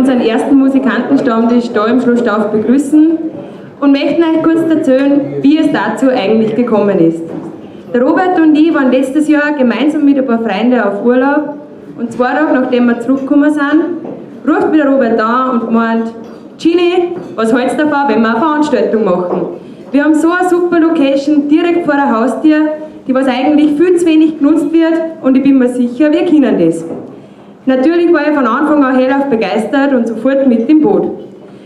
unseren ersten Musikantenstammtisch da im Schloss Stauff begrüßen und möchten euch kurz erzählen, wie es dazu eigentlich gekommen ist. Der Robert und ich waren letztes Jahr gemeinsam mit ein paar Freunden auf Urlaub und 2 Tage nachdem wir zurückgekommen sind, ruft mir der Robert an und meint: Juni, was hältst du davon, wenn wir eine Veranstaltung machen? Wir haben so eine super Location direkt vor der Haustür, die was eigentlich viel zu wenig genutzt wird und ich bin mir sicher, wir können das. Natürlich war ich von Anfang an hellauf begeistert und sofort mit im Boot.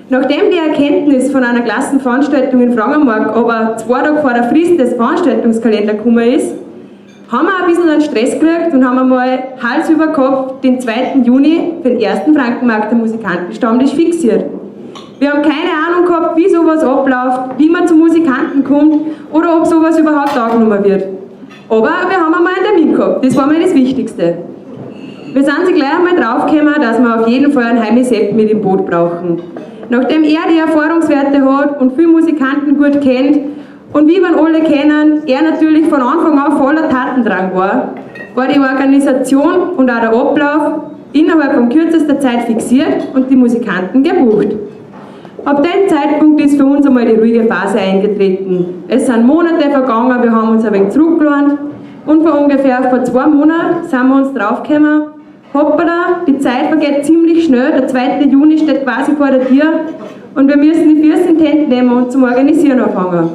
Nachdem die Erkenntnis von einer Klassenveranstaltung in Frankenmarkt aber 2 Tage vor der Frist des Veranstaltungskalenders gekommen ist, haben wir ein bisschen einen Stress gekriegt und haben einmal Hals über Kopf den 2. Juni für den ersten Frankenmarkt der Musikantenstammtisch fixiert. Wir haben keine Ahnung gehabt, wie sowas abläuft, wie man zu Musikanten kommt oder ob sowas überhaupt angenommen wird. Aber wir haben einmal einen Termin gehabt, das war mir das Wichtigste. Wir sind sich gleich einmal draufgekommen, dass wir auf jeden Fall einen Heimisepp mit im Boot brauchen. Nachdem er die Erfahrungswerte hat und viele Musikanten gut kennt und wie wir alle kennen, er natürlich von Anfang an voller Tatendrang war die Organisation und auch der Ablauf innerhalb von kürzester Zeit fixiert und die Musikanten gebucht. Ab dem Zeitpunkt ist für uns einmal die ruhige Phase eingetreten. Es sind Monate vergangen, wir haben uns ein wenig zurückgelernt und vor 2 Monaten sind wir uns draufgekommen: hoppala, die Zeit vergeht ziemlich schnell, der 2. Juni steht quasi vor der Tür und wir müssen die Füße in die Hände nehmen und zum Organisieren anfangen.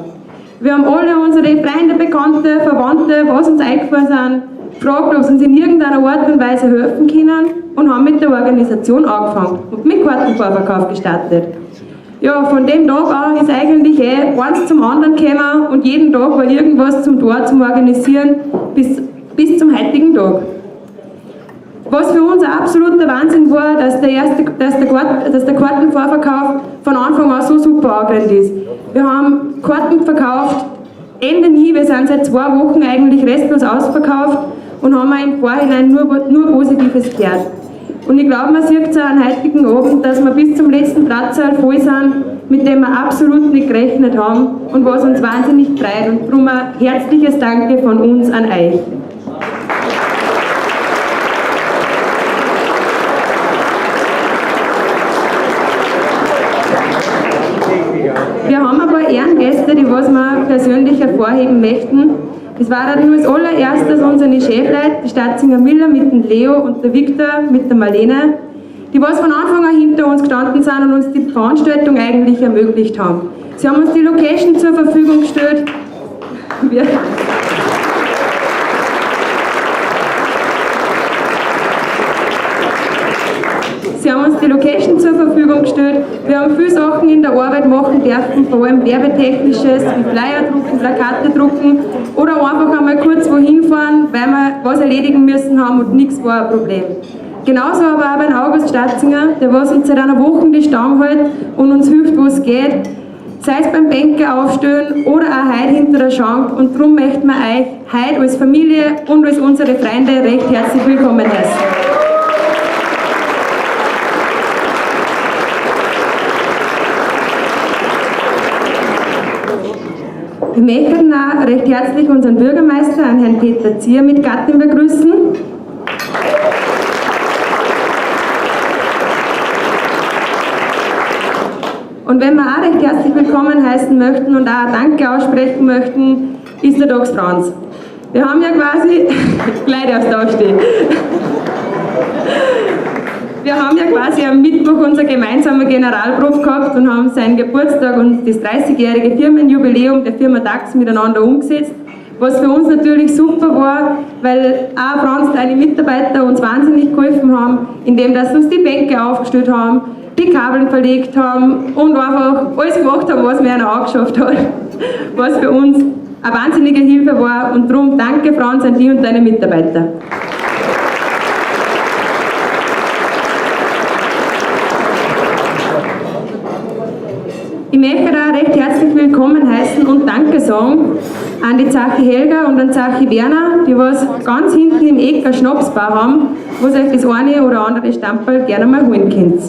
Wir haben alle unsere Freunde, Bekannte, Verwandte, was uns eingefallen sind, gefragt, ob sie uns in irgendeiner Art und Weise helfen können und haben mit der Organisation angefangen und mit Kartenvorverkauf gestartet. Ja, von dem Tag an ist eigentlich eins zum anderen gekommen und jeden Tag war irgendwas zum Organisieren bis zum heutigen Tag. Was für uns ein absoluter Wahnsinn war, dass der Kartenvorverkauf von Anfang an so super angerannt ist. Wir haben Karten verkauft, Ende nie, wir sind seit 2 Wochen eigentlich restlos ausverkauft und haben im Vorhinein nur Positives gehört. Und ich glaube, man sieht es auch am heutigen Abend, dass wir bis zum letzten Platzsaal voll sind, mit dem wir absolut nicht gerechnet haben und was uns wahnsinnig freut. Und darum ein herzliches Danke von uns an euch. Wir haben ein paar Ehrengäste, die was wir persönlich hervorheben möchten. Das war dann als allererstes unsere Chefleute, die Stadtsinger Miller mit dem Leo und der Viktor mit der Marlene, die was von Anfang an hinter uns gestanden sind und uns die Veranstaltung eigentlich ermöglicht haben. Sie haben uns die Location zur Verfügung gestellt. Sie haben uns die Location zur Verfügung gestellt. Wir haben viele Sachen in der Arbeit machen dürfen, vor allem Werbetechnisches, wie Flyer drucken, Plakate drucken oder einfach einmal kurz wohin fahren, weil wir was erledigen müssen haben und nichts war ein Problem. Genauso aber auch beim August Stadtsinger, der was uns seit einer Woche die Stange hält und uns hilft, wo es geht, sei es beim Bänke aufstellen oder auch heute hinter der Schank. Und darum möchten wir euch heute als Familie und als unsere Freunde recht herzlich willkommen heißen. Wir möchten auch recht herzlich unseren Bürgermeister, an Herrn Peter Zier, mit Gattin begrüßen. Und wenn wir auch recht herzlich willkommen heißen möchten und auch Danke aussprechen möchten, ist der Dogs Franz. Wir haben ja quasi, gleich darfst du aufstehen. Wir haben ja quasi am Mittwoch unsere gemeinsame Generalprobe gehabt und haben seinen Geburtstag und das 30-jährige Firmenjubiläum der Firma DAX miteinander umgesetzt, was für uns natürlich super war, weil auch Franz, deine Mitarbeiter uns wahnsinnig geholfen haben, indem dass uns die Bänke aufgestellt haben, die Kabeln verlegt haben und einfach alles gemacht haben, was mir einer angeschafft hat, was für uns eine wahnsinnige Hilfe war und darum danke Franz an dich und deine Mitarbeiter. Ich möchte da recht herzlich willkommen heißen und Danke sagen an die Zachi Helga und an Zachi Werner, die was ganz hinten im Eck eine Schnapsbar haben, wo ihr euch das eine oder andere Stamperl gerne mal holen könnt.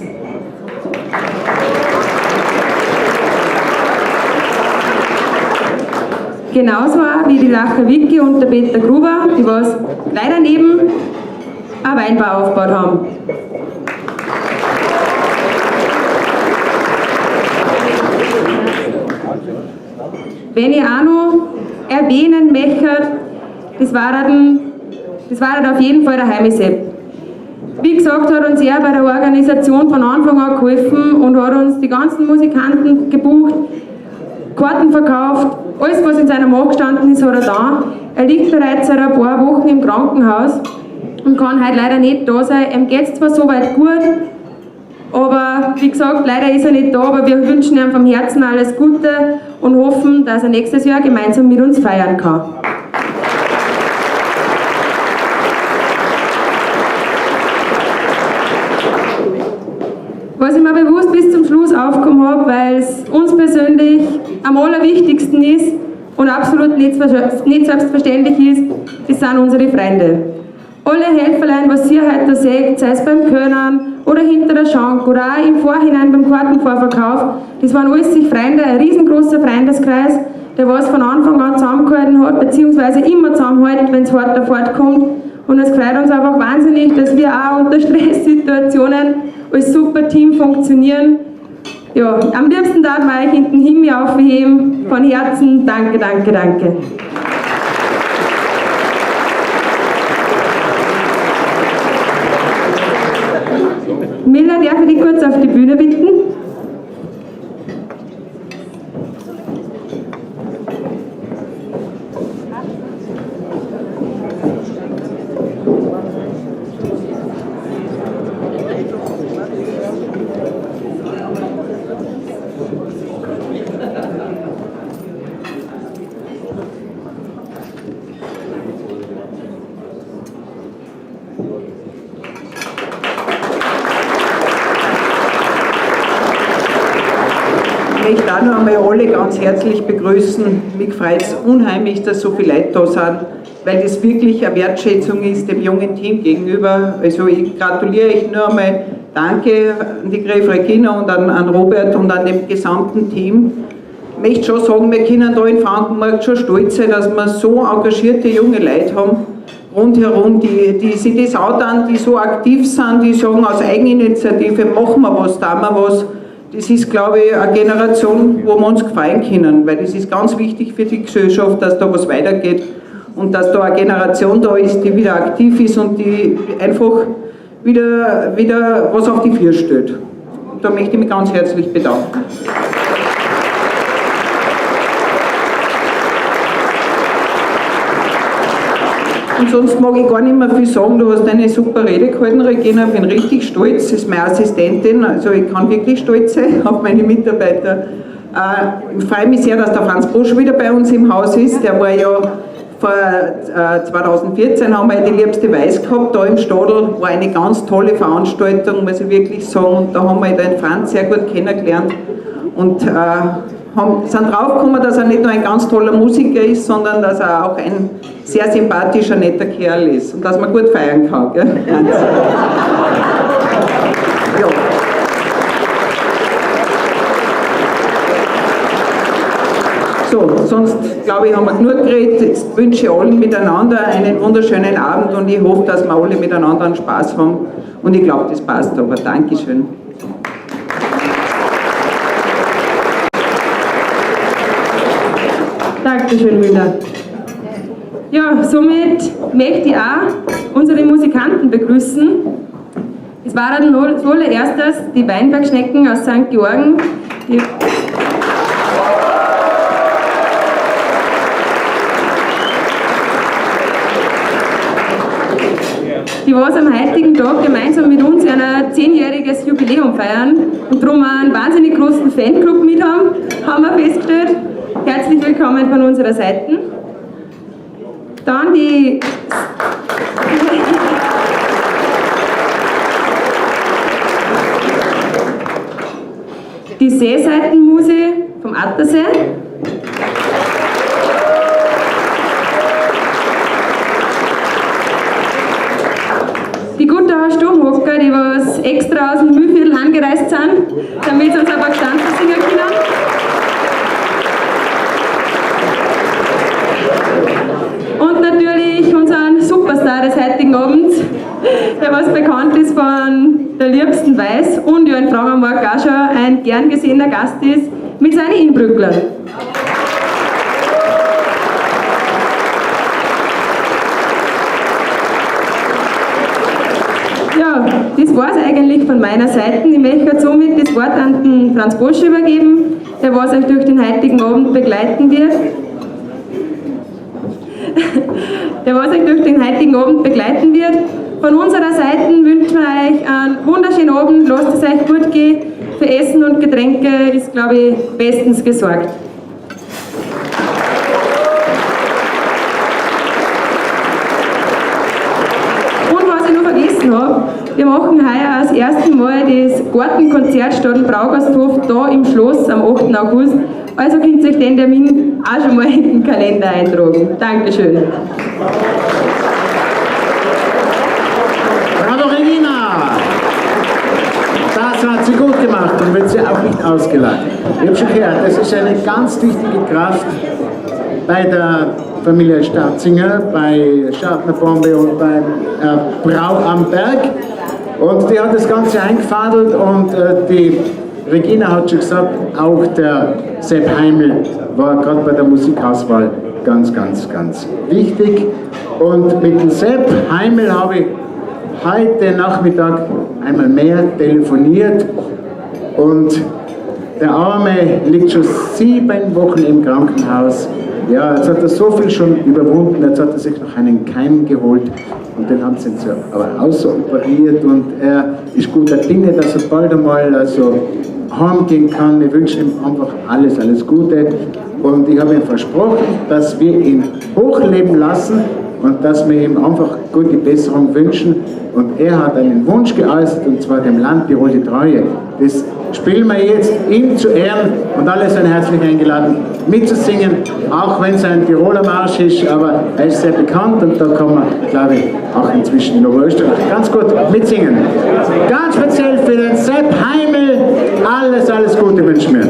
Genauso auch wie die Lacher Vicky und der Peter Gruber, die was gleich daneben ein Weinbau aufgebaut haben. Wenn ich auch noch erwähnen möchte, das war auf jeden Fall der Heimi-Sepp. Wie gesagt, hat uns er bei der Organisation von Anfang an geholfen und hat uns die ganzen Musikanten gebucht, Karten verkauft, alles was in seiner Macht gestanden ist, hat er da. Er liegt bereits seit ein paar Wochen im Krankenhaus und kann heute leider nicht da sein. Ihm geht es zwar soweit gut, aber wie gesagt, leider ist er nicht da, aber wir wünschen ihm vom Herzen alles Gute und hoffen, dass er nächstes Jahr gemeinsam mit uns feiern kann. Was ich mir bewusst bis zum Schluss aufgekommen habe, weil es uns persönlich am allerwichtigsten ist und absolut nicht selbstverständlich ist, das sind unsere Freunde. Alle Helferlein, was ihr heute seht, sei es beim Können oder hinter der Schank oder auch im Vorhinein beim Kartenvorverkauf, das waren alles sich Freunde, ein riesengroßer Freundeskreis, der was von Anfang an zusammengehalten hat, beziehungsweise immer zusammenhält, wenn es hart davor kommt. Und es freut uns einfach wahnsinnig, dass wir auch unter Stresssituationen als super Team funktionieren. Ja, am liebsten darf man euch hinten Himmel aufheben. Von Herzen, danke, danke, danke. Miller, darf ich dich kurz auf die Bühne bitten? Ich möchte auch noch einmal alle ganz herzlich begrüßen. Mich freut es unheimlich, dass so viele Leute da sind, weil das wirklich eine Wertschätzung ist dem jungen Team gegenüber. Also ich gratuliere euch nur einmal, danke an die Gräf Regina und an Robert und an dem gesamten Team. Ich möchte schon sagen, wir können da in Frankenmarkt schon stolz sein, dass wir so engagierte junge Leute haben, rundherum, die sich das auch dann, die so aktiv sind, die sagen, aus Eigeninitiative machen wir was, tun wir was. Das ist, glaube ich, eine Generation, wo wir uns freuen können, weil das ist ganz wichtig für die Gesellschaft, dass da was weitergeht und dass da eine Generation da ist, die wieder aktiv ist und die einfach wieder was auf die Füße stellt. Da möchte ich mich ganz herzlich bedanken. Und sonst mag ich gar nicht mehr viel sagen, du hast eine super Rede gehalten, Regina, ich bin richtig stolz, das ist meine Assistentin, also ich kann wirklich stolz sein auf meine Mitarbeiter. Ich freue mich sehr, dass der Franz Posch wieder bei uns im Haus ist, der war ja vor 2014, haben wir die liebste Weiß gehabt, da im Stadl, war eine ganz tolle Veranstaltung, muss ich wirklich sagen, und da haben wir den Franz sehr gut kennengelernt und sind draufgekommen, dass er nicht nur ein ganz toller Musiker ist, sondern dass er auch ein sehr sympathischer, netter Kerl ist und dass man gut feiern kann. Gell? Ja. So, sonst glaube ich, haben wir genug geredet. Jetzt wünsche ich allen miteinander einen wunderschönen Abend und ich hoffe, dass wir alle miteinander einen Spaß haben und ich glaube, das passt aber. Dankeschön. Dankeschön, Müller. Ja, somit möchte ich auch unsere Musikanten begrüßen. Es waren als allererstes die Weinbergschnecken aus St. Georgen, die was am heutigen Tag gemeinsam mit uns ein 10-jähriges Jubiläum feiern und darum einen wahnsinnig großen Fanclub mit haben wir festgestellt. Herzlich willkommen von unserer Seite. Dann die See-Seiten-Musik vom Attersee. Die Gutauer Stubenhocker, die was extra aus dem Mühlviertel angereist sind, damit sie uns aber gestanden singen können. Und natürlich unseren Superstar des heutigen Abends, der was bekannt ist von der liebsten Weiß und ja in Frankenmarkt auch schon ein gern gesehener Gast ist, mit seinen Innbrüggler. das war es eigentlich von meiner Seite. Ich möchte somit das Wort an den Franz Posch übergeben, der was euch durch den heutigen Abend begleiten wird. Von unserer Seite wünschen wir euch einen wunderschönen Abend, lasst es euch gut gehen. Für Essen und Getränke ist, glaube ich, bestens gesorgt. Und was ich noch vergessen habe, wir machen heuer das erste Mal das Gartenkonzert statt im Braugasthof da im Schloss am 8. August. Also könnt ihr euch den Termin auch schon mal in den Kalender eintragen. Dankeschön. Bravo Regina! Das hat sie gut gemacht und wird sie auch nicht ausgelacht. Ich habe schon gehört, das ist eine ganz wichtige Kraft bei der Familie Stauzinger, bei Schartnerbombe und beim Brau am Berg. Und die hat das Ganze eingefadelt und die Regina hat schon gesagt, auch der Sepp Heimel war gerade bei der Musikauswahl ganz, ganz, ganz wichtig. Und mit dem Sepp Heimel habe ich heute Nachmittag einmal mehr telefoniert und der Arme liegt schon 7 Wochen im Krankenhaus. Ja, jetzt hat er so viel schon überwunden, jetzt hat er sich noch einen Keim geholt und den haben sie jetzt aber außeroperiert und er ist guter Dinge, dass er bald einmal heimgehen kann. Wir wünschen ihm einfach alles, alles Gute und ich habe ihm versprochen, dass wir ihn hochleben lassen und dass wir ihm einfach gute Besserung wünschen. Und er hat einen Wunsch geäußert, und zwar dem Land Tirol die Treue. Das spielen wir jetzt ihm zu Ehren und alle sind herzlich eingeladen mitzusingen, auch wenn es ein Tiroler Marsch ist, aber er ist sehr bekannt und da kann man, glaube ich, auch inzwischen in Oberösterreich ganz gut mitsingen. Ganz speziell für den Sepp Heimel, alles, alles Gute wünschen wir.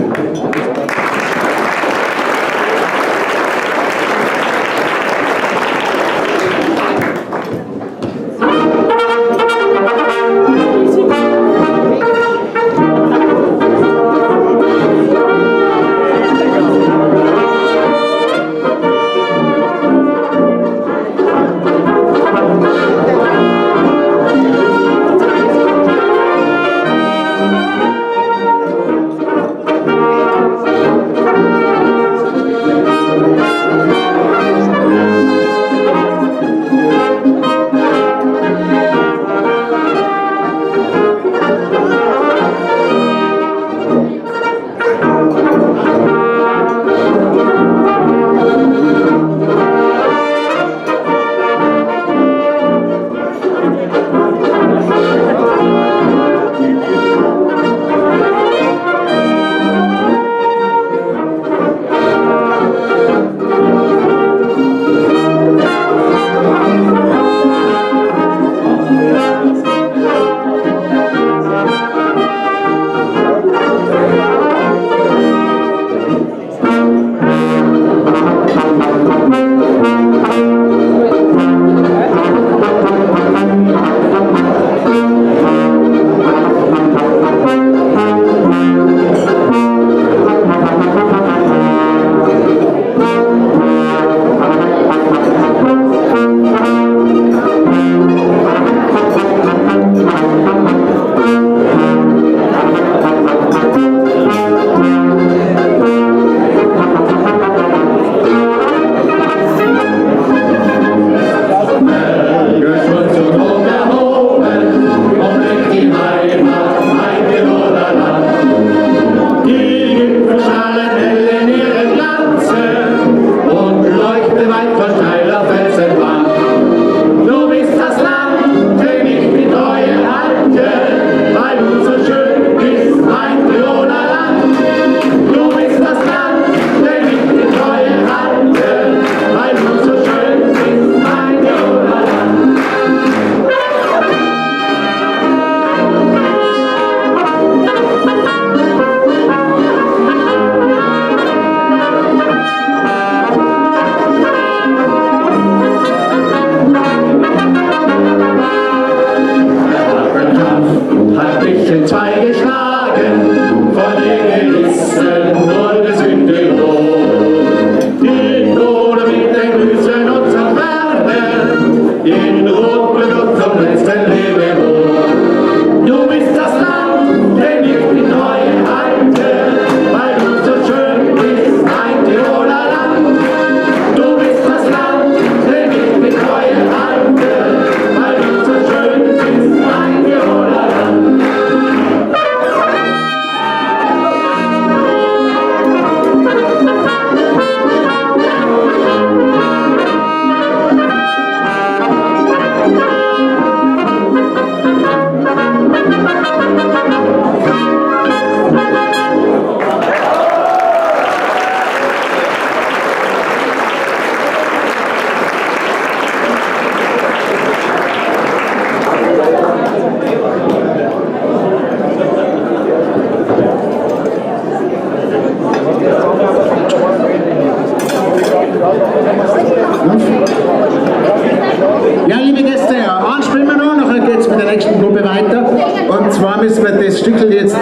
Ja, liebe Gäste, anspielen wir noch, nachher geht es mit der nächsten Gruppe weiter. Und zwar müssen wir das Stück jetzt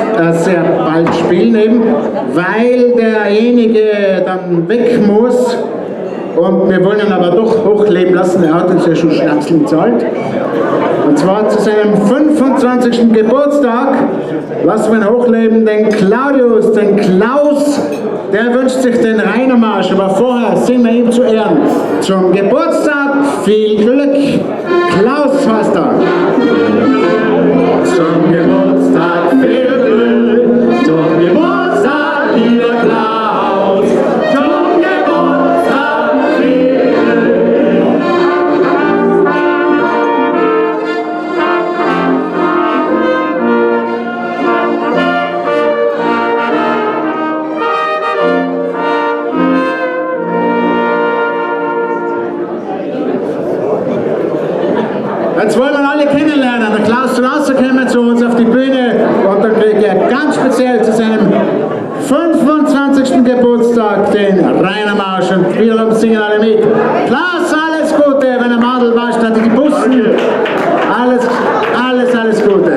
sehr bald spielen, eben, weil derjenige dann weg muss. Und wir wollen ihn aber doch hochleben lassen, er hat uns ja schon Schnapsel gezahlt. Und zwar zu seinem 25. Geburtstag lassen wir ihn hochleben, den Claudius, den Klaus, der wünscht sich den Rainermarsch, aber vorher singen wir ihm zu Ehren. Zum Geburtstag viel Glück, Klaus heißt er. Zum Geburtstag viel Glück, zum Geburtstag lieber Klaus, zum Geburtstag viel Glück. Jetzt wollen wir alle kennenlernen. Der Klaus soll rauskommen zu uns auf die Bühne und dann kriegt er ganz speziell zu seinem 25. Geburtstag den Rainermarsch und wir singen alle mit. Klaus, alles Gute, wenn er Madel war, statt die Bussen. Alles Gute.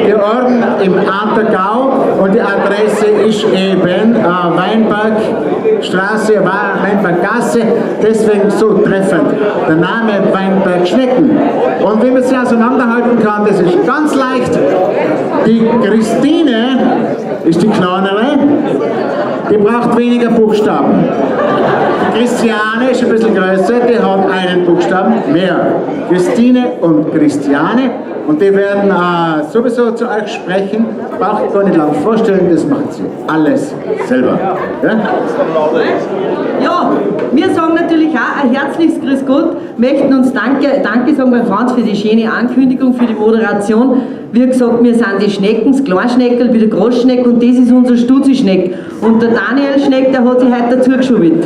die Orden im Attergau und die Adresse ist eben Weinbergstraße, Weinberggasse, deswegen so treffend. Der Name Weinbergschnecken. Und wie man sie auseinanderhalten kann, das ist ganz leicht. Die Christine ist die kleinere, die braucht weniger Buchstaben. Die Christiane ist ein bisschen größer, die hat einen Buchstaben mehr. Christine und Christiane. Und die werden sowieso zu euch sprechen. Braucht gar nicht lang vorstellen, das machen sie alles selber. Ja? Ja, wir sagen natürlich auch ein herzliches Grüß Gott, möchten uns Danke sagen bei Franz für die schöne Ankündigung, für die Moderation. Wie gesagt, wir sind die Schnecken, das Kleinschneckel wie der Großschneck und das ist unser Stutzi-Schneck. Und der Daniel Schneck, der hat sich heute dazu geschubbelt.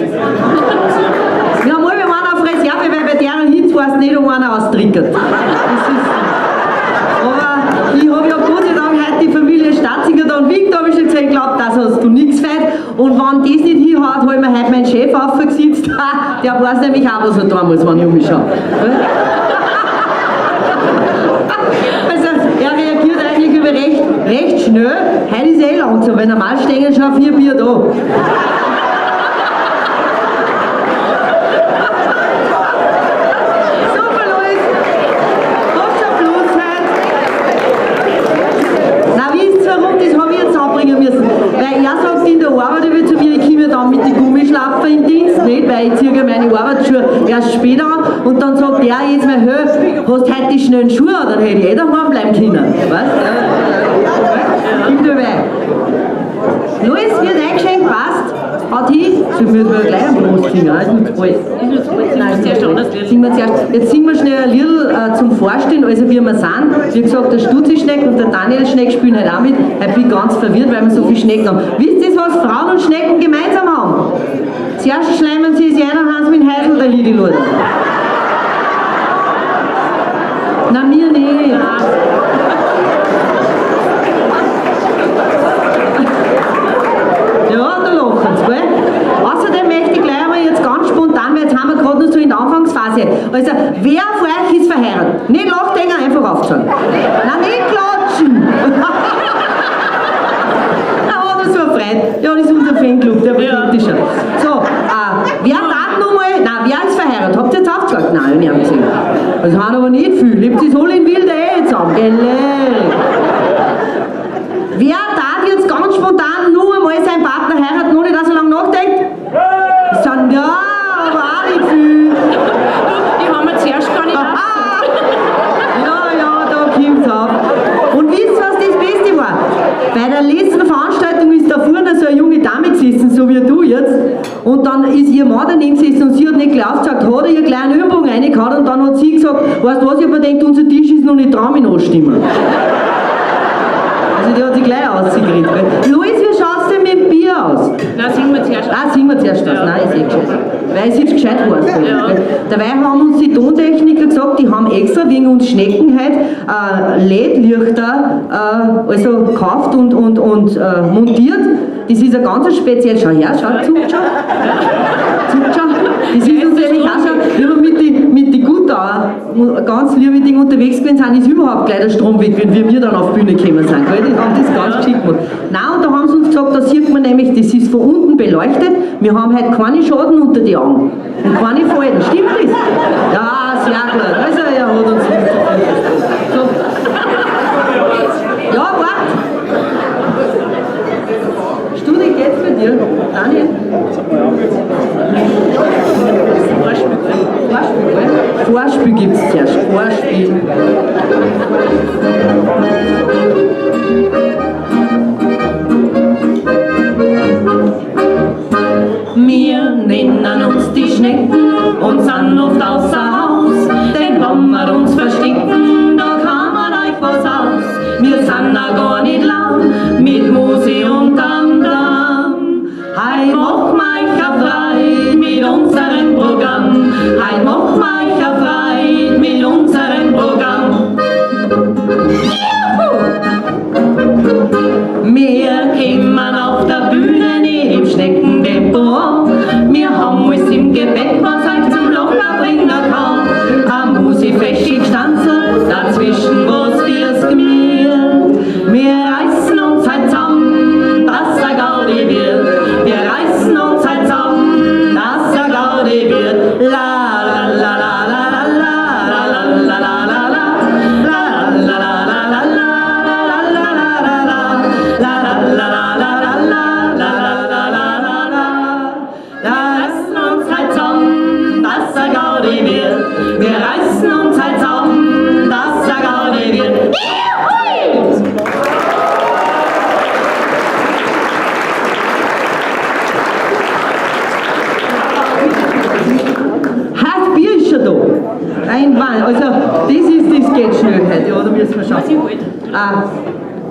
Wir haben alle einen auf Reserve, weil bei der Hitze weiß nicht, ob einer austrickert. Aber ich habe ja Gott sei Dank heute die Familie Stauziger da und Wieg, da habe ich schon gesehen, glaubt, das hast du nichts feit. Und wenn das nicht hinhaut, habe ich mir heute meinen Chef aufgesetzt. Der weiß nämlich auch, was er tun muss, wenn ich umschaue. Also, er reagiert eigentlich über recht schnell. Heute ist langsam, weil normal stehen schon 4 Bier da. Weil er sagt in der Arbeit, er will zu mir, ich komme dann mit den Gummischlapfer im Dienst, nicht? Weil ich ziehe meine Arbeitsschuhe erst später an und dann sagt er jetzt mal, hör, hast du heute die schnellen Schuhe an, dann hätte ich daheim bleiben können. Weißt du? Gib dir weg. Luis, wird eingeschenkt, passt. Hat hin, so müssen wir gleich am Prost singen, ist nicht zu alt. Jetzt singen wir schnell ein Lied zum Vorstehen, also wie wir sind. Wie gesagt, der Stutzi-Schneck und der Daniel-Schneck spielen halt auch mit. Ich bin ganz verwirrt, weil wir so viele Schnecken haben. Wisst ihr, was Frauen und Schnecken gemeinsam haben? Zuerst schleimen sie sich ein und haben sie mit Heidel dahin, die Leute. Na, mir nicht. Ja, da lachen sie, gell? Außerdem möchte ich gleich einmal jetzt ganz spontan, weil jetzt haben wir gerade noch so in der Anfangsphase. Also, wer von euch ist verheiratet? Nicht lachen, einfach aufzahlen. Nein, nicht klatschen! Na, oder so eine Freude. Ja, das ist unser Fanclub, der bekannt schon. So, wer darf nochmal, nein, wer ist verheiratet? Habt ihr jetzt aufgezahlt? Nein, ich habe gesehen. Das haben aber nicht viel. Lebt das alle in wilder Ehe zusammen, gell? Wer darf jetzt ganz spontan nur einmal seinen Partner heiraten, ohne dass er lange nachdenkt? Das sind ja, aber auch nicht viel. Die haben wir zuerst gar nicht Ja, da kommt's auf. Und wisst ihr, was das Beste war? Bei der letzten Veranstaltung ist da vorne so eine junge Dame gesessen, so wie du jetzt. Und dann ist ihr Mann daneben gesessen und sie hat nicht gleich aufgesagt, hat ihr gleich eine Übung reingehauen und dann hat sie gesagt, weißt du was, ich hab mir gedacht, unser Tisch ist noch nicht dran mit anstimmen. Also die hat sich gleich ausgekriegt. Luis, wie schaut es denn mit dem Bier aus? Nein, singen wir zuerst. Singen wir zuerst aus. Ja. Nein, ist eh gescheit. Weil es jetzt gescheit war. Ja. Dabei haben uns die Tontechniker gesagt, die haben extra wegen uns Schnecken halt LED-Lichter also gekauft und montiert. Das ist ein ganz speziell. Schau her, schau, zuckt schon. Das ist uns nämlich auch schon, wie wir mit die Gutauer ganz liebe Dinge unterwegs gewesen sind, ist überhaupt gleich der Strom weg, wenn wir dann auf die Bühne gekommen sind. Weil die haben das ganz geschickt gemacht. Nein, und da haben sie uns gesagt, da sieht man nämlich, das ist von unten beleuchtet. Wir haben halt keine Schaden unter die Augen. Und keine Falten. Stimmt das? Ja, sehr gut. Also, er hat uns so. Ja, warte. Studie geht's bei dir, Daniel? Vorspiel gibt es zuerst. Vorspiel. Wir nennen uns die Schnecken und sind oft außer Haus. Denn wenn wir uns verstecken, da kann man euch was aus. Wir sind auch gar nicht lang mit Musik und Andam. Heim mach mich frei mit unserem Programm. Heim mach mich frei mit unserem Programm.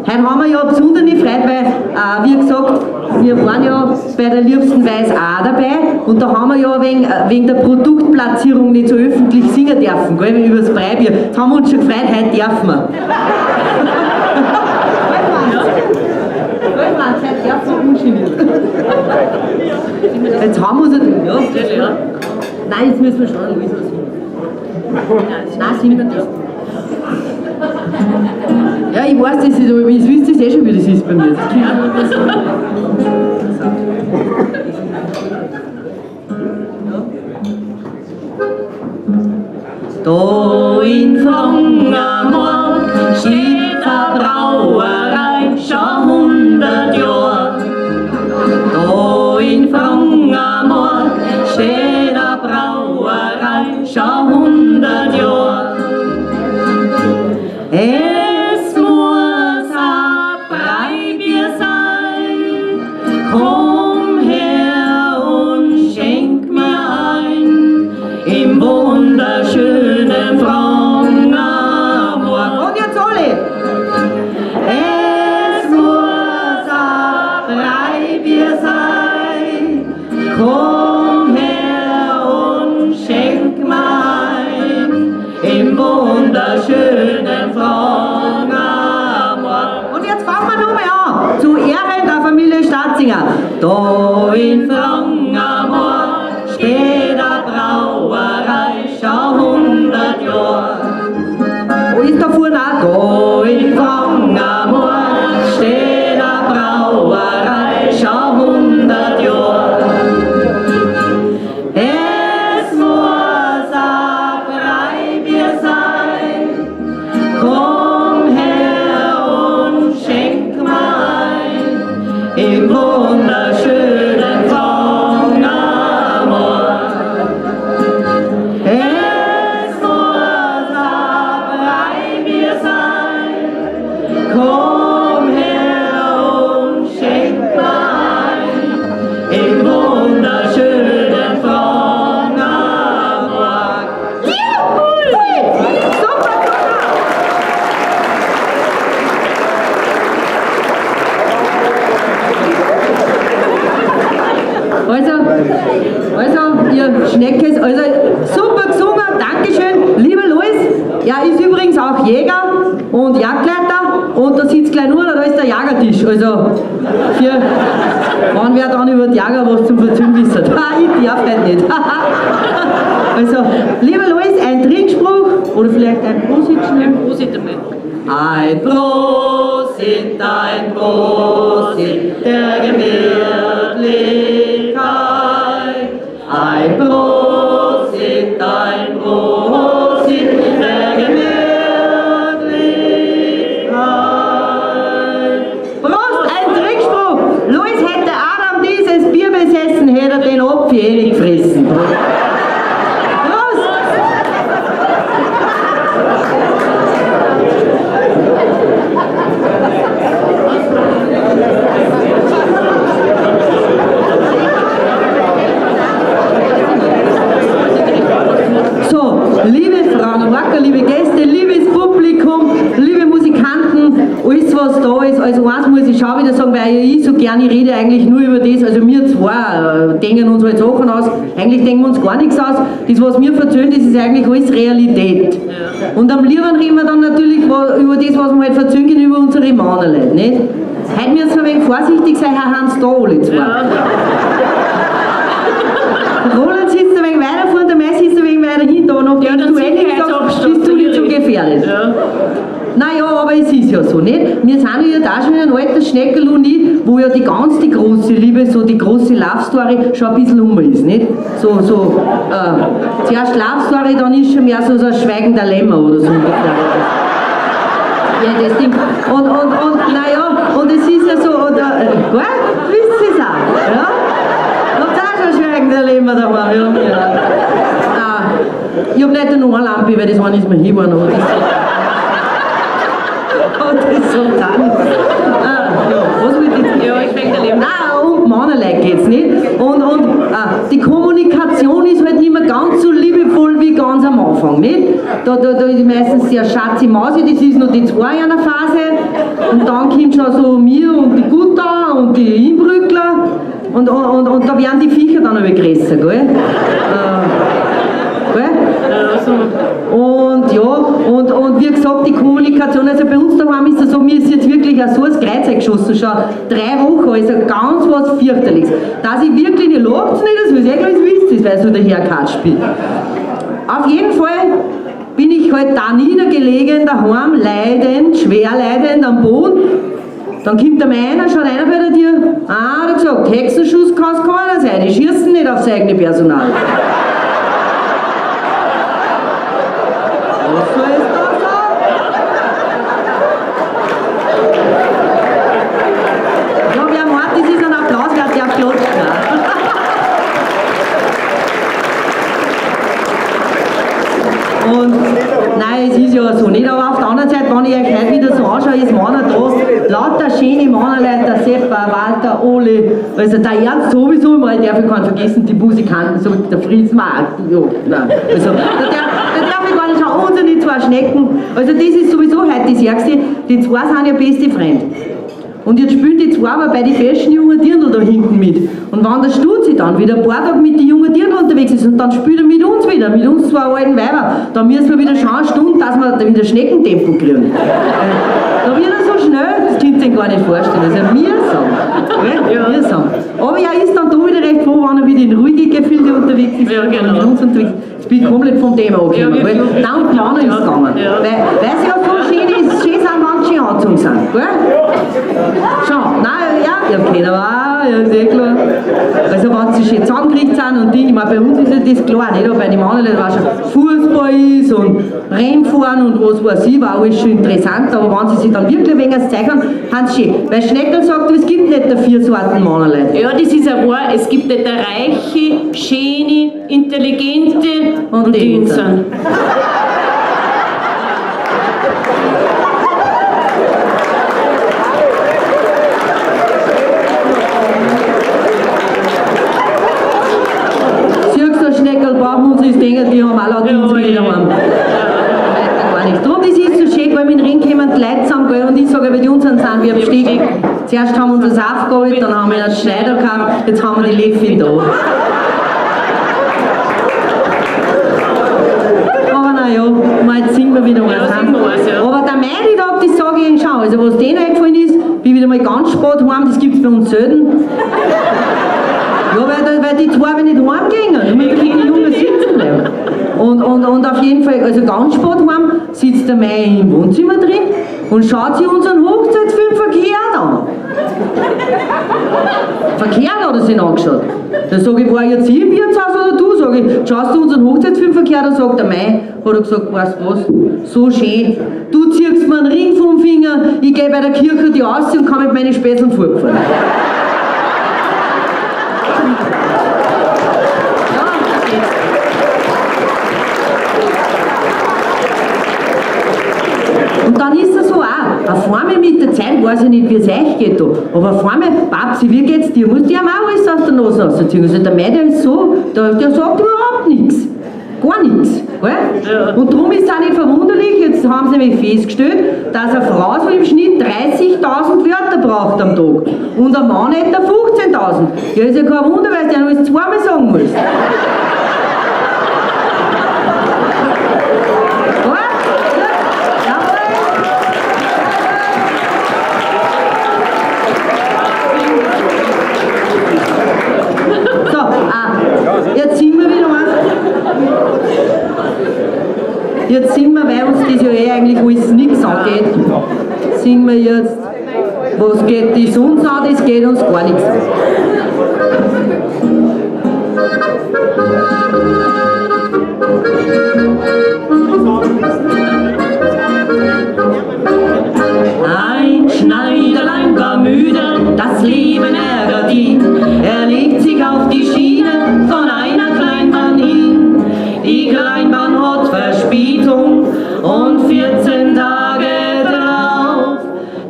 Heute haben wir ja besondere Freude, weil, wie gesagt, wir waren ja bei der liebsten Weiß auch dabei und da haben wir ja wegen der Produktplatzierung nicht so öffentlich singen dürfen, gell, über das Freibier. Jetzt haben wir uns schon gefreut, heute dürfen wir. Franz, heute dürfen wir ungeniert. Jetzt haben wir es ja. Nein, jetzt müssen wir schauen, Luis, was singen. Nein, singen wir nicht. Ja, ich weiß, das ist, aber ich wisst eh schon, wie das ist bei mir. Da in Frankenmarkt steht eine Brauerei schon 100 Jahre. Da in Frankenmarkt steht eine Brauerei schon 100 Jahre. Es muss ein Freibier sein, komm her und schenk mir ein, im wunderschönen Frankenmarkt. Und jetzt alle! Es muss ein Freibier sein, komm her und schenk mir ein, im wunderschönen Frankenmarkt. Und jetzt fangen wir nochmal an, zu Ehren der Familie Stadtsinger. Da in Frankenmarkt steht eine Brauerei schon 100 Jahre. Wo ist da vorne auch? Da in Frankenmarkt steht eine Brauerei schon 100 Jahre. Es muss ein Freibier sein, komm her und schenk mir ein, im wunderschönen Frankenmarkt. Es muss ein Freibier sein, komm her und schenk mir ein, im wunderschönen Frankenmarkt. Super! Also, ihr Schneckes, also super gesungen, Dankeschön, lieber Luis. Er ist übrigens auch Jäger und Jagdleiter und da sitzt gleich nur, da ist der Jagertisch. Also, für wann wer dann über die Jager was zum Verzügen wissen. Ich darf halt nicht. Also, lieber Luis, ein Trinkspruch oder vielleicht ein Prosit schnell. Ein Prosit einmal. Ein Prosit der Gemütlichkeit. Ein Prosit der Gemütlichkeit. Prost, ein Trinkspruch. Luis, hätte Adam dieses Bier besessen, hätte er den Apfel nicht gefressen. So, liebe Frankenmarker, liebe Gäste, liebes Publikum, liebe Musikanten, alles was da ist, also eins muss ich schon wieder sagen, weil ich so gerne, ich rede eigentlich nur über das, also wir zwei denken uns halt Sachen aus, eigentlich denken wir uns gar nichts aus, das was wir erzählen, das ist eigentlich alles Realität. Und am liebsten reden wir dann natürlich über das, was wir halt erzählen können, über unsere Männerleute, nicht? Heute müssen wir ein wenig vorsichtig sein, Herr Hans da alle zwei. Roland sitzt ein wenig weiter vorne, der Mai sitzt ein wenig weiter hinten, aber noch Ja, du dann ehrlich sagst, bist du nicht so gefährdet. Ja. Naja, aber es ist ja so, nicht? Wir sind ja da schon ein altes Schneckerl und ich, wo ja die große Liebe, so die große Love-Story schon ein bisschen um ist, nicht? Zuerst Love-Story, dann ist schon mehr so ein schweigender Lämmer oder so ungefähr. Ja, das Ding. Und naja, und es ist ja so, oder, wisst ihr es auch, ja? Habt ihr auch schon schweigender Lämmer daheim? Ja. Ich hab nicht eine Lampe, weil das eine ist mir hingefahren, aber das so dann. Ja, was will ich jetzt? Ja, ich fängt der Leben. Nein, um Männerleute geht's nicht. Und die Kommunikation ist halt nicht mehr mehr ganz so liebevoll wie ganz am Anfang, nicht? Da ist meistens sehr Schatzi Mausi, das ist noch die 2 in einer Phase. Und dann kommt schon so mir und die Gutauer und die Innbrüggler. Und da werden die Viecher dann aber größer, gell? Und ja, und wie gesagt, die Kommunikation, also bei uns daheim ist es so, mir ist jetzt wirklich auch so das Kreuz geschossen, schon 3 Wochen, also ganz was fürchterliches. Dass ich wirklich nicht lacht, nicht, das will ich gleich wissen, weil so der Herr spielt. Auf jeden Fall bin ich halt da niedergelegen, daheim, leidend, schwer leidend am Boden. Dann kommt der Meiner, schaut einer bei der Tür, hat er gesagt, Hexenschuss kann es keiner sein, die schießen nicht aufs eigene Personal. Was soll es da sagen? Ja, wer meint, das ist ein Applaus, wer der klatscht. Und nein, es ist ja so nicht, aber auf der anderen Seite, wenn ich euch heute wieder so anschaue, ist Männer da, lauter schöne Männerleute, der Seppa, Walter, Oli, also der Ernst sowieso, weil darf ich keinen vergessen, die Musikanten, so der Fritz Markt, ja, nein, also da darf ich gar nicht schauen, unsere 2 Schnecken, also das ist sowieso heute das Ärgste, die 2 sind ja beste Freunde. Und jetzt spielen die 2 aber bei den besten jungen Dirndl da hinten mit. Und wenn der Stutzi dann wieder ein paar Tage mit den jungen Dirndl unterwegs ist und dann spielt er mit uns wieder, mit uns 2 alten Weiber, dann müssen wir wieder schauen, Stunden, dass wir da wieder Schneckentempo kriegen. Da wird er so schnell, das könnt ihr euch gar nicht vorstellen, das ist ja mühsam. Aber er ist dann da wieder recht froh, wenn er wieder in ruhige Gefilde unterwegs ist, ja, genau. Mit uns unterwegs ist. Jetzt bin ich komplett vom Thema angekommen, ja, weil dann Planer ist gegangen. Ja. Weil es ja so schön ist, schön sind, wenn sie angezogen sind, gell? Schon, nein, ja, ich hab keiner, ja, ist eh klar. Also wenn sie schön zusammengekriegt sind und Dinge, ich meine, bei uns ist ja das klar, nicht? Aber bei den anderen Leuten war schon Fußball ist und Rennfahren und was weiß ich, war alles schon interessant, aber wenn sie sich dann wirklich ein wenig das Zeug haben sie schön. Weil Schneckel sagt, es gibt nicht da 4 Sorten Männerleute. Ja, das ist ja wahr, es gibt nicht der reiche, schöne, intelligente und Dünsen. Schneckel brauchen unsere Dinger, die haben auch laut uns wieder daheim. Gar nicht. Darum, das ist so schön, weil mit dem Ring kommen die Leute zusammen, gell? Und ich sage, bei uns sind wir am Steg. Zuerst haben wir uns das aufgeholt, dann haben wir einen Schneider gehabt, jetzt haben wir die Leffi da. Aber naja, jetzt singen wir wieder was. Aber der Meidetag, das sage ich Ihnen schon, also was denen eingefallen ist, wie wieder mal ganz spät heim, das gibt es bei uns selten. Ja, weil die 2 nicht heimgehen, damit die Jungen sitzen bleiben. Und auf jeden Fall, also ganz spät heim, sitzt der Mai im Wohnzimmer drin und schaut sich unseren Hochzeitsfilm verkehrt an. Verkehrt hat er sich angeschaut. Da sage ich, war jetzt ich im Wirtshaus oder du? Sag ich, schaust du unseren Hochzeitsfilm verkehrt an? Sagt der Mai, hat er gesagt, weißt du was, so schön, du ziehst mir einen Ring vom Finger, ich gehe bei der Kirche die aus und kann mit meinen Späßeln fortfahren. Und dann ist es so auch, auf einmal mit der Zeit, weiß ich nicht, wie es euch geht da, aber auf einmal, Babsi, wie geht's dir? Musst du ihm auch alles aus der Nase rausziehen. Also der Mädel ist so, der sagt überhaupt nichts. Gar nichts. Ja. Und darum ist es auch nicht verwunderlich, jetzt haben sie nämlich festgestellt, dass eine Frau so im Schnitt 30.000 Wörter braucht am Tag und ein Mann etwa 15.000. Ja, ist ja kein Wunder, weil der alles 2-mal sagen muss. Jetzt sind wir wieder mal. Jetzt sind wir, weil uns das ja eh eigentlich alles nichts angeht, sind wir jetzt, was geht das uns an, das geht uns gar nichts an. Ein Schneiderlein war müde, das Leben ärgert ihn. Er legt sich auf die Schiene von einer Kleinbahn hin. Die Kleinbahn hat Verspätung und 14 Tage drauf.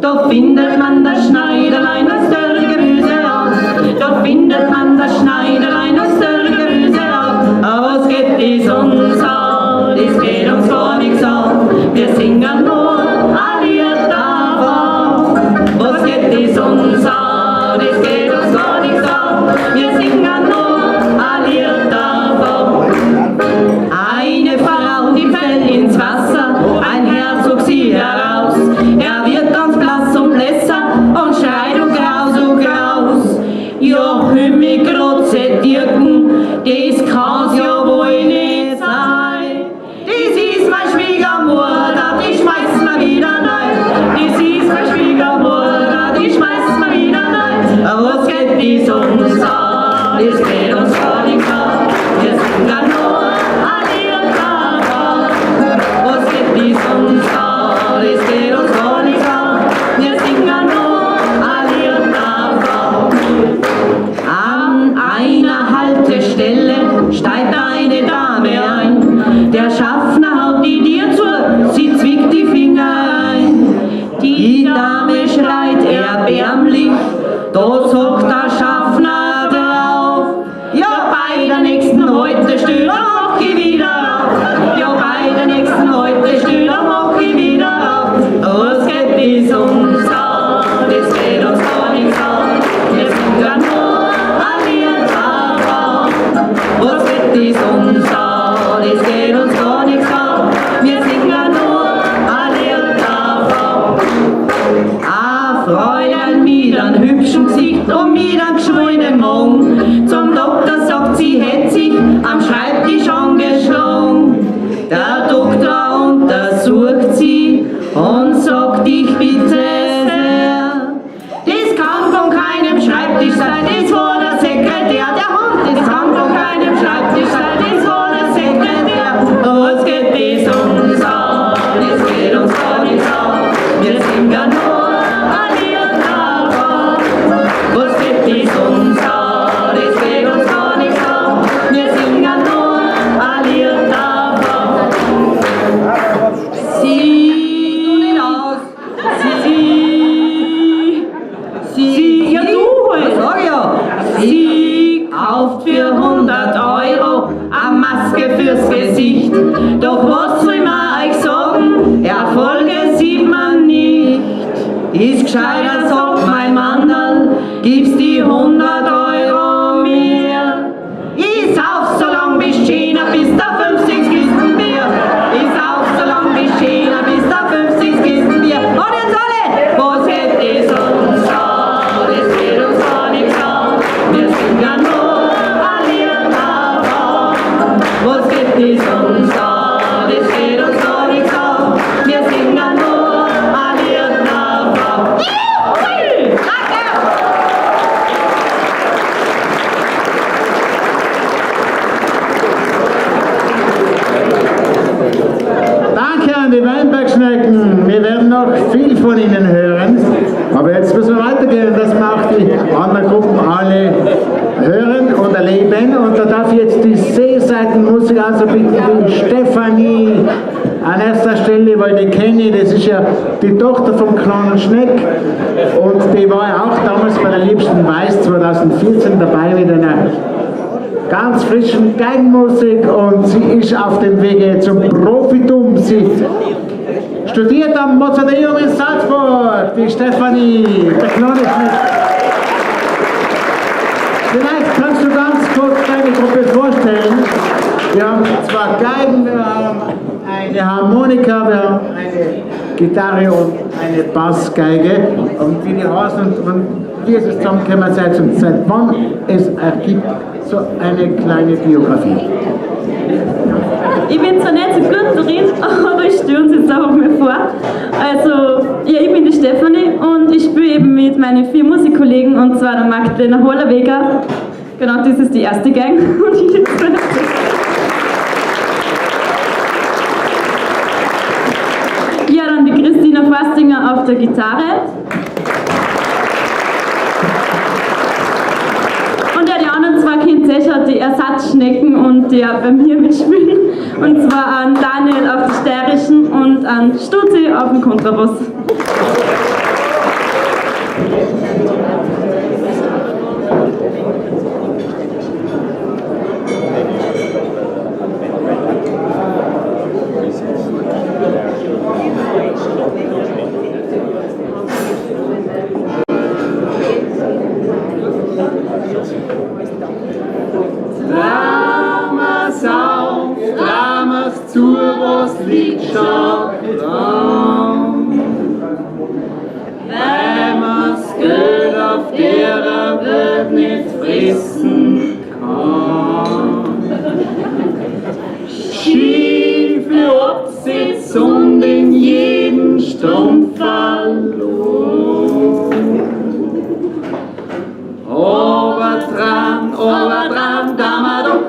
Da findet man das Schneiderlein aus der Gemüse auf. Da findet man das Schneiderlein aus der Gemüse auf. Aber es geht erbärmlich. Da sagt der Schaffner drauf, ja, bei der nächsten heute Stühle mach ich wieder auf. Ja, bei der nächsten heute Stühle mach ich wieder auf. Was geht dies uns an? Das geht uns gar nichts an. Wir sind ja nur ein Liederfrau. Was geht dies uns an? Das geht uns gar nichts an. Wir sind ja nur ein Liederfrau. Ein Fräulein mit einem hübschen Gesicht und mit einem geschwollenen Magen. Zum Doktor sagt, sie hätte sich am Schreibtisch angeschlagen. Der Doktor untersucht sie und sagt, ich bitte sehr, das kann von keinem Schreibtisch sein, das war der Sekretär der Hand. Das kann von keinem Schreibtisch sein, das war der Sekretär. Was geht das uns an? Das geht uns gar nichts an. Wir sind ja nur ein Liederfrau. Was geht das uns an? Das geht uns gar nichts an. Wir sind ja nur ein Liederfrau. Ja, du halt. Sag ja. Sie kauft für 100 € eine Maske fürs Gesicht. Doch was soll man euch sagen? Erfolge sieht man nicht. Ist gescheiter, sagt mein Mandal, gibst die 100 € mir. Ich sauf so lang bis China, bis da 50 Kisten Bier. Ich sauf so lang bis China, bis da 50 Kisten Bier. Und jetzt alle, was geht das uns an? Das geht uns gar nichts an. Wir sind ja nur ein Liederfrau. Was geht das uns an? Das geht uns gar nichts an. Wir sind ja nur ein Liederfrau. Danke! Danke an die Weinbergschnecken. Wir werden noch viel von Ihnen hören. Aber jetzt müssen wir weitergehen, dass wir auch die anderen Gruppen alle hören und erleben. Und da darf ich jetzt die See-Seiten-Musik anzubieten, die Stefanie an erster Stelle, weil die kenne ich, das ist ja die Tochter vom kleinen Schneck. Und die war ja auch damals bei der Liebsten Weiß 2014 dabei mit einer ganz frischen Geigenmusik und sie ist auf dem Wege zum Profitum. Sie studiert am Mozarteum in Salzburg, die Stefanie, der kleine Schnitt. Vielleicht kannst du ganz kurz deine Gruppe vorstellen. Wir haben zwar Geigen, wir haben eine Harmonika, wir haben eine Gitarre und eine Bassgeige. Und wie die heißen und wie es zusammengekommen seit wann es ergibt, so eine kleine Biografie. Ich bin zwar nicht so gut darin, aber ich stelle uns jetzt einfach mal vor. Also, ja, ich bin die Stefanie und ich spiele eben mit meinen 4 Musikkollegen und zwar der Magdalena Hollerweger. Genau, das ist die erste Gang. Und ich jetzt ja, dann die Christina Fastinger auf der Gitarre. Und ja, die anderen 2 Kinder die Ersatzschnecken und die bei mir mitspielen. Und zwar an Daniel auf der steirischen und an Stuzi auf dem Kontrabass. Dramas auf, Dramas zu, was liegt schon dran. Wenn man's Geld auf der Welt nicht fressen kann. Schiefe Absitz und in jeden Strumpf verloren. Oberdran, da ma doch.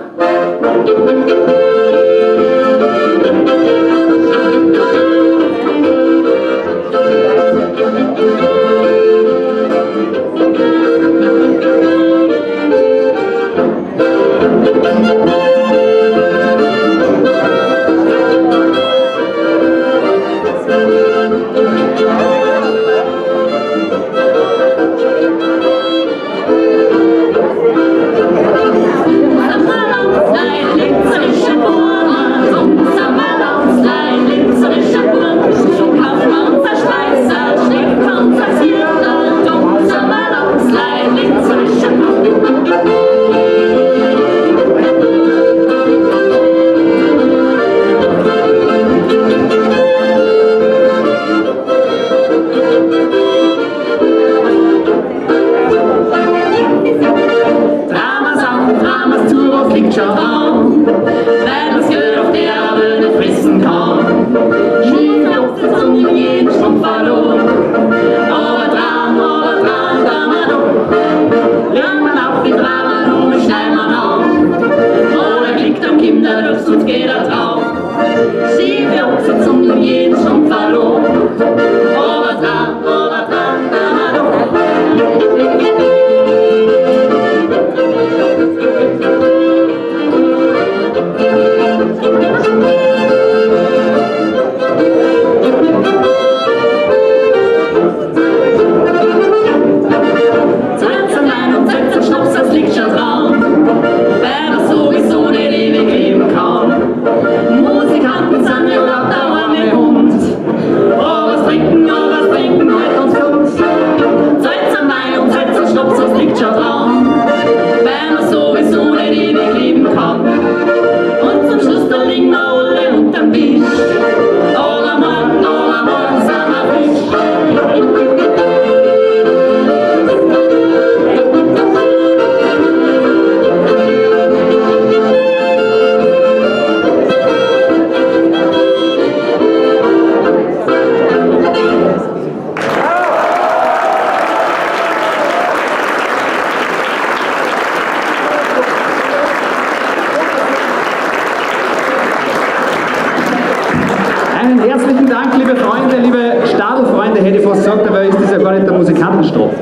liebe Freunde, liebe Stadelfreunde, hätte ich fast gesagt, aber ist das ja gar nicht der Musikantenstammtisch.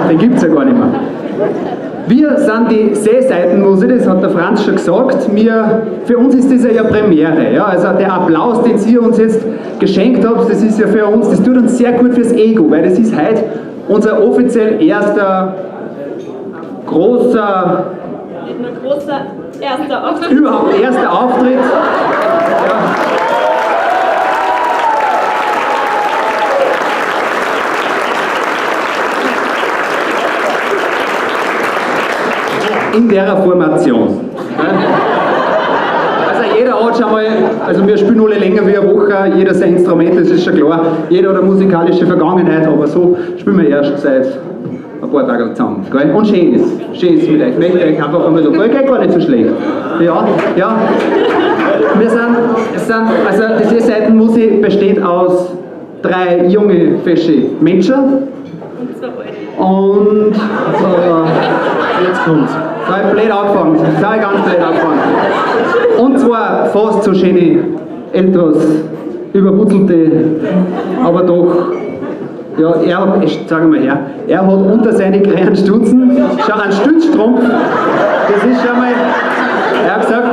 Den gibt es ja gar nicht mehr. Wir sind die See-Seiten-Musik, das hat der Franz schon gesagt. Für uns ist das ja Premiere. Ja? Also der Applaus, den Sie uns jetzt geschenkt habt, das ist ja für uns, das tut uns sehr gut fürs Ego, weil das ist heute unser offiziell erster großer erster Auftritt. Überhaupt erster Auftritt. Ja. In der Formation. Also jeder hat schon mal, also wir spielen alle länger wie eine Woche, jeder sein Instrument, das ist schon klar. Jeder hat eine musikalische Vergangenheit, aber so spielen wir erst seit ein paar Tage zusammen. Gell? Und schön ist vielleicht. Ich möchte euch einfach einmal sagen, geht gar nicht so schlecht. Ja. Also die See-Seiten-Musik besteht aus 3 junge, fesche Menschen. Und jetzt kommt's. Da habe ich blöd angefangen. Da habe ich ganz blöd angefangen. Und zwar fast so schöne, etwas überwurzelte, aber doch, ja, sagen wir her, er hat unter seine kleinen Stutzen schon einen Stützstrumpf. Das ist schon mal, er hat gesagt,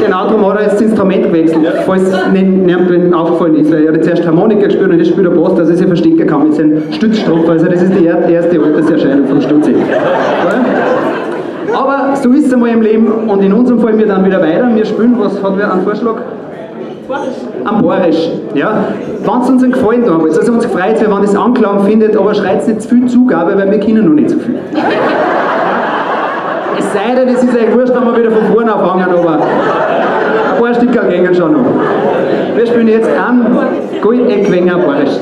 genau darum hat er jetzt das Instrument gewechselt, falls niemandem aufgefallen ist, weil er hat zuerst Harmonika gespielt und jetzt spielt er Bass, dass er sich verstecken kann mit seinem Stützstrumpf. Also das ist die erste Alterserscheinung vom Stutzi. Aber so ist es einmal im Leben und in unserem Fall wir dann wieder weiter. Wir spielen, was hat wer einen Vorschlag? Am Borisch, ja. Wenn es uns einen Gefallen da haben, also uns freut, wenn das Anklang findet, aber schreit nicht zu viel Zugabe, weil wir können noch nicht so viel. Es sei denn, es ist euch wurscht, wenn wir wieder von vorne anfangen, aber ein paar Stücke gehen schon noch. Wir spielen jetzt an Goldeckwenger Borisch.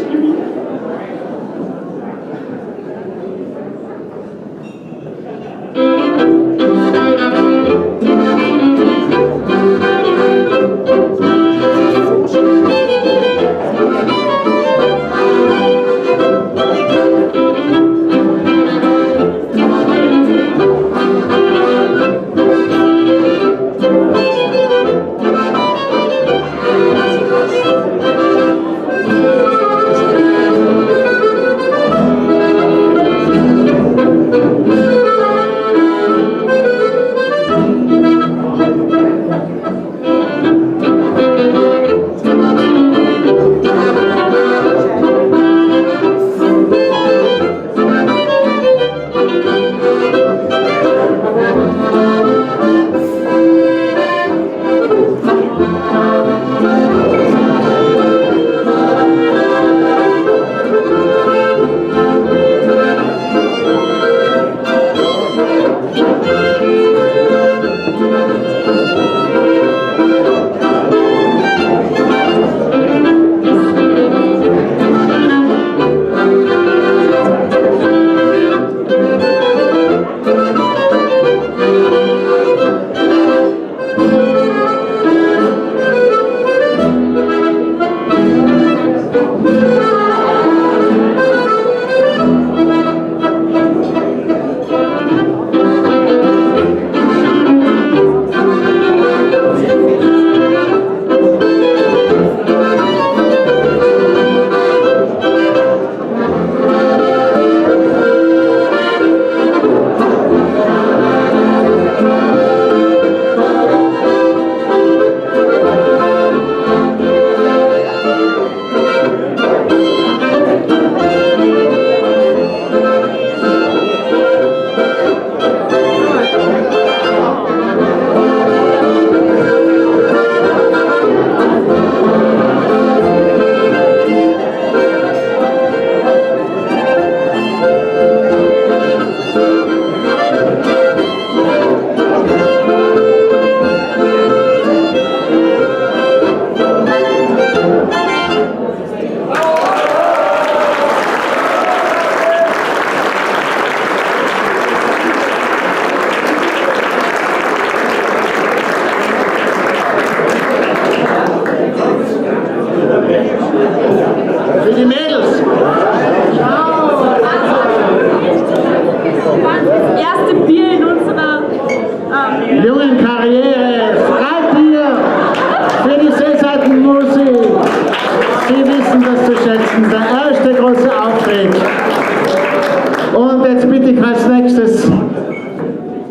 bitte ich als nächstes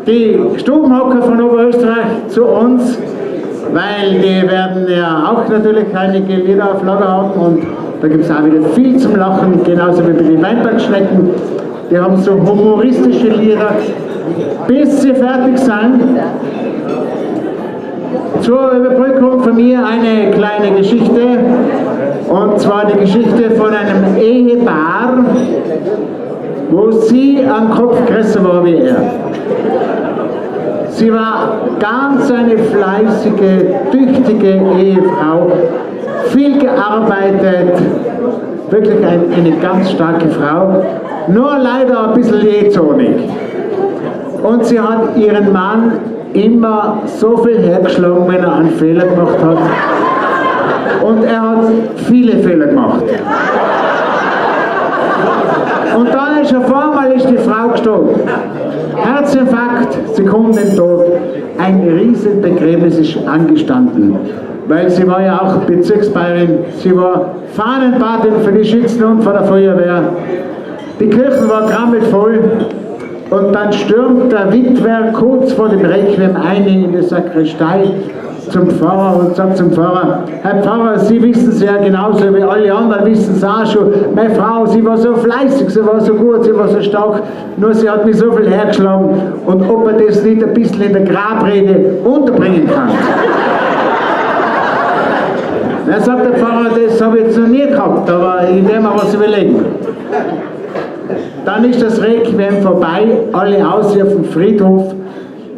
die Stubenhocker von Oberösterreich zu uns, weil die werden ja auch natürlich einige Lieder auf Lager haben und da gibt es auch wieder viel zum Lachen, genauso wie bei den Weinbergschnecken. Die haben so humoristische Lieder, bis sie fertig sind. Zur Überbrückung von mir eine kleine Geschichte, und zwar die Geschichte von einem Ehepaar, wo sie am Kopf größer war wie er. Sie war ganz eine fleißige, tüchtige Ehefrau, viel gearbeitet, wirklich eine ganz starke Frau, nur leider ein bisschen jähzornig. Und sie hat ihren Mann immer so viel hergeschlagen, wenn er einen Fehler gemacht hat. Und er hat viele Fehler gemacht. Und dann ist auf einmal die Frau gestorben. Herzinfarkt, Sekundentod. Ein riesen Begräbnis ist angestanden. Weil sie war ja auch Bezirksbayerin. Sie war Fahnenpatin für die Schützen und für die Feuerwehr. Die Kirche war krammelvoll. Und dann stürmt der Witwer kurz vor dem Requiem ein in die Sakristei zum Pfarrer und sagt zum Pfarrer: Herr Pfarrer, Sie wissen es ja genauso wie alle anderen, wissen es auch schon. Meine Frau, sie war so fleißig, sie war so gut, sie war so stark, nur sie hat mich so viel hergeschlagen. Und ob er das nicht ein bisschen in der Grabrede unterbringen kann. Er sagt der Pfarrer, das habe ich jetzt noch nie gehabt, aber ich werde mir was überlegen. Dann ist das Requiem vorbei, alle aus auf dem Friedhof.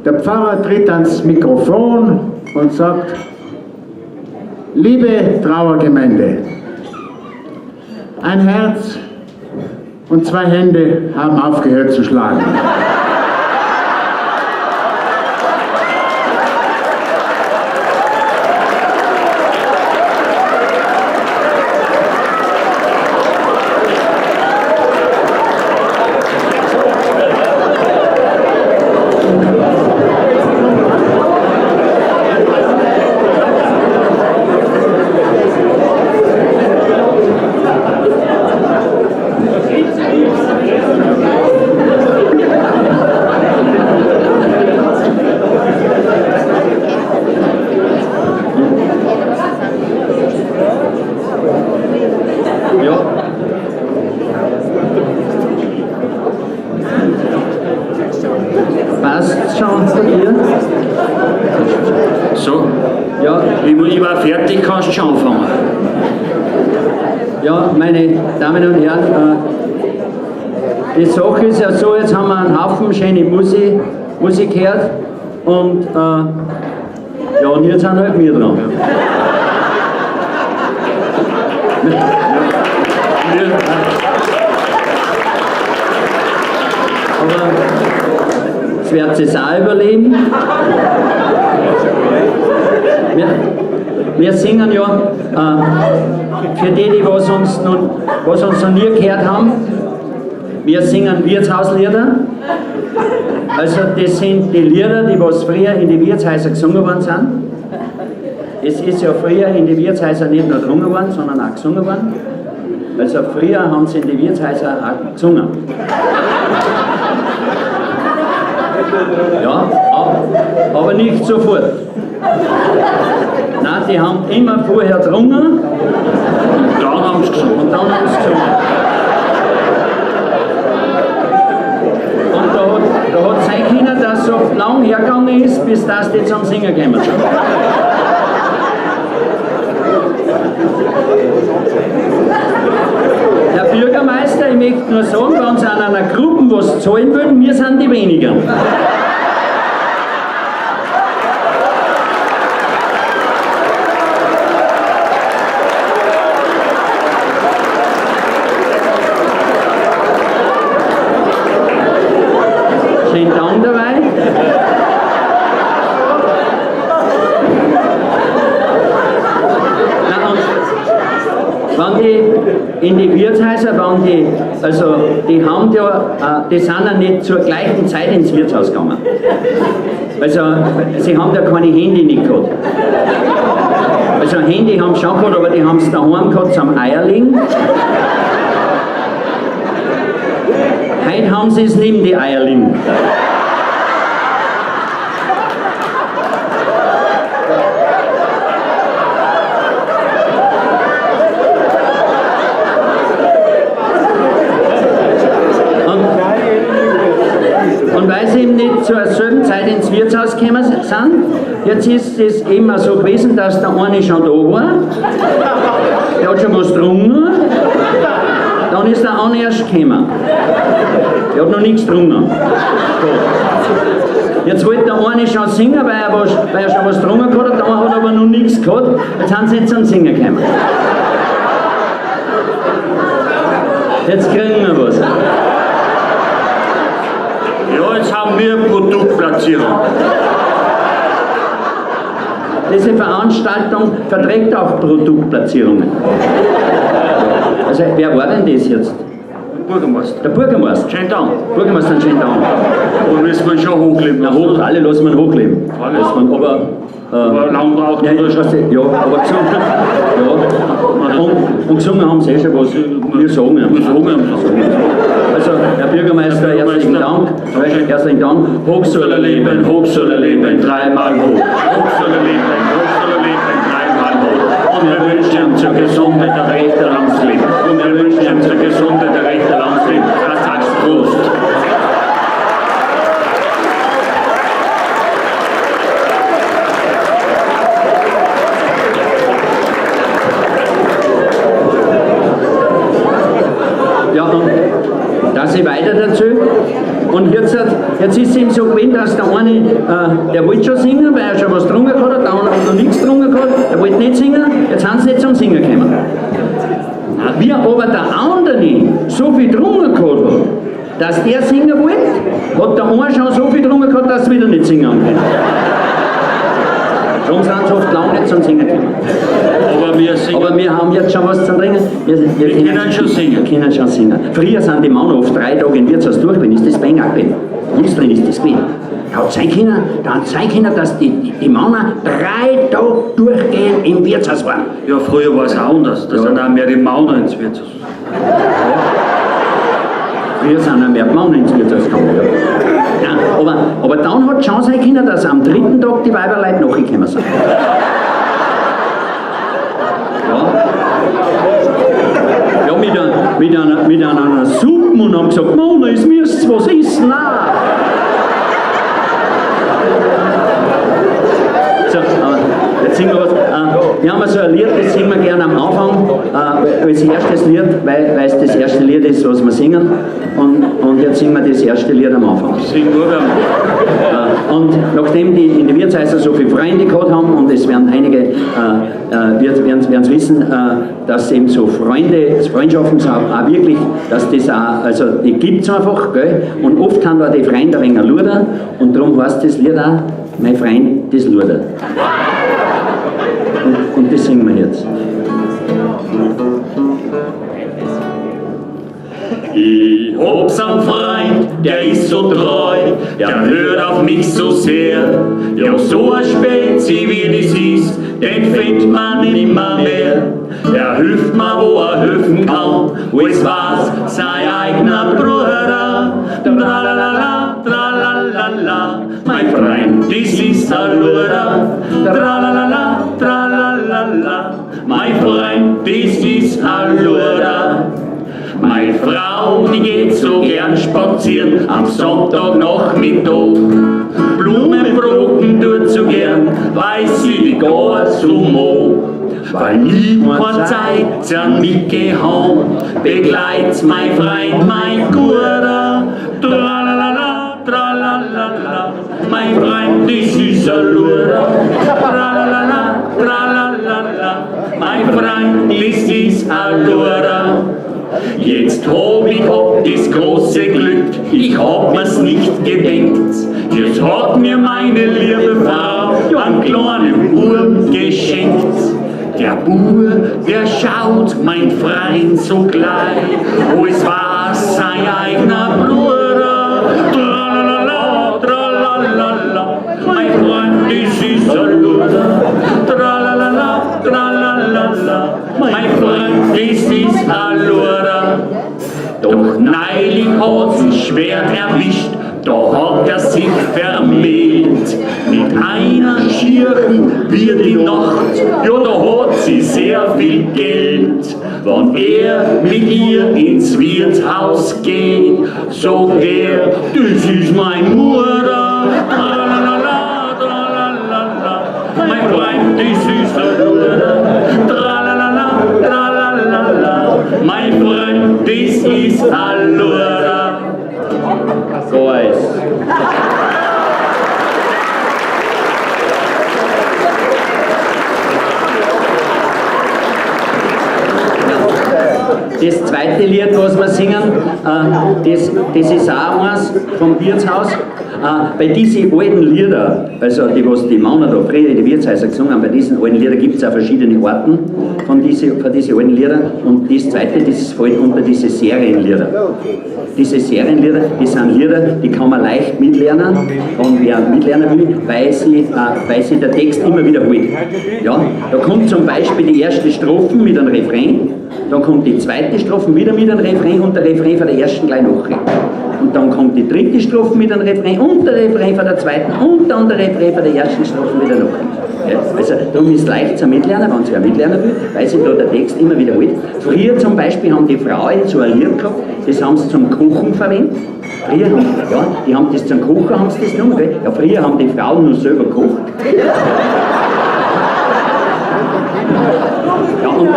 Der Pfarrer tritt ans Mikrofon und sagt: Liebe Trauergemeinde, ein Herz und zwei Hände haben aufgehört zu schlagen. Damen und Herren, die Sache ist ja so, jetzt haben wir einen Haufen schöne Musik gehört und ja, und jetzt sind halt wir dran. Aber das wird es auch überleben. Wir singen ja für die was uns noch nie gehört haben, wir singen Wirtshauslieder. Also das sind die Lieder, die was früher in die Wirtshäuser gesungen worden sind. Es ist ja früher in die Wirtshäuser nicht nur gesungen worden, sondern auch gesungen worden. Also früher haben sie in die Wirtshäuser auch gesungen. Ja, aber nicht sofort. Nein, die haben immer vorher getrunken und dann haben sie gesungen. Und da hat es sein können, dass es so lang hergegangen ist, bis das die zum Singen gekommen sind. Herr Bürgermeister, ich möchte nur sagen, wenn Sie an einer Gruppe was zahlen wollen, wir sind die weniger. Schönen Dank dabei. Wenn die in die Wirtshäuser, die haben ja, die sind ja nicht zur gleichen Zeit ins Wirtshaus gegangen. Also, sie haben ja keine Handy nicht gehabt. Also, ein Handy haben sie schon gehabt, aber die haben es daheim gehabt zum Eierlegen. Heute haben sie es neben die Eier liegen. Und weil sie eben nicht zur selben Zeit ins Wirtshaus gekommen sind, jetzt ist es eben so gewesen, dass der eine schon da war, der hat schon was getrunken, dann ist der andere erst gekommen. Der hat noch nichts getrunken. Jetzt wollte der eine schon singen, weil er schon was getrunken hat, der andere hat aber noch nichts gehabt. Jetzt sind sie jetzt zum Singen gekommen. Jetzt kriegen wir was. Ja, jetzt haben wir Produktplatzierung. Diese Veranstaltung verträgt auch Produktplatzierungen. Also, wer war denn das jetzt? Bürgermeister. Der Bürgermeister. Schönen Dank. Bürgermeister in Schönen Dank. Da müssen wir schon hochleben. Na, alle lassen wir hochleben. Alles. Aber lang braucht ja, man aber gesungen, ja, und gesungen haben sie schon was. Wir sagen. Also, Herr Bürgermeister, herzlichen Dank. Herzlichen Dank. Hoch soll er leben, dreimal hoch. Hoch soll er leben, dreimal hoch. Und wir wünschen ihm zur Gesundheit ein recht langes Leben. Und wir wünschen ihm zur Gesundheit ein recht langes Leben. Das sagst du Prost. Ja, und dass ich weiter dazu. Und jetzt ist es ihm so gewesen, dass der eine, der wollte schon singen, weil er schon was getrunken hat, der andere hat noch nichts getrunken gehabt, er wollte nicht singen, jetzt sind sie nicht zum Singen gekommen. Wie aber der andere so viel getrunken gehabt hat, dass der singen wollte, hat der eine schon so viel getrunken gehabt, dass sie wieder nicht singen können. Darum sind sie oft lange nicht zum Singen gekommen. Aber wir haben jetzt schon was zum Trinken. Wir können schon singen. Wir können schon singen. Früher sind die Männer oft 3 Tage im Wirtshaus durch, wenn ist das bei ihnen auch gewesen. Uns drin ist das gewesen. Da hat es sein können, dass die Männer 3 Tage durchgehend im Wirtshaus waren. Ja, früher war es auch anders. Da sind auch mehr die Männer ins Wirtshaus. Früher sind auch mehr die Männer ins Wirtshaus gekommen. Ja, aber dann hat es schon sein können, dass am 3. Tag die Weiberleute nachgekommen sind. Ja, mit einer Suppe und haben gesagt, Mona, es müsst was essen. So, jetzt singen wir was. Wir haben so ein Lied, das singen wir gerne am Anfang, als erstes Lied, weil es das erste Lied ist, was wir singen. Und jetzt singen wir das erste Lied am Anfang. Singen wir. Und nachdem die in den Wirtshäusern so viele Freunde gehabt haben, und es werden einige werden es wissen, dass eben so Freundschaften auch wirklich, dass das auch, also die gibt es einfach, gell? Und oft haben da die Freunde ein wenig Luder, und darum heißt das Lied auch, mein Freund, das Luder. Und das singen wir jetzt. Ich hab's einen Freund, der ist so treu, der hört auf mich so sehr. Ja, so ein Spezi wie das ist, den findet man nimmer mehr. Er hilft mir, wo er helfen kann, wo es war's, sein eigener Bruder. Tralalala, tralalala, mein Freund, das ist ein Luder. Tralalala, tralalala, mein Freund, das ist ein Luder. Meine Frau, die geht so gern spazieren am Sonntagnachmittag. Blumenbrocken tut so gern, weil sie die gar so mag. Weil nie keine Zeit sind mitgehauen, begleit's mein Freund, mein Guter. Tralalala, tralalala, mein Freund, das ist ein Luder. Tralalala, tralalala, mein Freund, das ist ein Luder. Jetzt hab ich das große Glück, ich hab mir's nicht gedenkt. Jetzt hat mir meine liebe Frau einen kleinen Bub geschenkt. Der Bub, der schaut mein Freund so gleich, wo es war sein eigener Bruder. Tralalala, tralalala, mein Freund, das ist ein Luder. Tralalala, tralalala, mein Freund, das ist ein Luder. Doch nein, freilich hat sich schwer erwischt, da hat er sich vermählt. Mit einer schieren wird die Nacht, ja da hat sie sehr viel Geld. Wenn er mit ihr ins Wirtshaus geht, sagt er, das ist mein Mutter. Tralalala, tralalala, mein Freund, das ist der Mutter. Tralalala, tralalala, mein Freund, das ist Allura. So ist. Das zweite Lied, was wir singen, das ist auch eins vom Wirtshaus. Bei diesen alten Lieder, also die, was die Männer da früher in die Wirtshäuser gesungen haben, bei diesen alten Liedern gibt es auch verschiedene Arten von diesen alten Liedern. Und das zweite, das fällt unter diese Serienlieder. Diese Serienlieder, das sind Lieder, die kann man leicht mitlernen, und wer mitlernen will, weil sie der Text immer wiederholt. Ja, da kommt zum Beispiel die erste Strophe mit einem Refrain, dann kommt die zweite Strophe wieder mit einem Refrain und der Refrain von der ersten gleich nachher. Und dann kommt die dritte Strophe mit einem Refrain und der Refrain von der zweiten und dann der Refrain von der ersten Strophe wieder nachher. Ja, also darum ist es leicht zum Mitlernen, wenn sie wer mitlernen will, weil sich da der Text immer wiederholt. Früher zum Beispiel haben die Frauen so ein Lied gehabt, das haben sie zum Kochen verwendet. Früher haben, ja, die haben das zum Kochen, haben sie das genommen, gell? Ja, früher haben die Frauen nur selber gekocht. Ja, und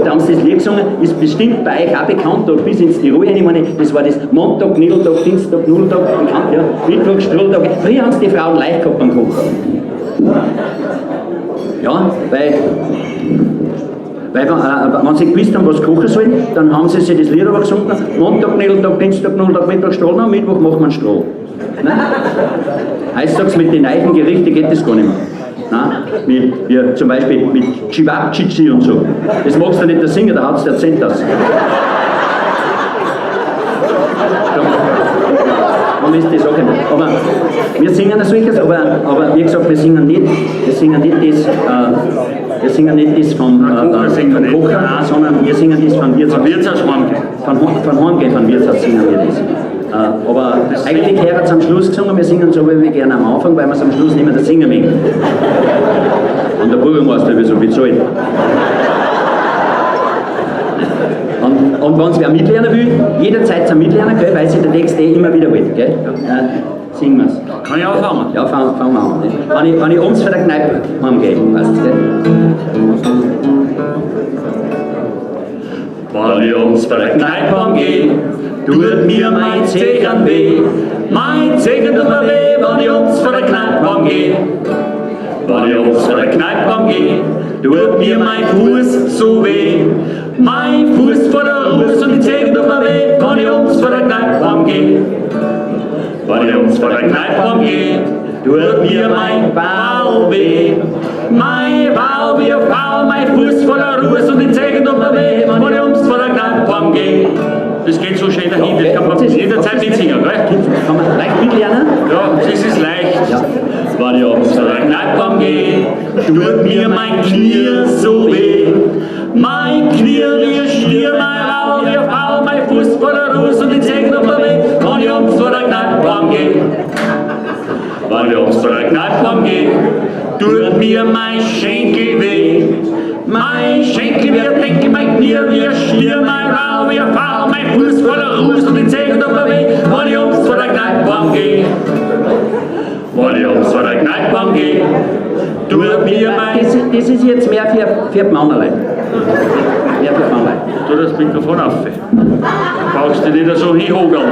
da haben sie das Lied gesungen, ist bestimmt bei euch auch bekannt, da bis ins Tirol rein, ich meine, das war das Montag, Knädeltag, Dienstag, Nudeltag, bekannt, ja, Mittwoch, Strolltag. Früher haben sie die Frauen leicht gehabt beim Kochen. Ja, weil wenn sie gewusst haben, was kochen sollen, dann haben sie sich das Lied aber gesungen, Montag, Knädeltag, Dienstag, Nudeltag, Mittwoch, Strolltag, am Mittwoch macht man Stroh. Ne? Heutzutage mit den neuen Gerichten geht das gar nicht mehr. Nein, wie zum Beispiel mit Chibabchichi und so. Das magst du nicht singen, da hat es der Cent aus. Dann ist das auch nicht. Aber wir singen solches, aber wie gesagt, wir singen nicht das vom Kocher, sondern wir singen das von Wirtshaus. Von Heimgehen von Wirtshaus singen wir das. Aber eigentlich wäre es am Schluss gesungen, wir singen so wie wir gerne am Anfang, weil wir es am Schluss nicht mehr das singen mögen. Und der Bürgermeister will so bezahlt. Und wenn es wer mitlernen will, jederzeit zum Mitlernen, gell, weil sich der Text immer wieder will. Gell? Singen wir es. Kann ich anfangen? Ja, fangen wir an. Wenn ich abends von der Kneipe heimgehe, weißt du, gell? Wenn ich abends von der Kneipe heimgehe, tut mir mein Zehen weh. Mein Zehen tut mir weh, wenn ich abends von der Kneipe heimgehe. Wenn ich abends von der Kneipe heimgehe, tut mir mein Fuß so weh. Mein Fuß vor der Ruhe und die Zehen tut mir weh, wenn ich abends von der Kneipe heimgehe. Wenn ich abends von der Kneipe heimgehe, tut mir mein Bauch weh. Mein Bauch wie ein Frau, mein Fuß vor der Ruhe und die Zehen tut mir weh, wenn ich abends von der Kneipe heimgehe. Das geht so schön dahin, das kann man jederzeit mitsingen, gell? Kann man leicht mitlernen? Ja, das ist leicht. Ja. Wenn ich abends von der Kneipe gehe, tut mir mein Knie so weh. Mein Knie wie ein Stier, mein Bauch wie eine Frau, mein Fuß vor der Ruhe und die Zehen tut mir weh, wenn ich abends von der Kneipe gehe. Wenn ich abends von der Kneipe gehe, tut mir mein Schenkel weh. Mein Schenkel wie ein Deckel, mein Knie wie ein Stier, mein Bauch wie eine Frau, mein Fuß vor der Ruhe und die Zehen tut mir weh, wenn ich abends von der Kneipe gehe. Wenn ich abends von der Kneipe gehe, tut mir mein... Das ist jetzt mehr für die Männerlein. Mehr für die Männerlein. Tu das Mikrofon auf. Brauchst du nicht so hinhogeln.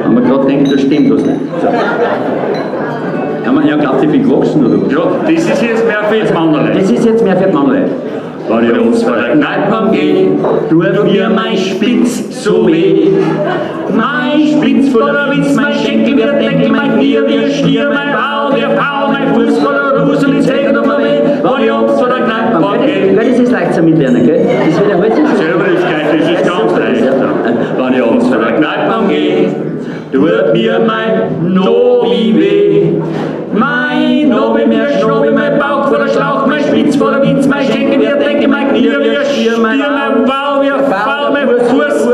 Wenn man gerade denkt, das stimmt was nicht. So. Ja, glaubt ihr, ich bin gewachsen oder was? Ja, das ist jetzt mehr für die Männerlein. Das ist jetzt mehr für die Männerlein. Wenn ich abends von der Kneipe gehe, tut mir mein Spitz so weh. Mein Spitz voller Witz, mein Schenkel wie ein Deckel, mein Knie wie ein Stier, mein Bauch wie eine Frau, mein Fuß voller Ruß und die Zehen tut mir weh, wenn ich abends von der Kneipe gehe. Das ist leicht zum Mitlernen, gell? Das wiederholt sich. Selberlichkeit, das ist ganz leicht. Wenn ich abends von der Kneipe gehe, tut mir mein Nobi weh. Mein Nobi, mein Schnobi, mein Bauch voller Schlauch, mein Spitz voller Witz, mein Schenkel wie ein Deckel, mein Knie wie ein Stier, mein Bauch wie eine Frau, mein Fuß,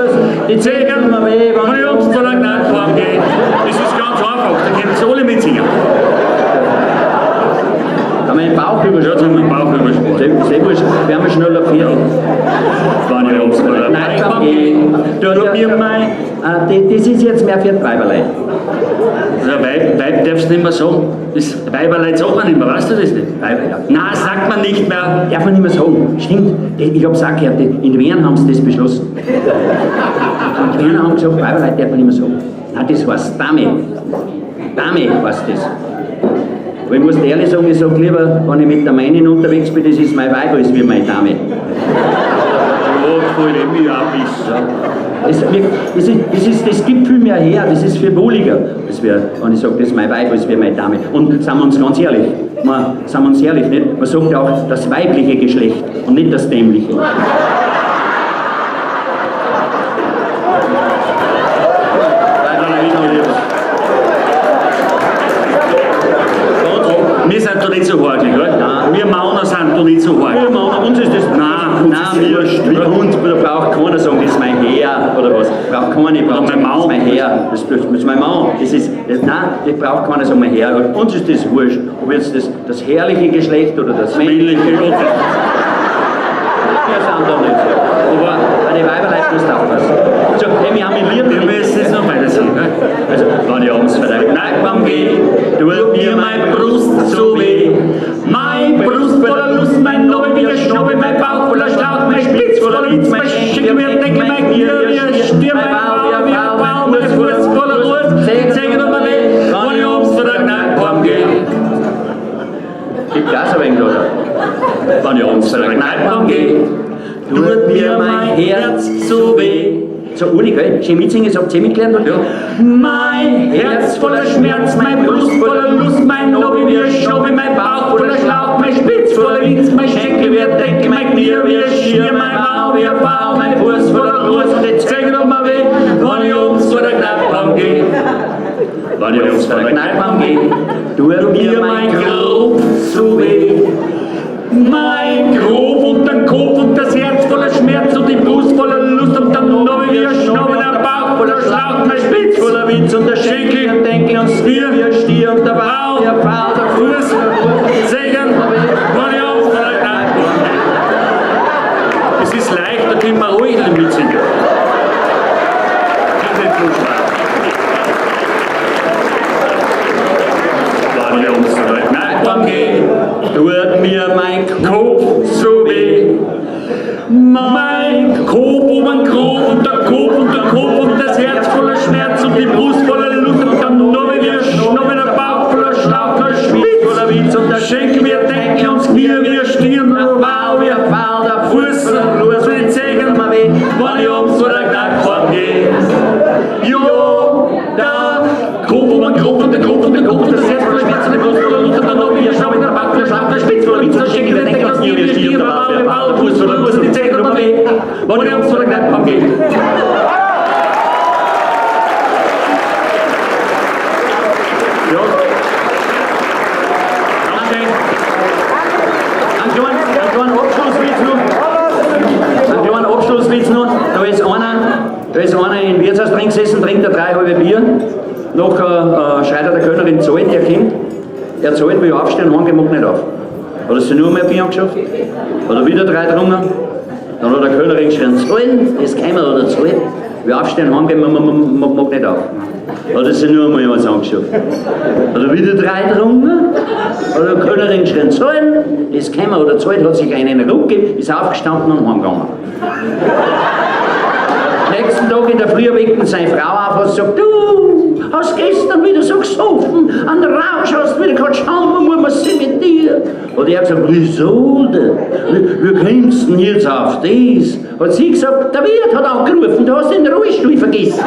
die Zehen, wenn ich ums zu der Gnadform gehe. Das ist ganz einfach, da können sie alle mitsingen. Kann man den Bauch überspannen? Ja, den Bauch überspannen. Sehr wurscht, werden wir schneller fertig. Wenn ich ums zu der Gnadform gehe. Das ist jetzt mehr für die Weiberlein. Also Weib darfst du nicht mehr sagen. Das Weiberlein sagt man nicht mehr, weißt du das nicht? Weiber, ja. Nein, sagt man nicht mehr. Darf man nicht mehr sagen. Stimmt, ich hab's auch gehört, in Wien haben sie das beschlossen. In Wien haben gesagt, Weiberlein darf man nicht mehr sagen. Nein, das heißt Dame. Dame heißt das. Aber ich muss dir ehrlich sagen, ich sage lieber, wenn ich mit der Meinin unterwegs bin, das ist mein Weib als wie meine Dame. Ja, gefällt mir auch ein bisschen. Das gibt viel mehr her, das ist viel wohliger, wenn ich sage, das ist mein Weib als wie meine Dame. Und seien wir uns ganz ehrlich, seien wir uns ehrlich, nicht? Man sagt ja auch das weibliche Geschlecht und nicht das dämliche. Wir sind doch nicht so horgelig, oder? Nein. Wir Mauner sind doch nicht so horgelig. Wir Mauner, uns ist das... Nein, bei uns da braucht keiner sagen, das ist mein Herr, oder was. Braucht keiner, das ist mein Herr, das ist mein Mann. Nein, das braucht keiner sagen, mein Herr. Uns ist das wurscht, ob jetzt das herrliche Geschlecht oder das männliche. Wir sind da nicht so. Aber bei den Weiberleuten musst du aufpassen. So, hey, wir haben ein Lied. Wir müssen es noch weiter sehen, ne? Also, wenn ich abends verdammt Kneipen gehe, tut mir meine Brust so weh. Mein Brust voller Lust, mein Nobel wieder Schnobbel, mein Bauch voller Schlauch, mein Spitz voller Witz, mein Schick, mir Deckel, mein Gier, mir Stirn, mein Bauch, mein Fuß voller Ruhe, Säge und mein Weh, wenn ich abends zu der Kneipe gehe. Gibt das ein wenig, oder? Wenn ich abends zu der Kneipe gehe, tut mir mein Herz so weh. So, Uli, gell? Schön mitsingen, sagt sie mitgelernt? Ja. Mein Herz voller Schmerz, mein Brust voller Lust, mein Nobel wie ein Schnobbel, mein Bauch voller Schlauch, mein Spitz voller Witz, mein Schenkel wie ein Deckel, mein Knie wie ein Schier, mein Bauch wie ein Bau, mein Fuß voller Ruhe, und jetzt zeig doch mal weh, wenn ich abends zu der Kneipe gehe. Wenn ich abends zu der Kneipe gehe, tut mir mein Grob so weh. Mein Grob und der Kopf und das Herz voller Schmerz und die Brust voller Lust und der Nobel wie ein Schnobbel, der Bauch voller Schlauch, mein Spitz voller Witz und der Schenkel und Denkel und Stier wie ein Stier und der Bauch, der Fuß, Segen, wenn ich abends zu der Kneipe gehe. Es ist leicht, da können wir ruhig mitsingen. Das ist nicht so schwer. Wenn ich abends zu der Kneipe gehe, tut mir mein Kopf so weh. Mein Kopf und mein Kopf und der Kopf und der Kopf und das Herz voller Schmerz und die Brust voller Lust und der Nobel wie ein Schnobbel, der Bauch voller Schlauch, der Spitz voller Witz und der Schenkel wie ein Deckel und das Knie wie ein Stirn, der Bauch wie ein Pfahl, der Fuß und so die Zehen mal weh, wenn ich abends zu der Kneipe gehe. Jo, der Kopf und mein Kopf und der Kopf und der Kopf und das Herz voller Schmerz und die Brust voller Lust und der Nobel wie ein Schnobbel, der Bauch voller Schlauch, der Spitz voller Witz und der Schenkel wie ein Deckel und das Knie wie ein Stirn, der Bauch wie ein Pfahl, der Fuß voller Lust und die Zehen mal weh, wenn ich abends zu der Kneipe gehe. Einen kleinen Abschlusswitz noch. Da ist einer in Wirtshaus drin gesessen, trinkt er 3 halbe Bier. Nachher schreit er der Kölnerin, zahlt, der kommt. Er zahlt, will aufstehen, heimgehen, macht nicht auf. Hat er sich nur mehr Bier angeschafft? Hat er wieder 3 getrunken? Dann hat der Kölnerin geschrien, zahlen, das kann man, oder zahlt. Will aufstehen, heimgehen, macht nicht auf. Hat er sich nur einmal was angeschafft. Hat er wieder 3 getrunken? Hat der Kölnerin geschrien, zahlen, das kann man, oder zahlt, hat sich einen Ruck gegeben, ist aufgestanden und heimgegangen. Nächsten Tag in der Früh weckt seine Frau auf und sagt, du hast gestern wieder so gesoffen, an der Rausch hast du wieder gehabt, schauen wir mal, was ist mit dir? Hat er gesagt, wieso denn? Wie kommst du denn jetzt auf das? Hat sie gesagt, der Wirt hat angerufen, du hast den Rollstuhl vergessen.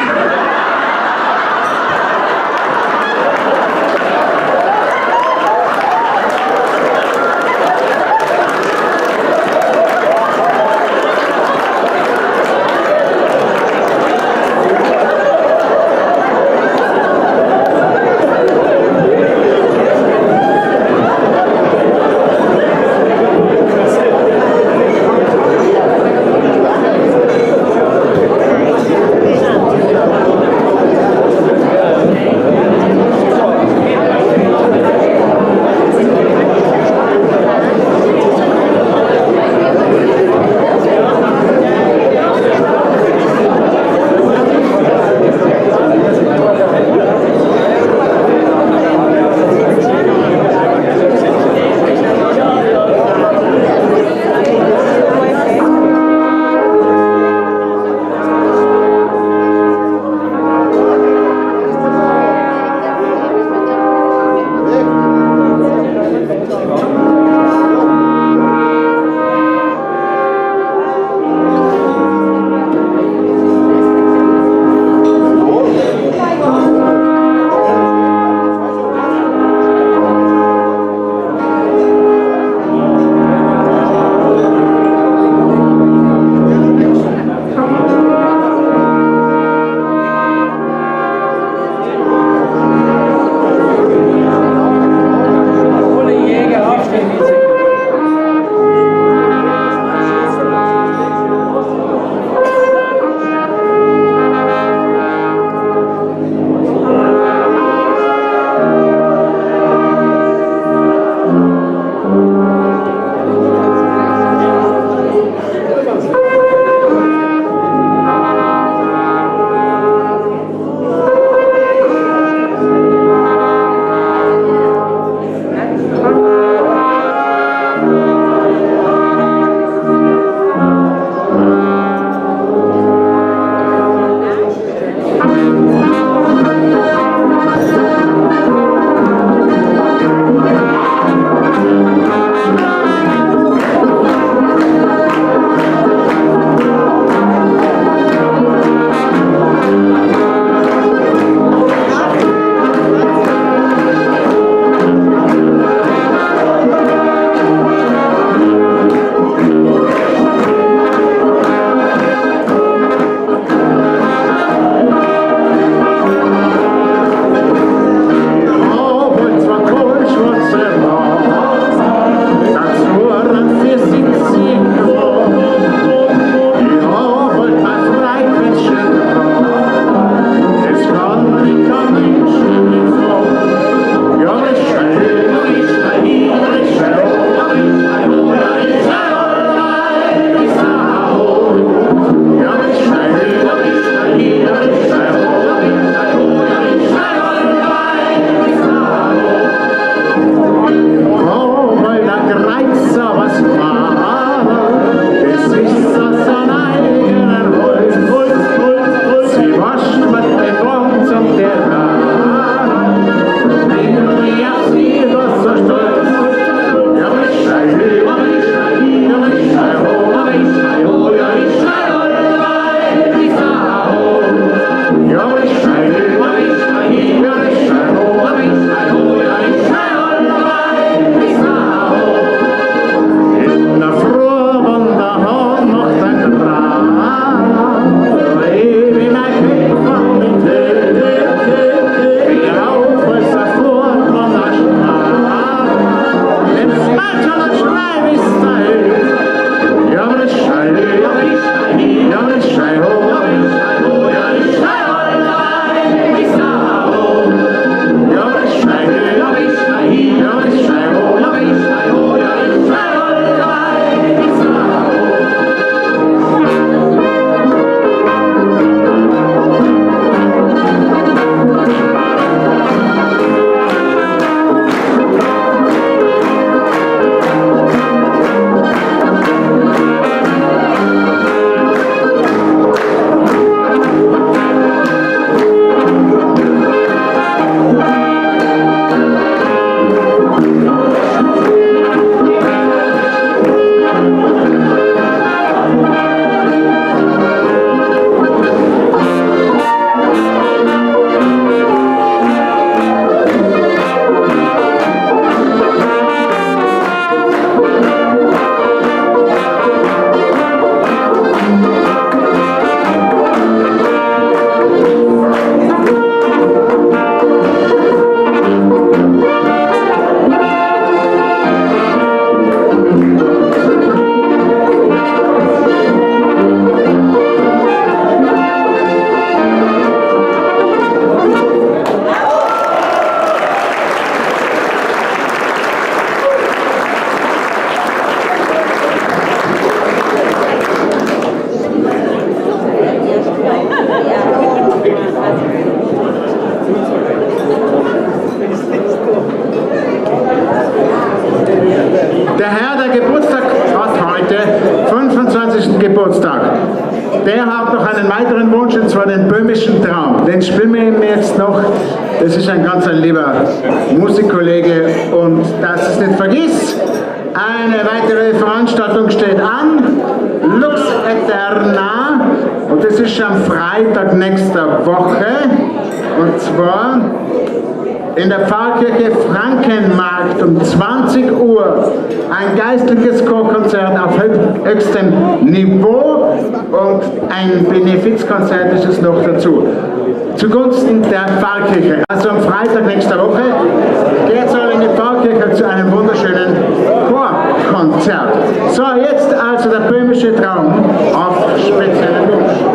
noch einen weiteren Wunsch, und zwar den böhmischen Traum. Den spielen wir ihm jetzt noch. Das ist ein ganz lieber Musikkollege, und dass es nicht vergisst, eine weitere Veranstaltung steht an, Lux Eterna, und das ist am Freitag nächster Woche, und zwar in der Pfarrkirche Frankenmarkt um 20 Uhr. Ein geistliches Chorkonzert auf höchstem Niveau und ein Benefizkonzert ist es noch dazu. Zugunsten der Pfarrkirche. Also am Freitag nächster Woche geht es in die Pfarrkirche zu einem wunderschönen Chorkonzert. So, jetzt also der böhmische Traum auf speziellen Wunsch.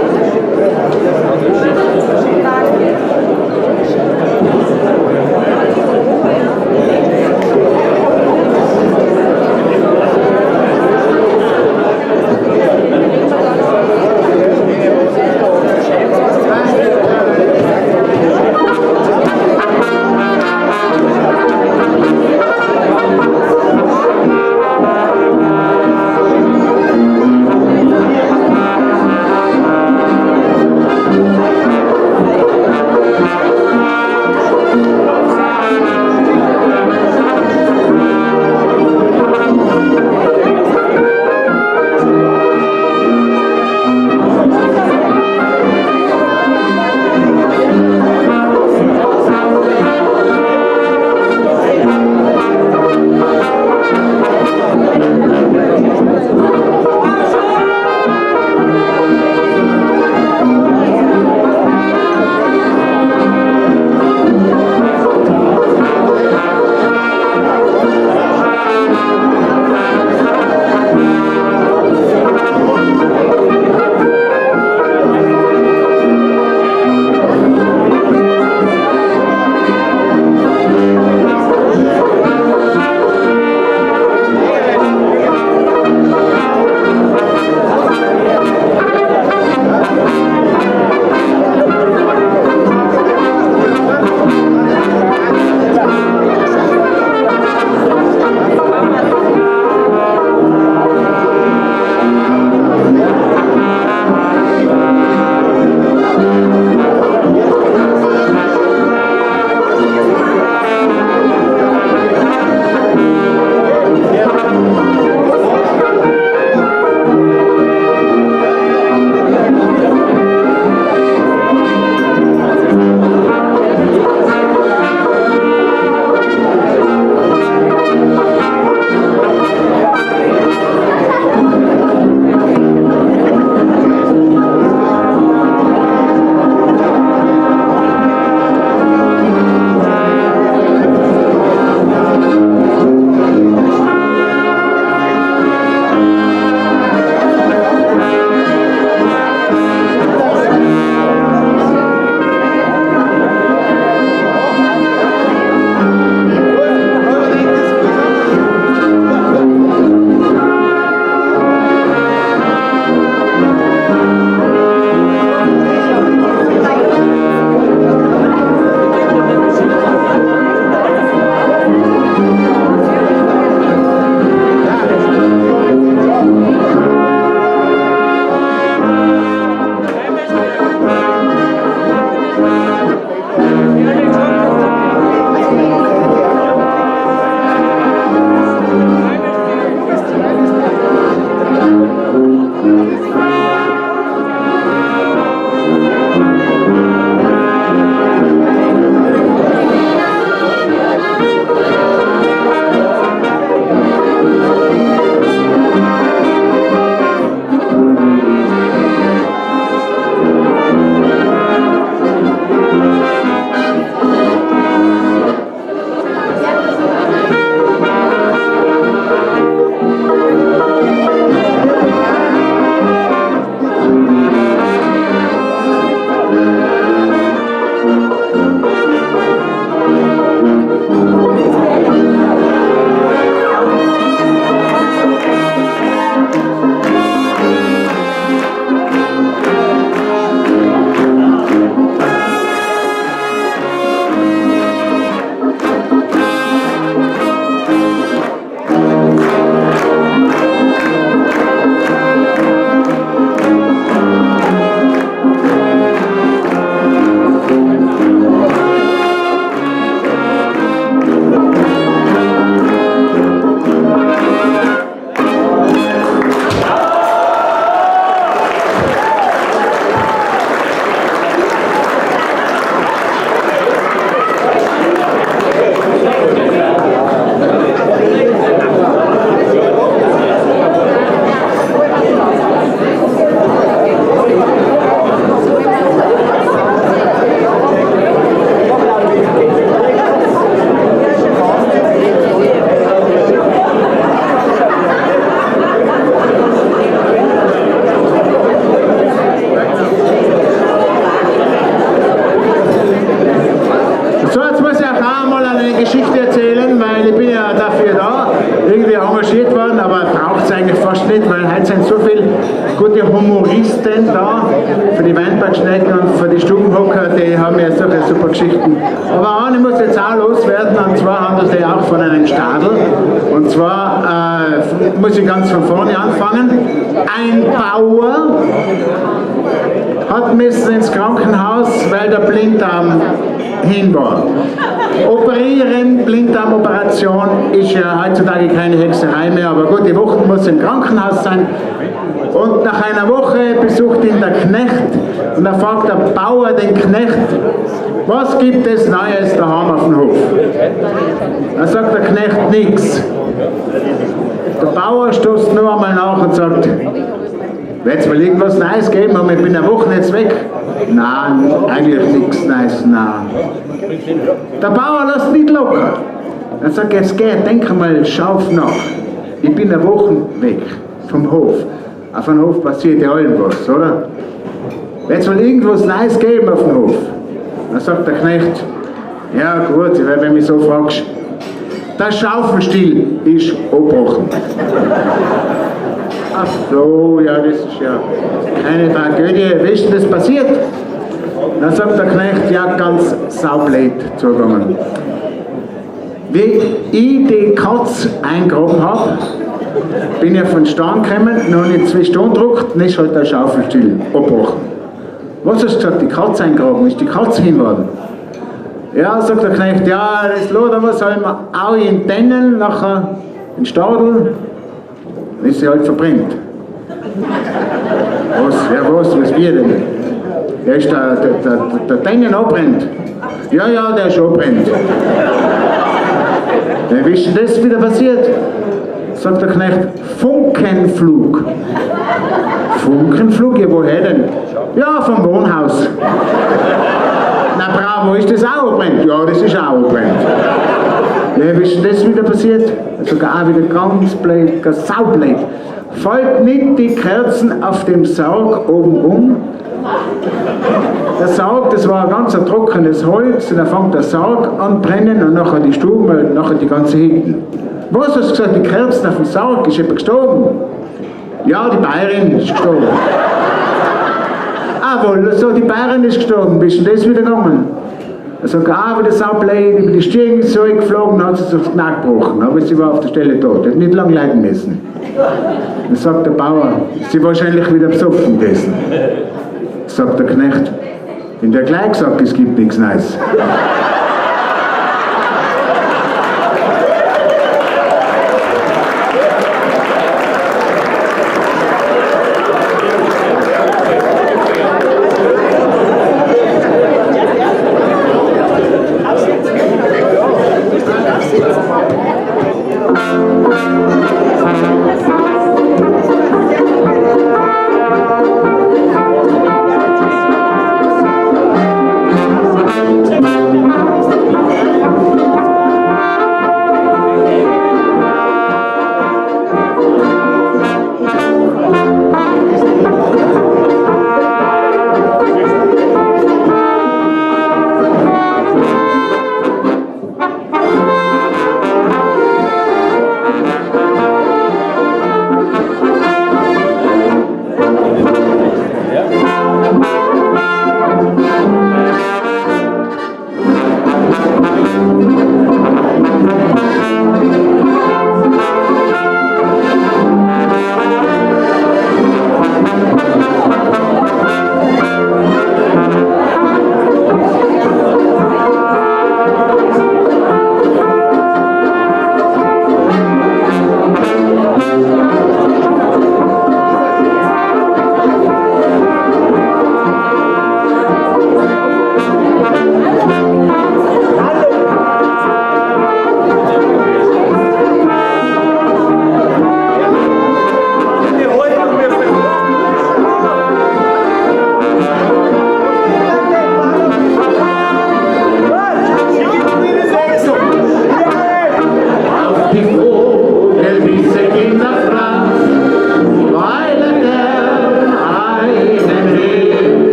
Pianisten da, für die Weinbergschnecken und für die Stubenhocker, die haben ja solche super Geschichten. Aber eine muss jetzt auch loswerden, und zwar handelt es auch von einem Stadel. Und zwar muss ich ganz von vorne anfangen. Ein Bauer hat müssen ins Krankenhaus, weil der Blinddarm hin war. Operieren, Blinddarmoperation ist ja heutzutage keine Hexerei mehr, aber gut, die Woche muss im Krankenhaus sein. Und nach einer Woche besucht ihn der Knecht und da fragt der Bauer den Knecht, was gibt es Neues daheim auf dem Hof? Da sagt der Knecht nichts. Der Bauer stoßt nur einmal nach und sagt, wird es mal irgendwas Neues geben, aber ich bin eine Woche jetzt weg. Nein, eigentlich nichts Neues, nein. Der Bauer lässt nicht locker. Er sagt, jetzt geh, denk einmal, schau nach. Ich bin eine Woche weg vom Hof. Auf dem Hof passiert ja allem was, oder? Wird es mal irgendwas Neues geben auf dem Hof? Dann sagt der Knecht, ja gut, wenn du mich so fragst, der Schaufelstiel ist abgebrochen. Ach so, ja, das ist ja keine Tragödie. Wie ist denn das passiert? Dann sagt der Knecht, ja, ganz saublöd zugegangen. Wie ich die Katze eingraben habe, bin ich auf den Stein gekommen, noch nicht 2 Stunden gedruckt, dann ist halt der Schaufelstiel abgebrochen. Was hast du gesagt, die Katze eingraben? Ist die Katze hinworden? Ja, sagt der Knecht, ja, das lädt aber, sollen wir auch in Tennen, nachher in Stadel, dann ist sie halt verbrennt. Was? Ja, was wir denn? Ja, ist der Tennen abbrennt. Ja, der ist abbrennt. Ja, wie ist denn das wieder passiert? Sagt der Knecht, Funkenflug. Funkenflug? Ja, woher denn? Ja, vom Wohnhaus. Na bravo, ist das auch abbrennt? Ja, das ist auch abbrennt. Ja, wie ist denn das wieder passiert? Sogar auch wieder ganz blöd, ganz saublöd. Fällt nicht die Kerzen auf dem Sarg oben um? Der Sarg, das war ein ganz trockenes Holz, und dann fängt der Sarg an brennen und nachher die Stuben und nachher die ganze Hinten. Was hast du gesagt, die Kerzen auf dem Sarg, ist jemand gestorben? Ja, die Bayerin ist gestorben. Ah wohl, so die Bayerin ist gestorben, bist du das wieder gegangen? Er sagt, wieder saublöd, über die Stiegen ist so geflogen, dann hat sie sich aufs Knack gebrochen, aber sie war auf der Stelle tot, hat nicht lange leiden müssen. Dann sagt der Bauer, sie wahrscheinlich wieder besoffen gewesen. Sagt der Knecht, in der gleich gesagt, es gibt nichts Neues.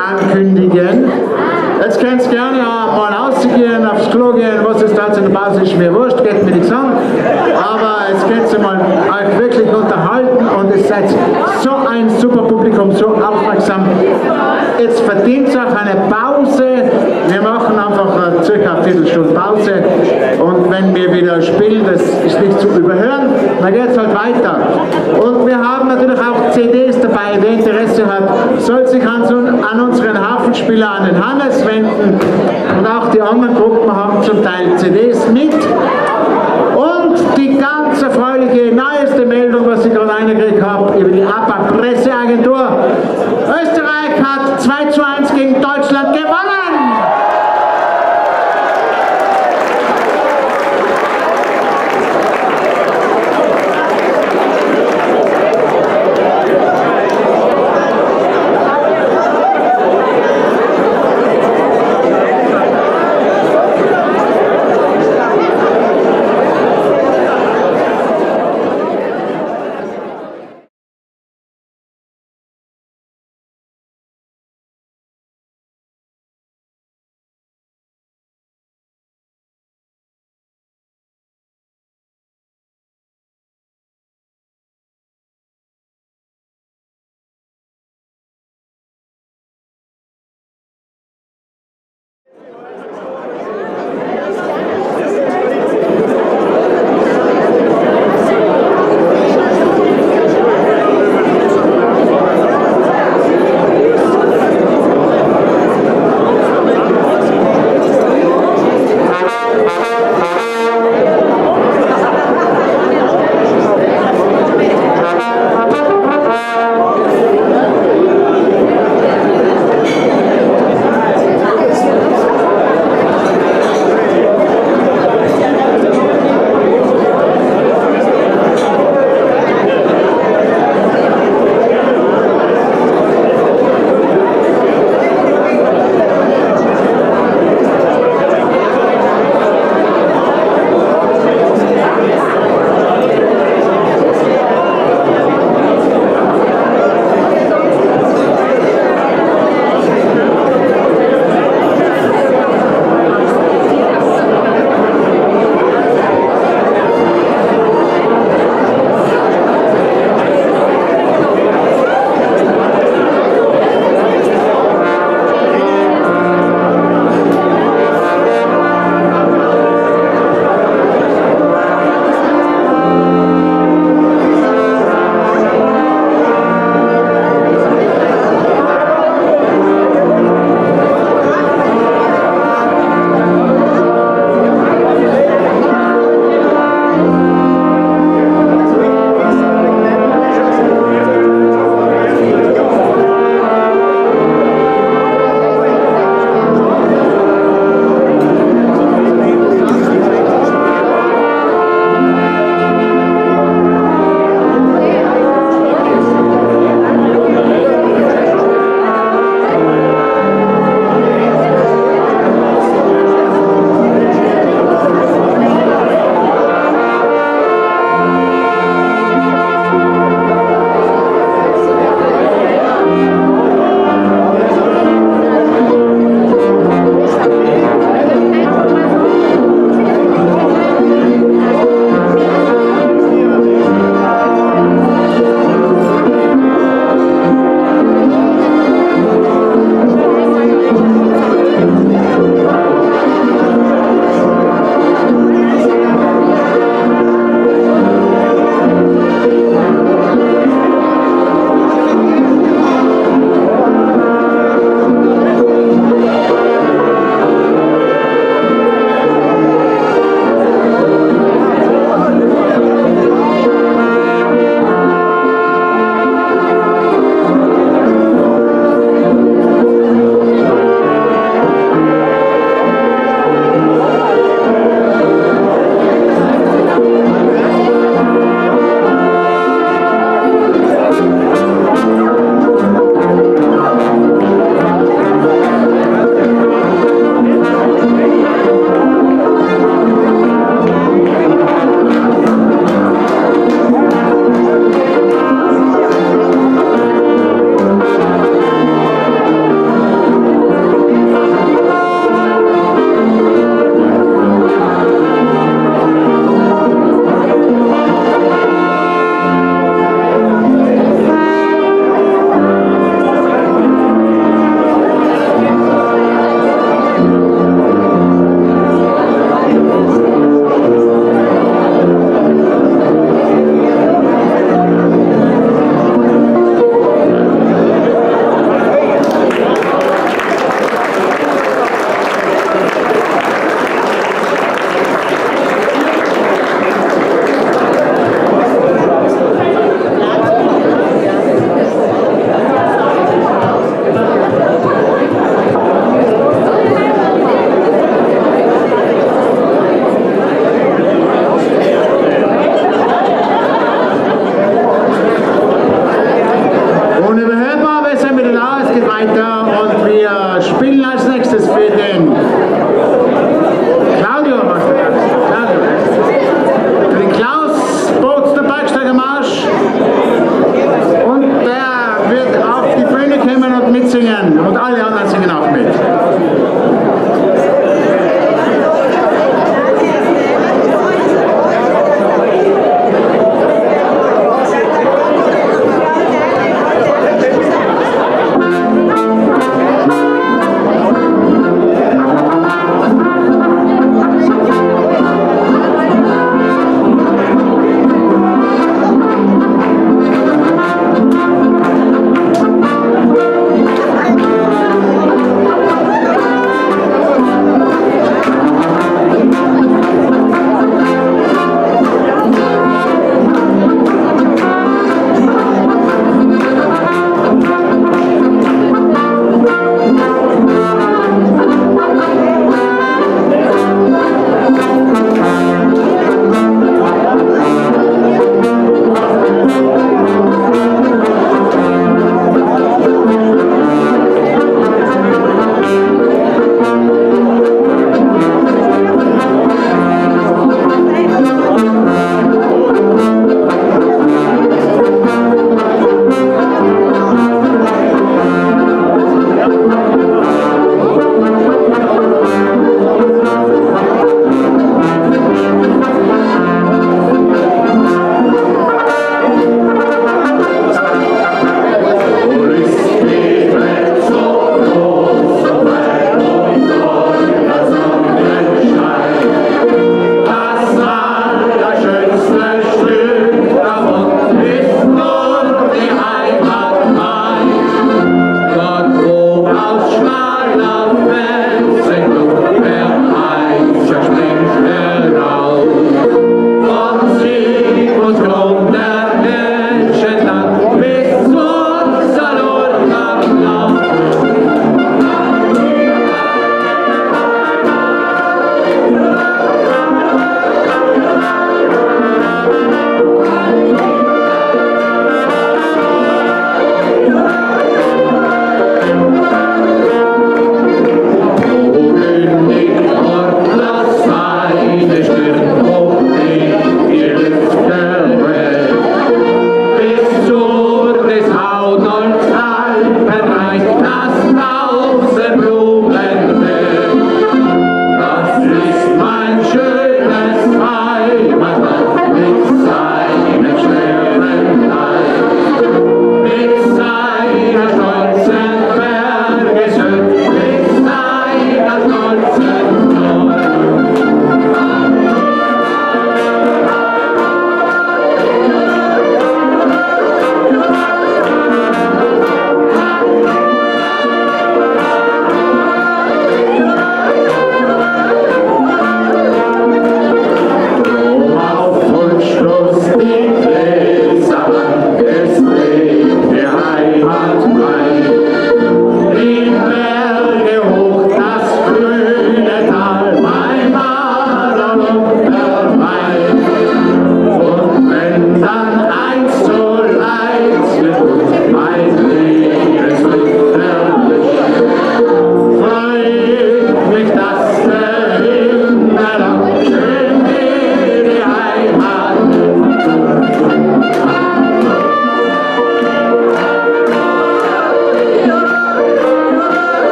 ankündigen. Jetzt könnt ihr gerne mal rausgehen, aufs Klo gehen, was es da in der Pause ist, mir wurscht, geht mir nichts an. Aber jetzt könnt ihr mal euch wirklich unterhalten und ihr seid so ein super Publikum, so aufmerksam. Jetzt verdient es auch eine Pause. Wir machen einfach circa eine Viertelstunde Pause und wenn wir wieder spielen, das ist nicht zu überhören, dann geht es halt weiter. Und wir haben natürlich auch CDs dabei, wer Interesse hat, soll sich an unseren Hafenspieler, an den Hannes wenden und auch die anderen Gruppen haben zum Teil CDs mit. Und die ganz erfreuliche neueste Meldung, was ich gerade eingekriegt habe, über die APA Presseagentur. Österreich hat 2:1 gegen Deutschland gewonnen!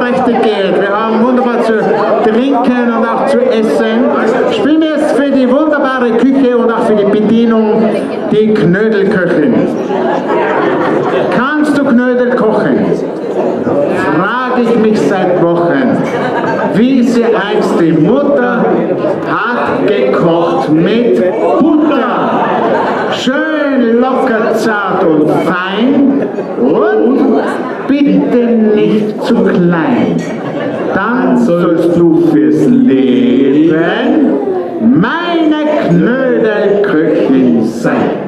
Aufrechte geht. Wir haben wunderbar zu trinken und auch zu essen. Spielen wir jetzt für die wunderbare Küche und auch für die Bedienung die Knödelköchin. Kannst du Knödel kochen? Frage ich mich seit Wochen. Wie sie einst die Mutter hat gekocht mit Butter. Schön locker, zart und fein und bitte nicht zu klein. Dann sollst du fürs Leben meine Knödelköchin sein.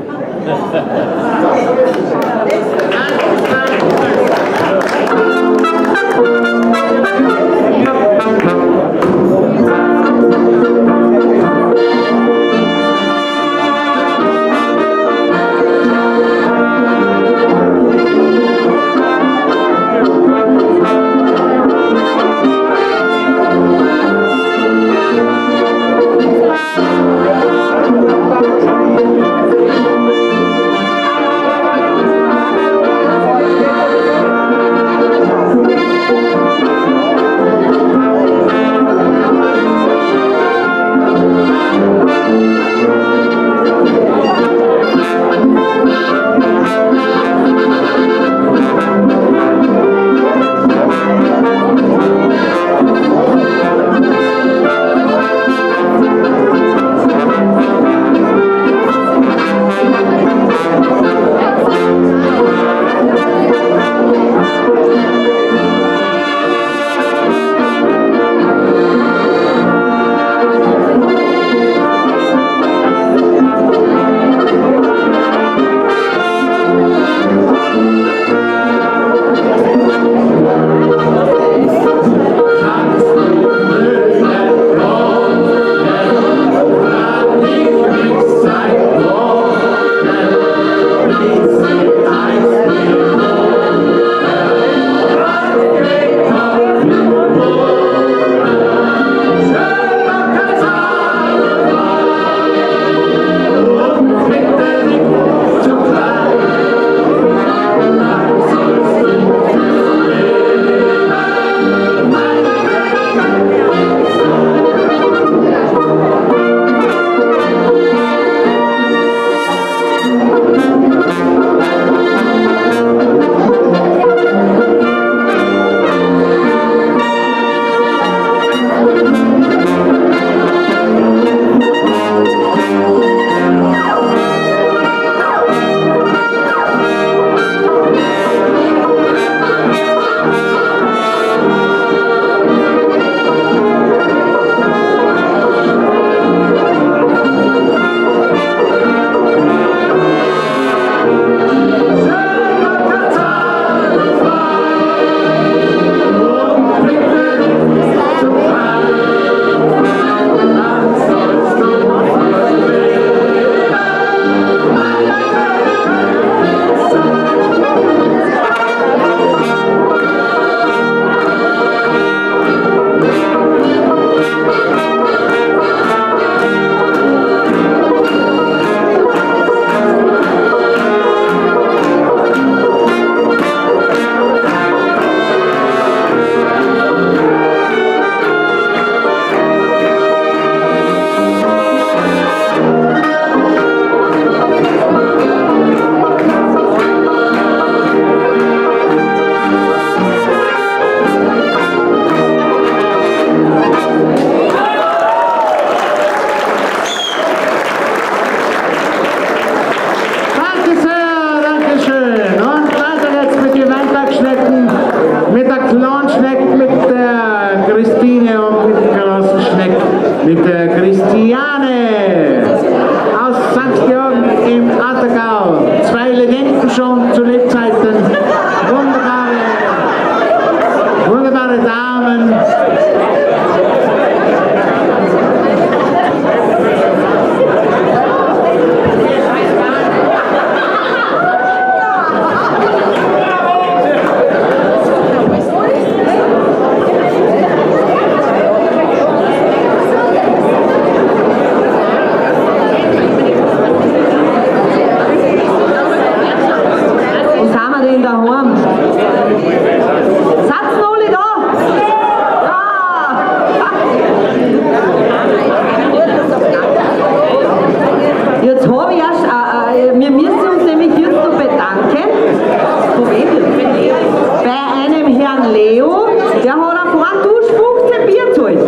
ein Dusch 15 Bier zahlt.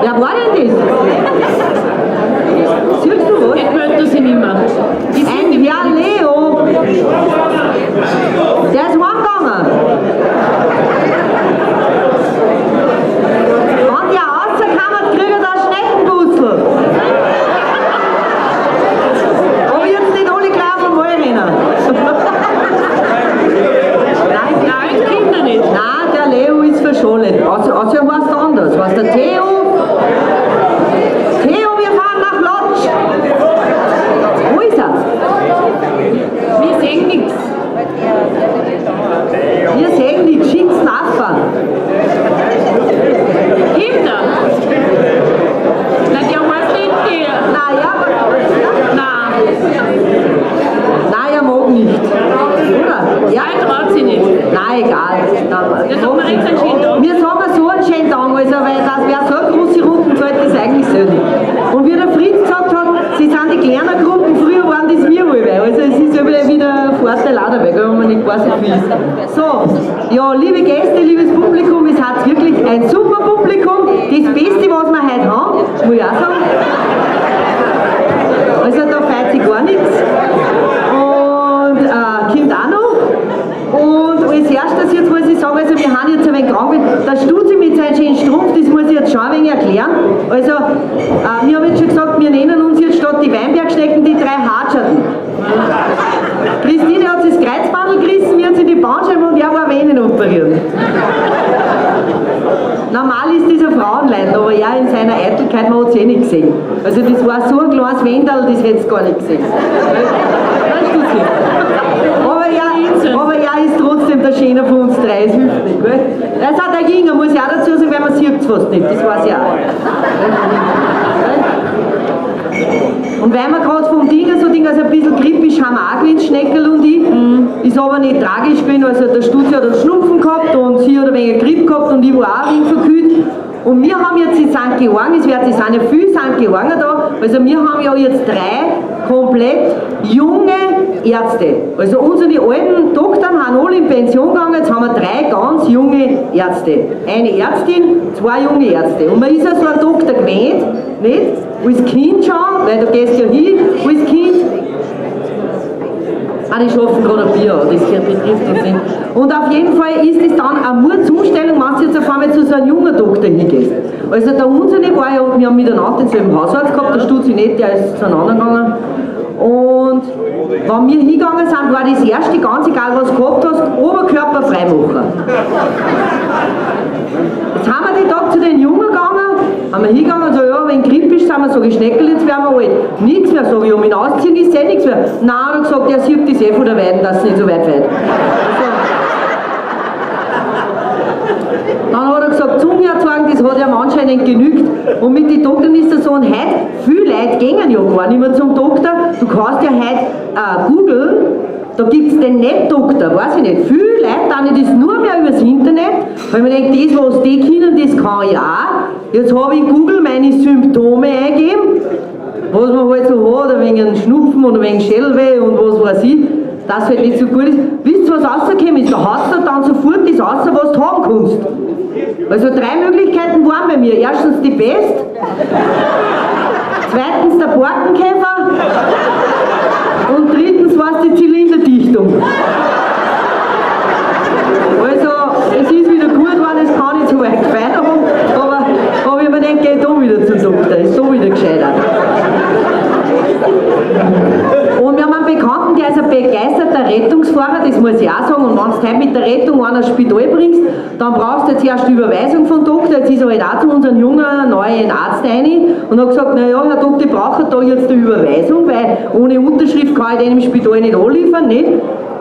Wer war denn das? Siehst du was? Ich möchte das nicht mehr. Ein Herr Leo. Der ist heimgegangen. Wenn der rauskommt, kriegt er einen Schneckenbussel. Aber jetzt nicht alle gleich auf den Wall rennen. Nein, Kinder nicht. Nein, der Leo ist verschollen. Also heißt anders. Was der Theo? Theo, wir fahren nach Lodz. Wo ist er? Wir sehen nichts. Wir sehen die schickt's nachfahren. Kinder. Nein, der weiß nicht der. Naja, Nein, er mag nicht. Oder? Ja, er traut sich nicht. nein, egal. Der sagt mir jetzt einen schönen Tag. Wir sagen so einen schönen Tag, also, weil das wäre so eine große Runden zahlt, ist eigentlich selten. Und wie der Fritz gesagt hat, sie sind die kleinen Gruppen, früher waren das wir alle. Also es ist ja wieder ein Vorteil auch dabei, wenn man nicht weiß, wie ist. So, ja, liebe Gäste, liebes Publikum, es hat wirklich ein super Publikum. Das Beste, was wir heute haben, muss ich auch sagen. Also da feiert sich gar nichts. Und kommt auch noch. Und als erstes jetzt muss ich sagen, also wir haben jetzt ein wenig krank, der Stutzi mit seinem schönen Strumpf, das muss ich jetzt schon ein wenig erklären. Also, wir haben jetzt schon gesagt, wir nennen uns jetzt statt die Weinbergschnecken die 3 Hatscherten. Christine hat sich das Kreuzbandel gerissen, wir haben sie die Bandscheibe und er war Venen operiert. Normal ist dieser Frauenleid, aber er in seiner Eitelkeit, man hat es eh nicht gesehen. Also das war so ein kleines Wendel, das hättest du gar nicht gesehen. Aber er ist trotzdem der Schöner von uns 3, es hilft nicht. Gell? Das hat er Ginger, muss ich auch dazu sagen, weil man sieht es fast nicht, das weiß ich auch. Und weil wir gerade vom Ding so ein bisschen grippisch haben wir auch gewinnt, Schneckel und ich. Ist aber nicht tragisch gewesen, also der Stutzi hat einen Schnupfen gehabt und sie hat ein wenig Grippe gehabt und ich war auch ein wenig verkühlt. Und wir haben jetzt in St. Georgen, es sind ja viele St. Georgener da, also wir haben ja jetzt 3 komplett junge Ärzte. Also unsere alten Doktoren haben alle in Pension gegangen, jetzt haben wir 3 ganz junge Ärzte. Eine Ärztin, 2 junge Ärzte. Und man ist ja so ein Doktor gewähnt, nicht? Als Kind schon, weil du gehst ja hin, als Kind. Die schaffen gerade ein Bier, das betrifft uns nicht. Und auf jeden Fall ist es dann eine Mordsumstellung, wenn du jetzt auf einmal zu so einem jungen Doktor hingehst. Also der unsere war ja, wir haben miteinander denselben Hausarzt gehabt, der Stutzi nicht, der ist zu einem anderen gegangen. Und wenn wir hingegangen sind, war das erste, ganz egal was du gehabt hast, Oberkörper freimachen. Jetzt haben wir den Tag zu den Jungen gegangen, haben wir hingegangen und so, ja, wenn grippisch sind wir, sag ich, Schneckel, jetzt werden wir alt. Nichts mehr, sag ich, um ihn ausziehen ist eh nichts mehr. Nein, hat er gesagt, er sieht das eh von der Weiden, dass es nicht so weit fährt. Dann hat er gesagt, Zunge erzeugen, das hat ihm anscheinend genügt. Und mit den Doktoren ist das so, und heute, viele Leute gehen ja gar nicht mehr zum Doktor. Du kannst ja heute googeln, da gibt es den Net-Doktor, weiß ich nicht. Viele Leute tun das nur mehr übers Internet, weil man denkt, das, was die können, das kann ich auch. Jetzt habe ich in Google meine Symptome eingegeben, was man halt so hat, oder wegen einem Schnupfen oder wegen Schellweh und was weiß ich, das halt nicht so gut ist. Wisst ihr, was rausgekommen ist? Da hast du dann sofort das raus, was du haben kannst. Also 3 Möglichkeiten waren bei mir. Erstens die Pest, zweitens der Borkenkäfer und drittens war es die Zylinderdichtung. Also es ist wieder gut, weil es kann nicht so weit gefeiert haben, aber ich mir gedacht, geh da wieder zum Doktor, ist so wieder gescheiter. Und wir haben einen Bekannten, der ist ein begeisterter Rettungsfahrer, das muss ich auch sagen. Und wenn du heute mit der Rettung einen ins Spital bringst, dann brauchst du jetzt erst die Überweisung vom Doktor. Jetzt ist er halt auch zu unserem jungen, neuen Arzt rein und hat gesagt, naja, Herr Doktor, ich brauche da jetzt eine Überweisung, weil ohne Unterschrift kann ich den im Spital nicht anliefern, nicht?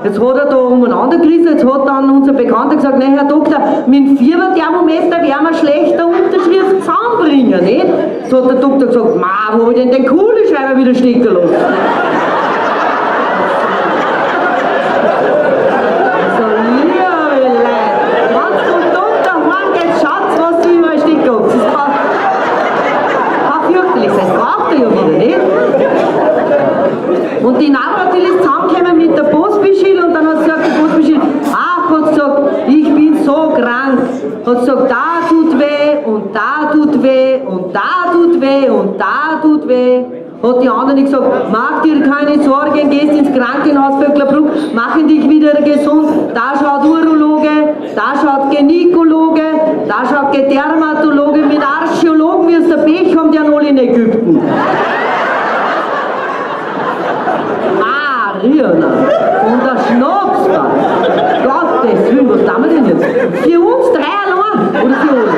Jetzt hat er da umeinander gerissen, jetzt hat dann unser Bekannter gesagt, nein, Herr Doktor, mit dem Fieberthermometer werden wir schlechter Unterschrift zusammenbringen, nicht? Jetzt hat der Doktor gesagt, ma, wo habe ich denn den Kugelschreiber wieder stecken lassen? So, liebe Leute, wenn du zum Doktor heimgehst, schaut, was du überall stecken hast. Das kann fürchterlich sein, das braucht er ja wieder, nicht? Und die Navratil ist zusammengekommen mit der Postbeschild und dann hat sie gesagt, die Postbeschild, ach, hat sie gesagt, ich bin so krank. Hat sie gesagt, da tut weh und da tut weh und da tut weh und da tut weh. Hat die andere gesagt, mach dir keine Sorgen, gehst ins Krankenhaus Vöcklerbruck, machen dich wieder gesund. Da schaut Urologe, da schaut Gynäkologe, da schaut Dermatologe, mit Archäologen wirst du Pech haben, die haben alle in Ägypten. Mariana, und der Schnaps da. Gottes Willen, was tun wir denn jetzt? Für uns drei allein, oder für uns?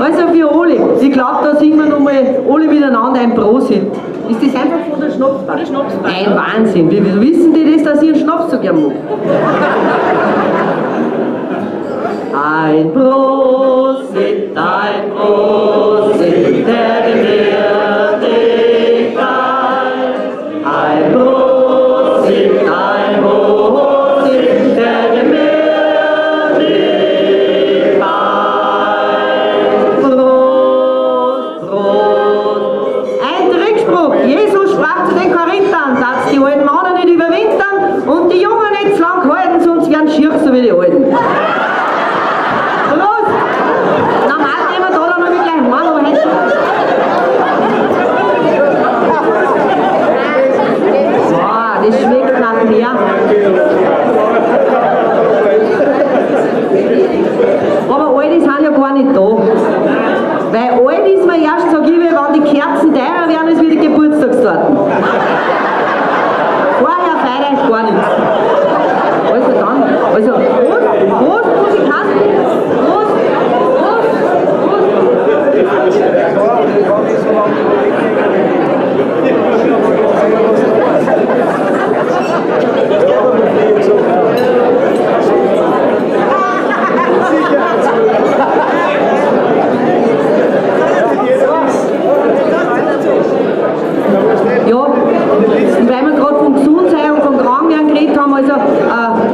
Also für alle. Ich glaube, da singen wir nochmal alle miteinander ein Prosit. Ist das einfach von der Schnapsbar? Ein Wahnsinn. Wie wissen die das, dass ich einen Schnaps so gern mag? Ein Prosit, der gewährt dich ein. Ein Prosit, der gewährt dich ein. Prost, Prost. Ein Trickspruch. Jesus sprach zu den Korinthern, dass die alten Männer nicht überwintern und die Jungen nicht zu lang halten, sonst werden schier so wie die Alten. Das schmeckt nach mehr. Aber Alte sind ja gar nicht da. Weil alt ist man erst, sag ich, wenn die Kerzen teurer werden, als wie die Geburtstagstorten. Vorher feiere ich gar nichts. Also dann, Prost, Musikanten, Prost. Ja, und weil wir gerade von Gesundheit und von Krankwerden geredet haben, also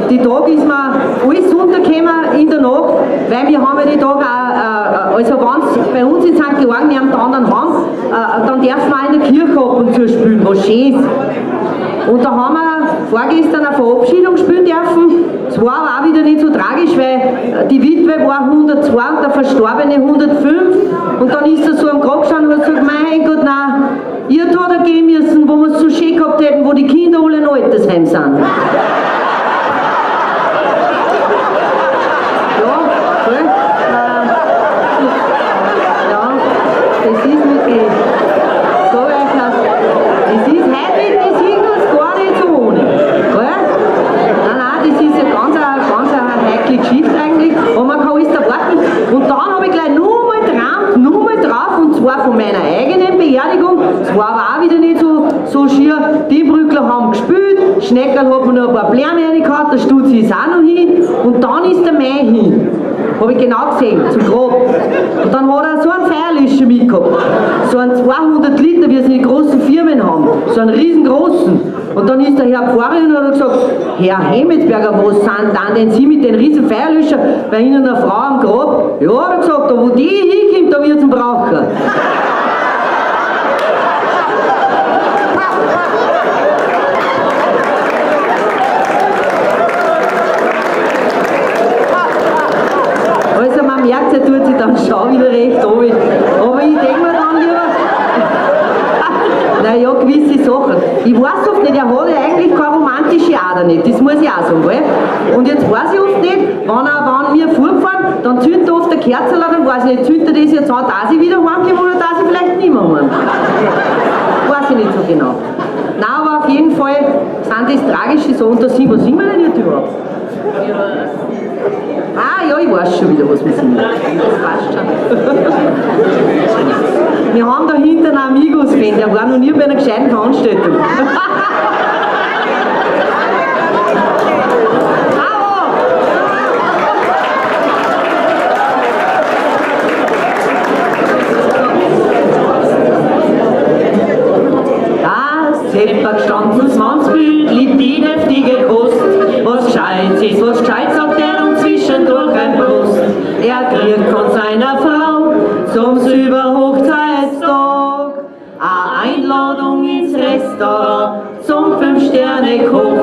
die Tage ist mir alles runtergekommen in der Nacht, weil wir haben ja die Tage auch, also wenn es bei uns in St. Georgen neben den anderen haben, dann dürfen wir auch in der Kirche ab und zu spielen, was schön ist. Und da haben wir vorgestern eine Verabschiedung spielen dürfen. Es war aber auch wieder nicht so tragisch, weil die Witwe war 102 und der Verstorbene 105. Und dann ist er so am Grab gestanden und hat gesagt, mein Gott, nein, ihr hättet da gehen müssen, wo wir es so schön gehabt hätten, wo die Kinder alle in Altersheim sind. Das ist wirklich, so etwas, das ist heute mit den Singles gar nicht so ohne. Gell? Nein, das ist eine ganz heikle Geschichte eigentlich, aber man kann alles erwarten. Und dann habe ich gleich nur mal drauf, und zwar von meiner eigenen Beerdigung. Es war aber auch wieder nicht so schier. Die Innbrüggler haben gespielt, Schneckerl hat mir noch ein paar Blärme reingehauen, der Stutzi ist auch noch hin, und dann ist der Mai hin. Habe ich genau gesehen, zum Grab. Und dann hat er so einen Feierlöscher mitgehabt. So einen 200 Liter, wie es die großen Firmen haben. So einen riesengroßen. Und dann ist der Herr Pfarrer und hat gesagt, Herr Hemmetsberger, was sind dann denn Sie mit den riesen Feierlöscher bei Ihnen eine Frau am Grab? Ja, hat er gesagt, da wo die hinkommt, da wird es ihn brauchen. Also man merkt, er tut sich dann schon wieder recht an. Aber ich denke mir dann lieber, naja, gewisse Sachen. Ich weiß oft nicht, er hat ja eigentlich keine romantische Ader nicht, das muss ich auch sagen, gell? Und jetzt weiß ich oft nicht, wenn wir fortfahren, dann zündet er oft der Kerzel, dann weiß ich nicht, zündet er das jetzt an, dass ich wieder heimkomme oder dass ich vielleicht nicht mehr heim. Weiß ich nicht so genau. Nein, aber auf jeden Fall sind das tragische Sachen. Und da sind, was sind wir denn jetzt überhaupt? Ah ja, ich weiß schon wieder, was wir sind. Das passt schon. Wir haben da hinten einen Amigos-Fan, der war noch nie bei einer gescheiten Veranstaltung. Das Zepper gestanden, 20 Bild, liebt die heftige Kost. Was gescheit ist, was gescheit, sagt er, und zwischendurch ein Brust. Er kriegt von seiner Frau zum Überhochzeitstag eine Einladung ins Restaurant zum 5-Sterne-Koch.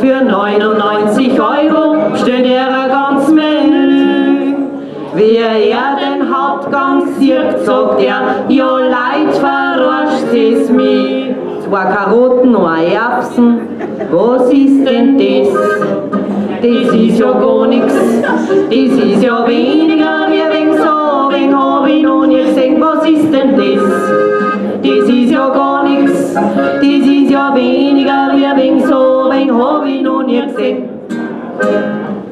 Für 99 € stellt er eine ganze Menge Wie er den Hauptgang sieht, sagt er, ja Leid, verarscht es mich. 2 Karotten, 1 Erbsen, was ist denn das? Das ist ja gar nix, das ist ja weniger wie wegen so, wen hab ich noch nie gesehen, was ist denn das? Das ist ja gar nix, das ist ja weniger wie wegen so, wen hab ich noch nie gesehen.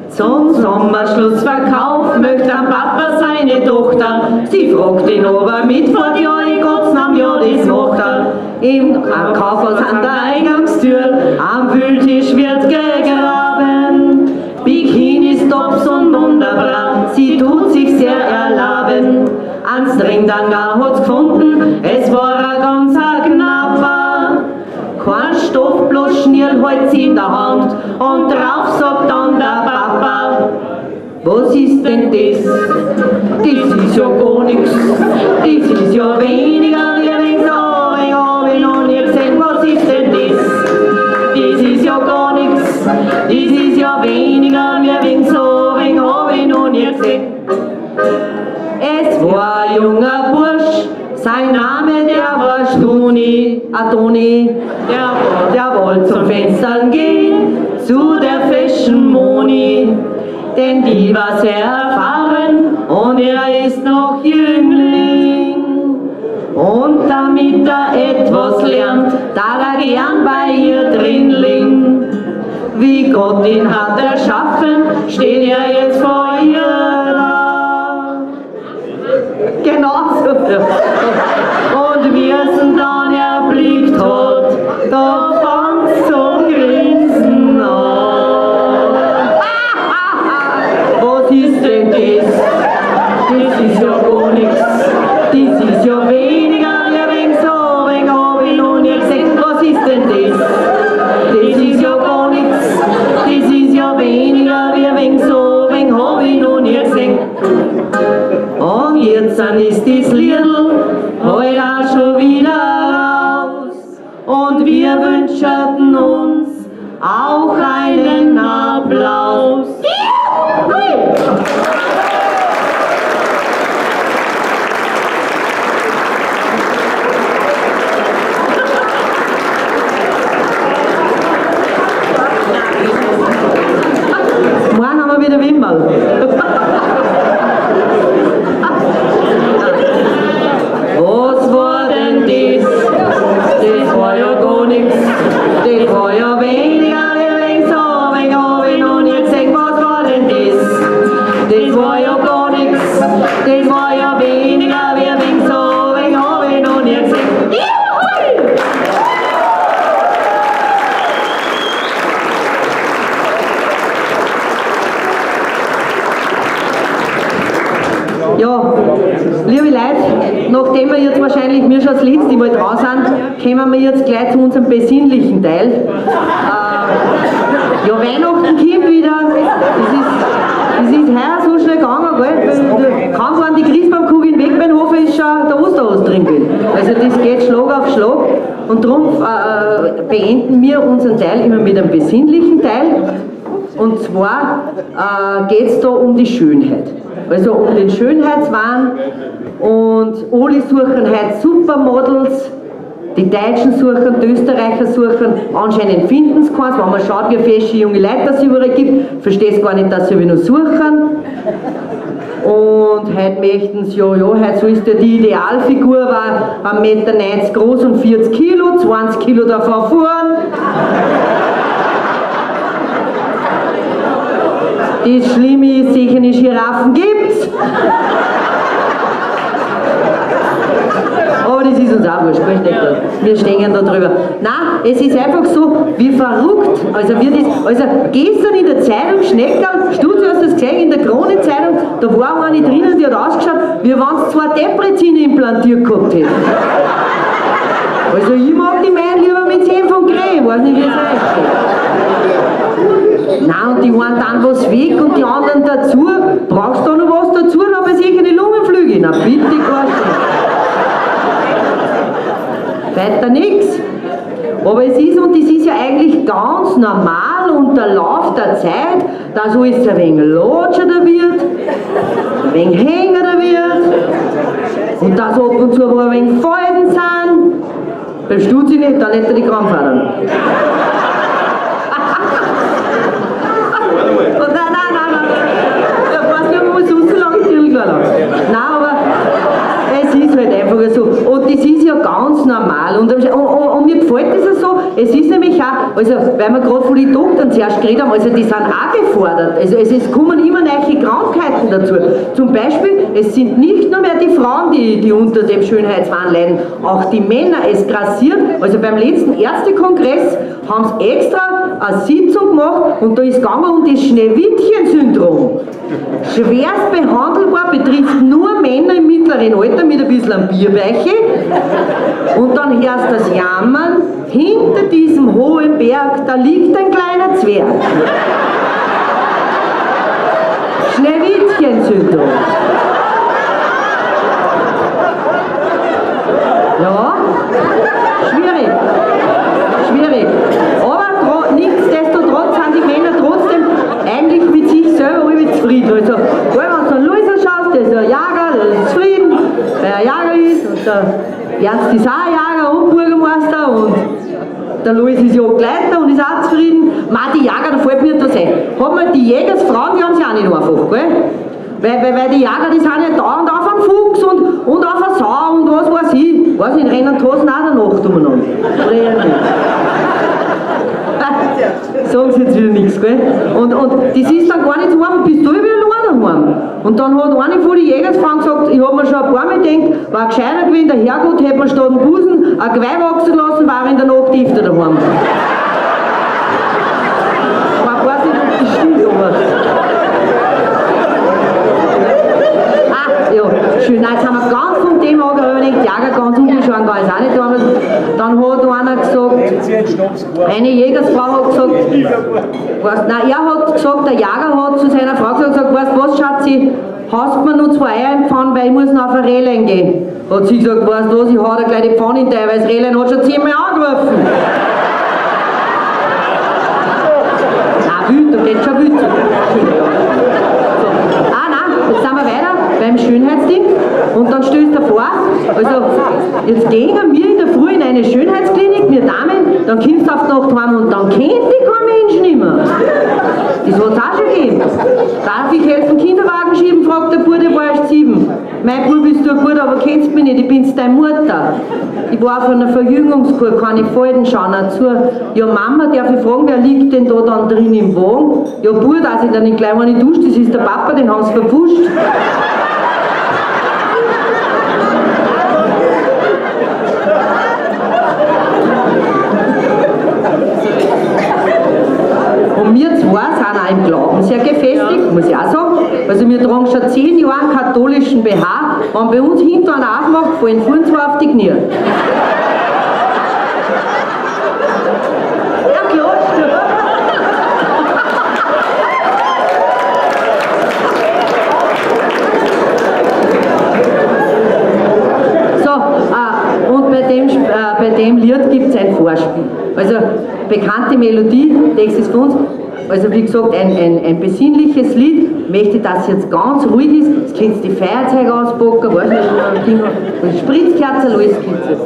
Zum Sommerschlussverkauf möchte ein Papa seine Tochter. Sie fragt ihn, ob er mitfährt, ja, in Gottes Namen, ja, das macht er. Im Kaufhaus an der Eingangstür, am Wühltisch wird gegraben. Bikinis, Tops und wunderbar, sie tut sich sehr erlaben. Ans Dringdanger hat's gefunden, es war ein ganz knapper. Kein Stoff, bloß Schnirl hält sie in der Hand und drauf sagt dann der Papa, was ist denn das? Das ist ja gar nix, das ist ja weniger wie wegen so, ich hab ich noch nie gesehen, was ist denn das? Das ist ja gar nix, das ist ja weniger wie wegen so, ich hab ich noch nie gesehen. Es war ein junger Bursch, sein Name, der war Stuni, Toni, der wollte zum Fenstern gehen, zu der Fashion Moni, denn die war sehr erfahren und er ist noch Jüngling. Und damit er etwas lernt, da er gern bei ihr drin liegt. Wie Gott ihn hat erschaffen, steht er jetzt vor ihr da. Genau so. Und wie es ihn dann erblickt hat, da fangt's zum Grinsen an. Was ist denn das? Das ist ja gar nix. Das ist ja weniger wie wegen so, wegen hab ich noch nie gesehen. Was ist denn das? Das ist ja gar nix. Das ist ja weniger wie wegen so, wegen hab ich noch nie gesehen. Und jetzt ist das Liedl heute auch schon wieder raus. Und wir wünschen uns auch einen Applaus. Morgen haben wir wieder Wimmerl. Was war denn das? Das war ja gar nix. Das war ja weniger wie wegen so, wegen hab ich noch nie gesehen. Was war denn das? Das war ja gar nix. Das war ja weniger wie wegen so, wegen hab ich noch nie gesehen. Ja, liebe Leute, nachdem wir jetzt wahrscheinlich schon das letzte Mal dran sind, kommen wir jetzt gleich zu unserem besinnlichen Teil. Ja, Weihnachten kommt wieder. Das ist heuer so schnell gegangen, gell? Kaum waren die Christbaumkugeln weg, beim Hofer ist schon der Osterhase drin gewesen. Also das geht Schlag auf Schlag. Und darum beenden wir unseren Teil immer mit einem besinnlichen Teil. Und zwar geht es da um die Schönheit. Also um den Schönheitswahn. Und alle suchen heute Supermodels. Die Deutschen suchen, die Österreicher suchen, anscheinend finden sie keins. Wenn man schaut, wie fesche junge Leute das überall gibt, verstehst gar nicht, dass sie noch suchen. Und heute möchten sie, ja, heute so ist ja die Idealfigur, war 1,90 Meter groß und 40 Kilo, 20 Kilo davon fahren. Das Schlimme ist, sicher eine Giraffen gibt's. Aber das ist uns auch wurscht, wir stehen da drüber. Nein, es ist einfach so, wie verrückt. Also gestern in der Zeitung, Schneckerl, Stutz, hast du das gesehen, in der Krone-Zeitung, da war eine drinnen, die hat ausgeschaut, wie wenn es 2 Deprezine implantiert gehabt hätte. Also ich mag die meinen lieber mit 10 von Grey, weiß nicht, wie es heißt. Nein, und die einen dann was weg und die anderen dazu. Brauchst du noch was dazu, dann bei sich eine Lungenflüge? Na bitte, gar nicht. Weiter nichts. Aber es ist ja eigentlich ganz normal und der Lauf der Zeit, dass alles ein wenig latscher wird, ein wenig hänger wird und dass ab und zu wo ein wenig Falten sind. Beim Stutzi nicht, dann hätte er die Krampfadern. Nein. Ja, passt ja, man muss so lange die Nein, aber es ist halt einfach so. Und das ist ja ganz normal. Und mir gefällt das so. Es ist nämlich auch, also, weil wir gerade von den Doktoren zuerst geredet haben, also die sind auch gefordert. Also es kommen immer neue Krankheiten dazu. Zum Beispiel, es sind nicht nur mehr die Frauen, die unter dem Schönheitswahn leiden, auch die Männer. Es grassiert. Also beim letzten Ärztekongress haben sie extra eine Sitzung gemacht und da ist gegangen um das Schneewittchen-Syndrom. Schwerst behandelbar, betrifft nur Männer im mittleren Alter mit ein bisschen einem Bierbeiche. Und dann hörst du das Jammern, hinter diesem hohen Berg, da liegt ein kleiner Zwerg. Schneewittchen-Syndrom. Ja, schwierig. Aber nichtsdestotrotz sind die Männer trotzdem eigentlich mit sich selber alle zufrieden. Also, wenn du einen Luiser schaust, der ist ein Jager, der ist zufrieden, weil er Jager ist. Und der Ernst ist auch ein Jager und Bürgermeister. Und der Luis ist Jagdleiter und ist auch zufrieden. Die Jager, da fällt mir etwas ein. Hat man die Jägersfrauen, die haben sie auch nicht einfach, gell? Weil die Jäger, die sind ja dauernd auf einen Fuchs und auf eine Sau und was weiß ich. Weiß nicht, rennen die Hosen auch der Nacht umeinander. Sagen sie jetzt wieder nichts, gell? Und das ist dann gar nicht so einfach, bist du wieder allein daheim. Und dann hat eine von den Jägersfrauen gesagt, ich habe mir schon ein paar Mal gedacht, war gescheiter gewesen, der Herrgott hätte mir statt dem Busen ein Geweih wachsen lassen, war er in der Nacht öfter daheim. Ich weiß nicht, ob das stimmt, aber... Ja, schön. Nein, jetzt haben wir ganz vom Thema angegangen, aber ich denke, Jäger ganz umgeschaut, war es auch nicht damals. Dann hat einer gesagt, eine Jägersfrau hat gesagt, er hat gesagt, der Jäger hat zu seiner Frau gesagt, weißt du was, Schatzi, hast mir nur 2 Eier in die Pfanne, weil ich muss noch auf ein Rehlein gehen. Hat sie gesagt, weißt du was, ich hau dir gleich die Pfanne in die Eier, weil das Rehlein hat schon 10-mal angerufen. Wild, da geht schon wild. Jetzt sind wir weiter beim Schönheitsding und dann stellst du dir vor, also jetzt gehen wir in der Früh in eine Schönheitsklinik, wir Damen, dann kommst du auf die Nacht heim und dann kennt dich kein Mensch nicht mehr. Das hat es auch schon gegeben. Darf ich helfen, Kinderwagen schieben, fragt der Bub, der war erst 7. Mein Bub ist du gut, aber kennst mich nicht, ich bin's deine Mutter. Ich war auf einer Verjüngungskur, kann ich Falten schauen dazu. Ja Mama, darf ich fragen, wer liegt denn da dann drin im Wagen? Ja Bub, dass ich dann nicht gleich eine dusche, das ist der Papa, den haben sie verpfuscht. Und wir zwei sind auch im Glauben sehr gefestigt, muss ich auch sagen. Also wir tragen schon 10 Jahre einen katholischen BH, wenn bei uns hinten einer aufmacht, fallen vorn zwei auf die Knie. Ja klar, so, und bei dem Lied gibt es ein Vorspiel. Also bekannte Melodie, Text ist für uns. Also wie gesagt, ein besinnliches Lied, möchte, dass es jetzt ganz ruhig ist, jetzt könnt ihr die Feuerzeuge auspacken, weiß nicht, ein Ding, und Spritzkerzen, alles gibt es jetzt.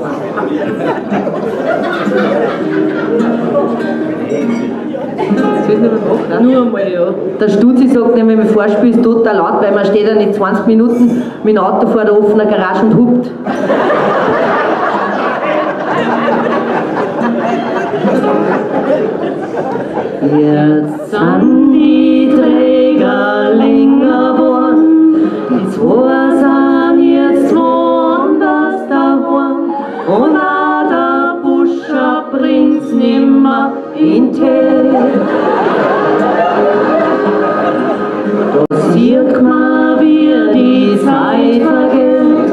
Soll ich nicht mehr machen? Nur einmal, ja. Der Stutzi sagt nämlich, mein Vorspiel ist total laut, weil man steht ja nicht 20 Minuten mit dem Auto vor der offenen Garage und hupt. Jetzt sind die Träger länger geworden, die zwei sind jetzt woanders daheim. Und auch der Buscher bringt's nimmer in Tee. Da sieht man, wie die Zeit vergeht,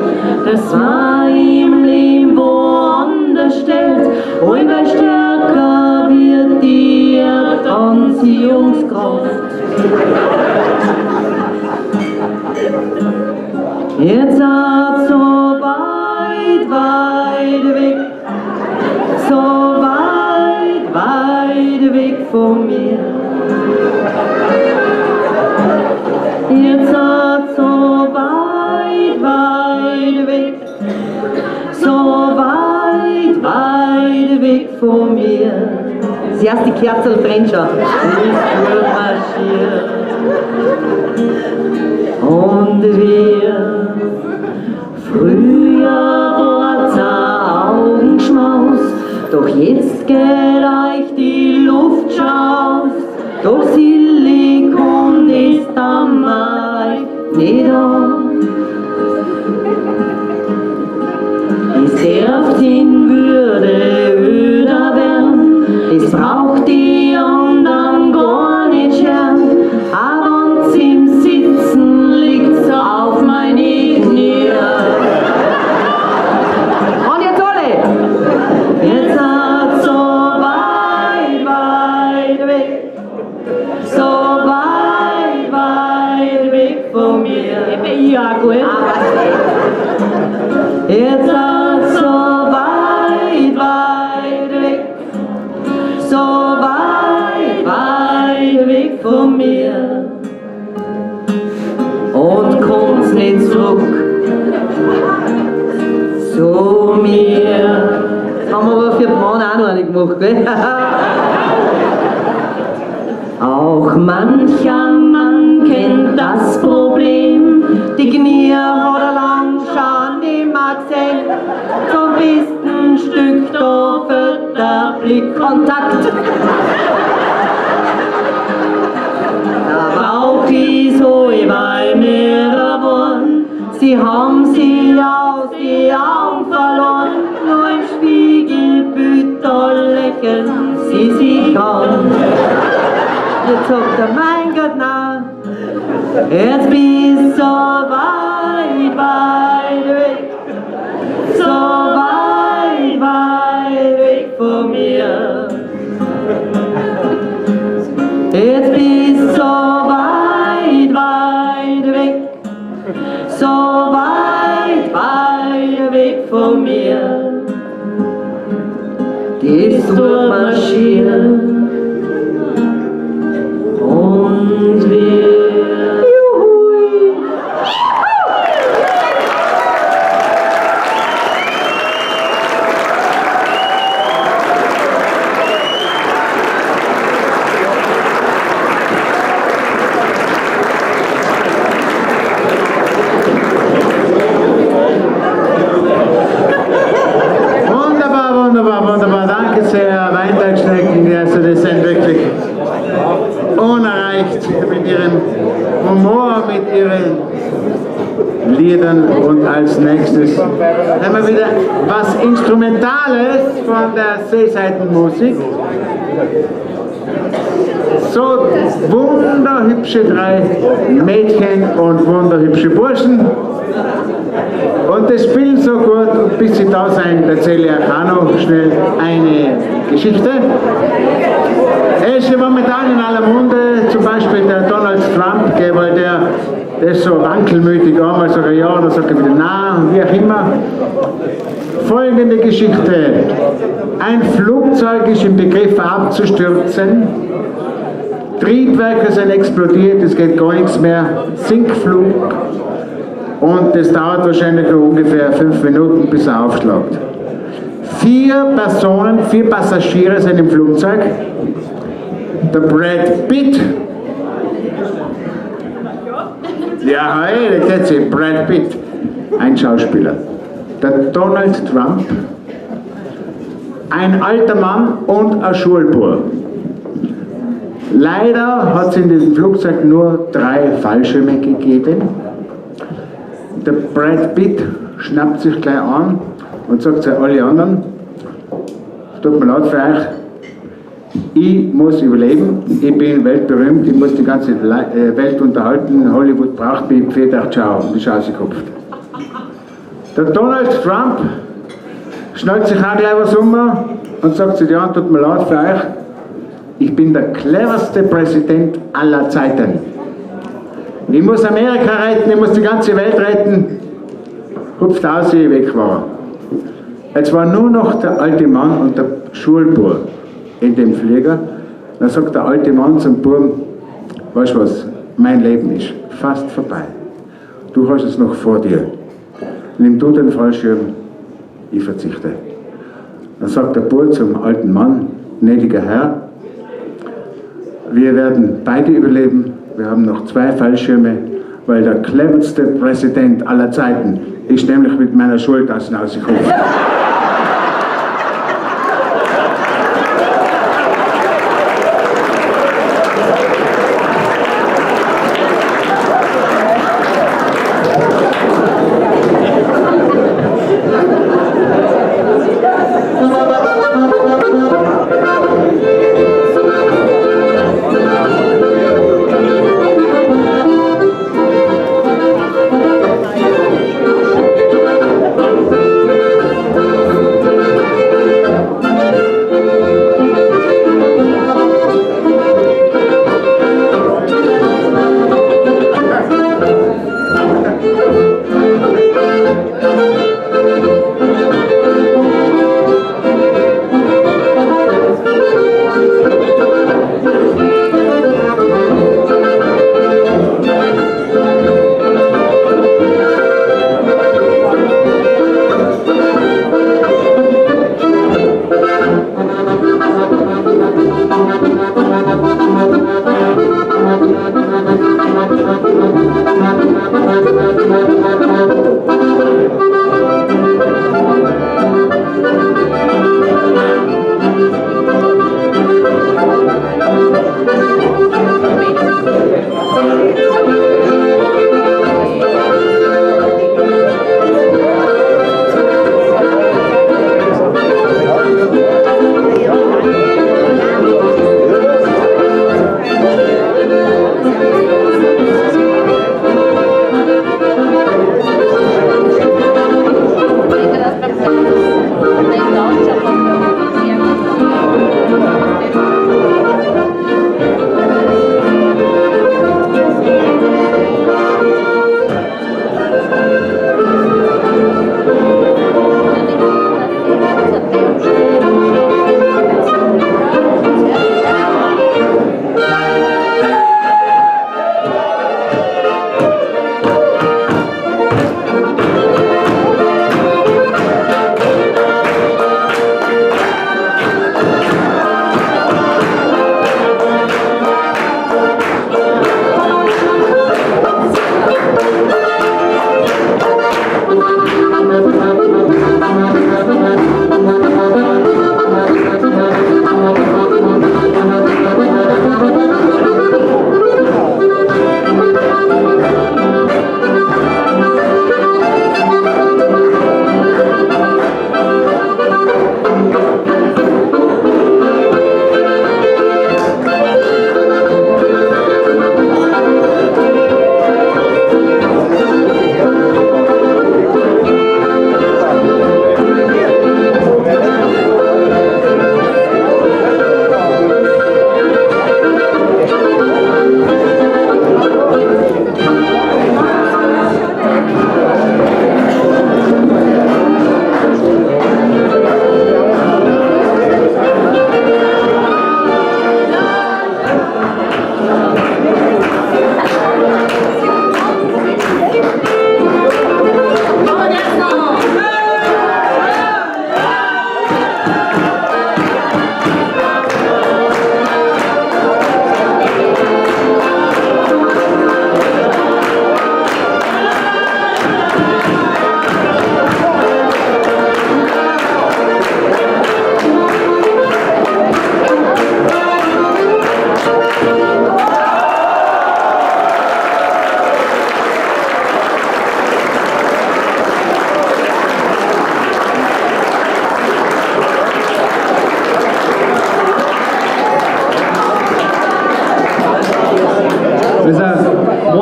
dass man im Leben woanders steht, und immer stärker wird die Anziehungskraft. Jetzt seid so weit, weit weg, so weit, weit weg von mir. Jetzt seid so weit, von mir. Das erste Kerzel brennt schon. Ich durchmarschiere. Und wir, früher war's ein Augenschmaus, doch jetzt geht euch die Luft schon aus. Doch Silikon ist am Mai nicht da. Es darf in Würde öder werden, es braucht die anderen gar nicht scheren. Aber wenn's im Sitzen liegt's auf meine Knie. Und jetzt alle! Jetzt seid so weit, weit weg, so weit, weit weg von mir. Ja, gut. Jetzt seid so weit, weit weg, so weit, weit weg von mir. Und kommt's nicht zurück zu mir. Das haben wir aber für die Mann auch noch nicht gemacht, gell? Auch mancher Mann kennt das Problem, die Knie hat er lang schon nimmer gesehen. Zum besten Stück da wird der Blickkontakt. Der Bauch ist so bei mir geworden, sie haben sie aus die Augen verloren. Nur im Spiegelbild da lächeln sie sich an. Jetzt sagt er, mein Gott, na, jetzt bist du so weit, weit weg, so weit, weit weg von mir. Jetzt bist du so weit, weit weg, so weit, weit weg von mir. Das durchmarschieren. Und wir wunderbar, danke sehr, Weinbergschnecken, also das sind wirklich unerreicht mit ihrem Humor, mit ihren Liedern. Und als nächstes haben wir wieder was Instrumentales von der See-Seiten-Musik. So wunderhübsche 3 Mädchen und wunderhübsche Burschen. Und das spielen so gut, und bis sie da sind, erzähle ich auch noch schnell eine Geschichte. Er ist ja momentan in aller Munde, zum Beispiel der Donald Trump, weil der ist so wankelmütig, einmal sagt er ja, dann sagt er wieder nein, wie auch immer. Folgende Geschichte. Ein Flugzeug ist im Begriff abzustürzen. Triebwerke sind explodiert, es geht gar nichts mehr. Sinkflug. Und das dauert wahrscheinlich noch ungefähr 5 Minuten, bis er aufschlägt. 4 Passagiere sind im Flugzeug. Der Brad Pitt. Ja, hey, der kennt sich, Brad Pitt. Ein Schauspieler. Der Donald Trump. Ein alter Mann und ein Schulbub. Leider hat es in diesem Flugzeug nur 3 Fallschirme gegeben. Der Brad Pitt schnappt sich gleich an und sagt zu allen anderen, tut mir leid für euch, ich muss überleben, ich bin weltberühmt, ich muss die ganze Welt unterhalten, Hollywood braucht mich, pfiat euch, ciao, und ist ausgekopft. Der Donald Trump schnallt sich auch gleich was um und sagt zu dir, tut mir leid für euch, ich bin der cleverste Präsident aller Zeiten. Ich muss Amerika retten, ich muss die ganze Welt retten. Hupft aus, wie ich weg war. Jetzt war nur noch der alte Mann und der Schulbub in dem Flieger. Dann sagt der alte Mann zum Buben, weißt du was, mein Leben ist fast vorbei. Du hast es noch vor dir. Nimm du den Fallschirm, ich verzichte. Dann sagt der Bub zum alten Mann, gnädiger Herr, wir werden beide überleben, wir haben noch 2 Fallschirme, weil der cleverste Präsident aller Zeiten ist nämlich mit meiner Schultasse rausgekommen.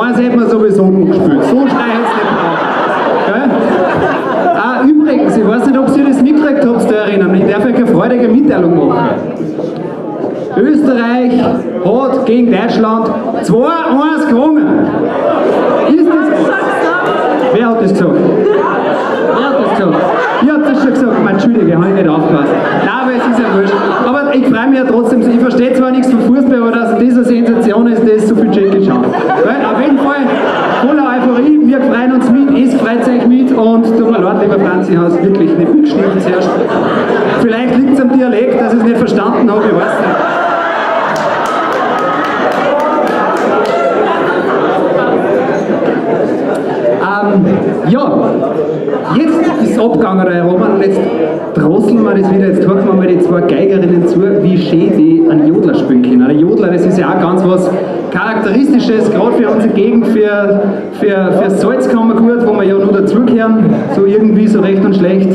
Also, hätten wir sowieso gut gespielt. So schnell hätte es nicht braucht. Übrigens, ich weiß nicht, ob ihr das mitgekriegt habt, da erinnern. Ich darf euch eine freudige Mitteilung machen. Österreich hat gegen Deutschland 2-1 gewonnen. Ist das so? Wer hat das gesagt? Wer hat das gesagt? Ich hab das schon gesagt. Entschuldige, habe ich nicht aufgepasst. Nein, aber es ist ja wurscht. Aber ich freue mich ja trotzdem. Ich verstehe zwar nichts von Fußball, aber dass diese Sensation ist, das so viel Tschechisch schauen. Auf jeden Fall voller Euphorie. Wir freuen uns mit, es freut euch mit. Und tut mir leid, lieber Franz, ich habe es wirklich nicht mitgeschnitten zuerst. Vielleicht liegt es am Dialekt, dass ich es nicht verstanden habe, ich weiß nicht. Ja, jetzt ist es abgegangen, der Roman, und jetzt drosseln wir das wieder, jetzt hören wir mal die zwei Geigerinnen zu, wie schön die einen Jodler spielen können. Der Jodler, das ist ja auch ganz was Charakteristisches, gerade für unsere Gegend, für Salzkammergut, wo wir ja nur dazugehören, so irgendwie so recht und schlecht.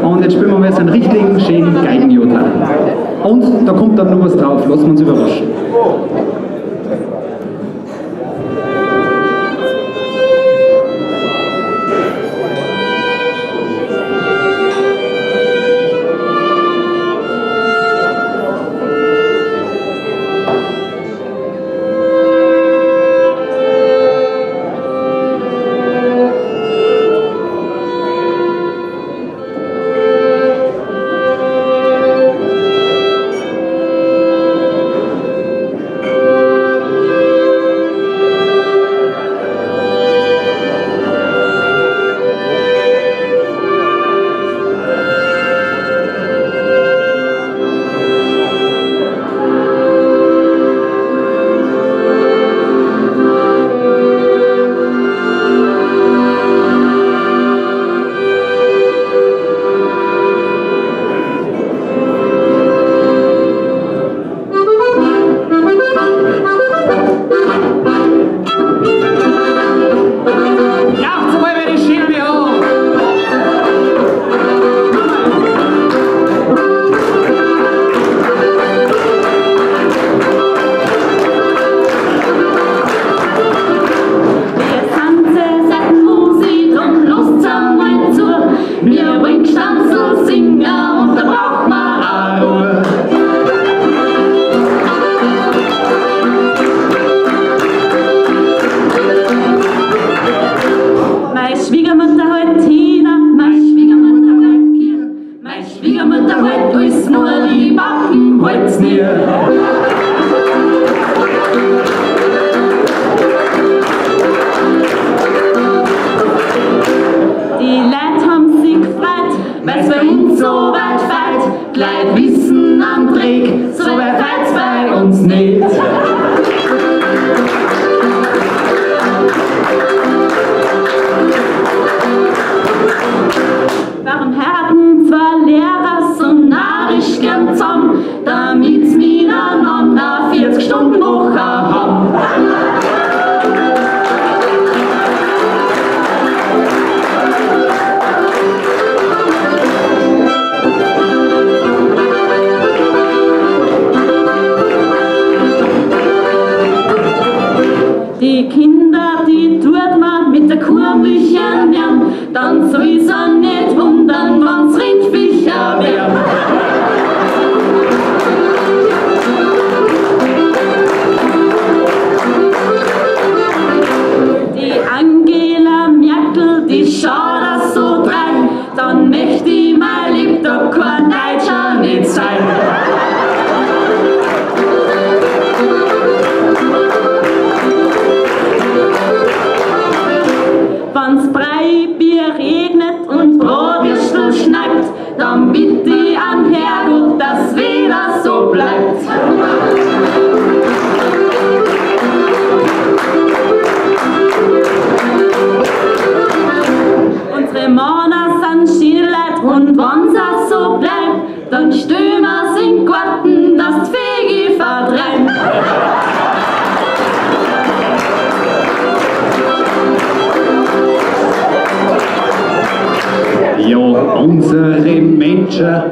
Und jetzt spielen wir mal so einen richtigen, schönen Geigenjodler. Und da kommt dann noch was drauf, lassen wir uns überraschen.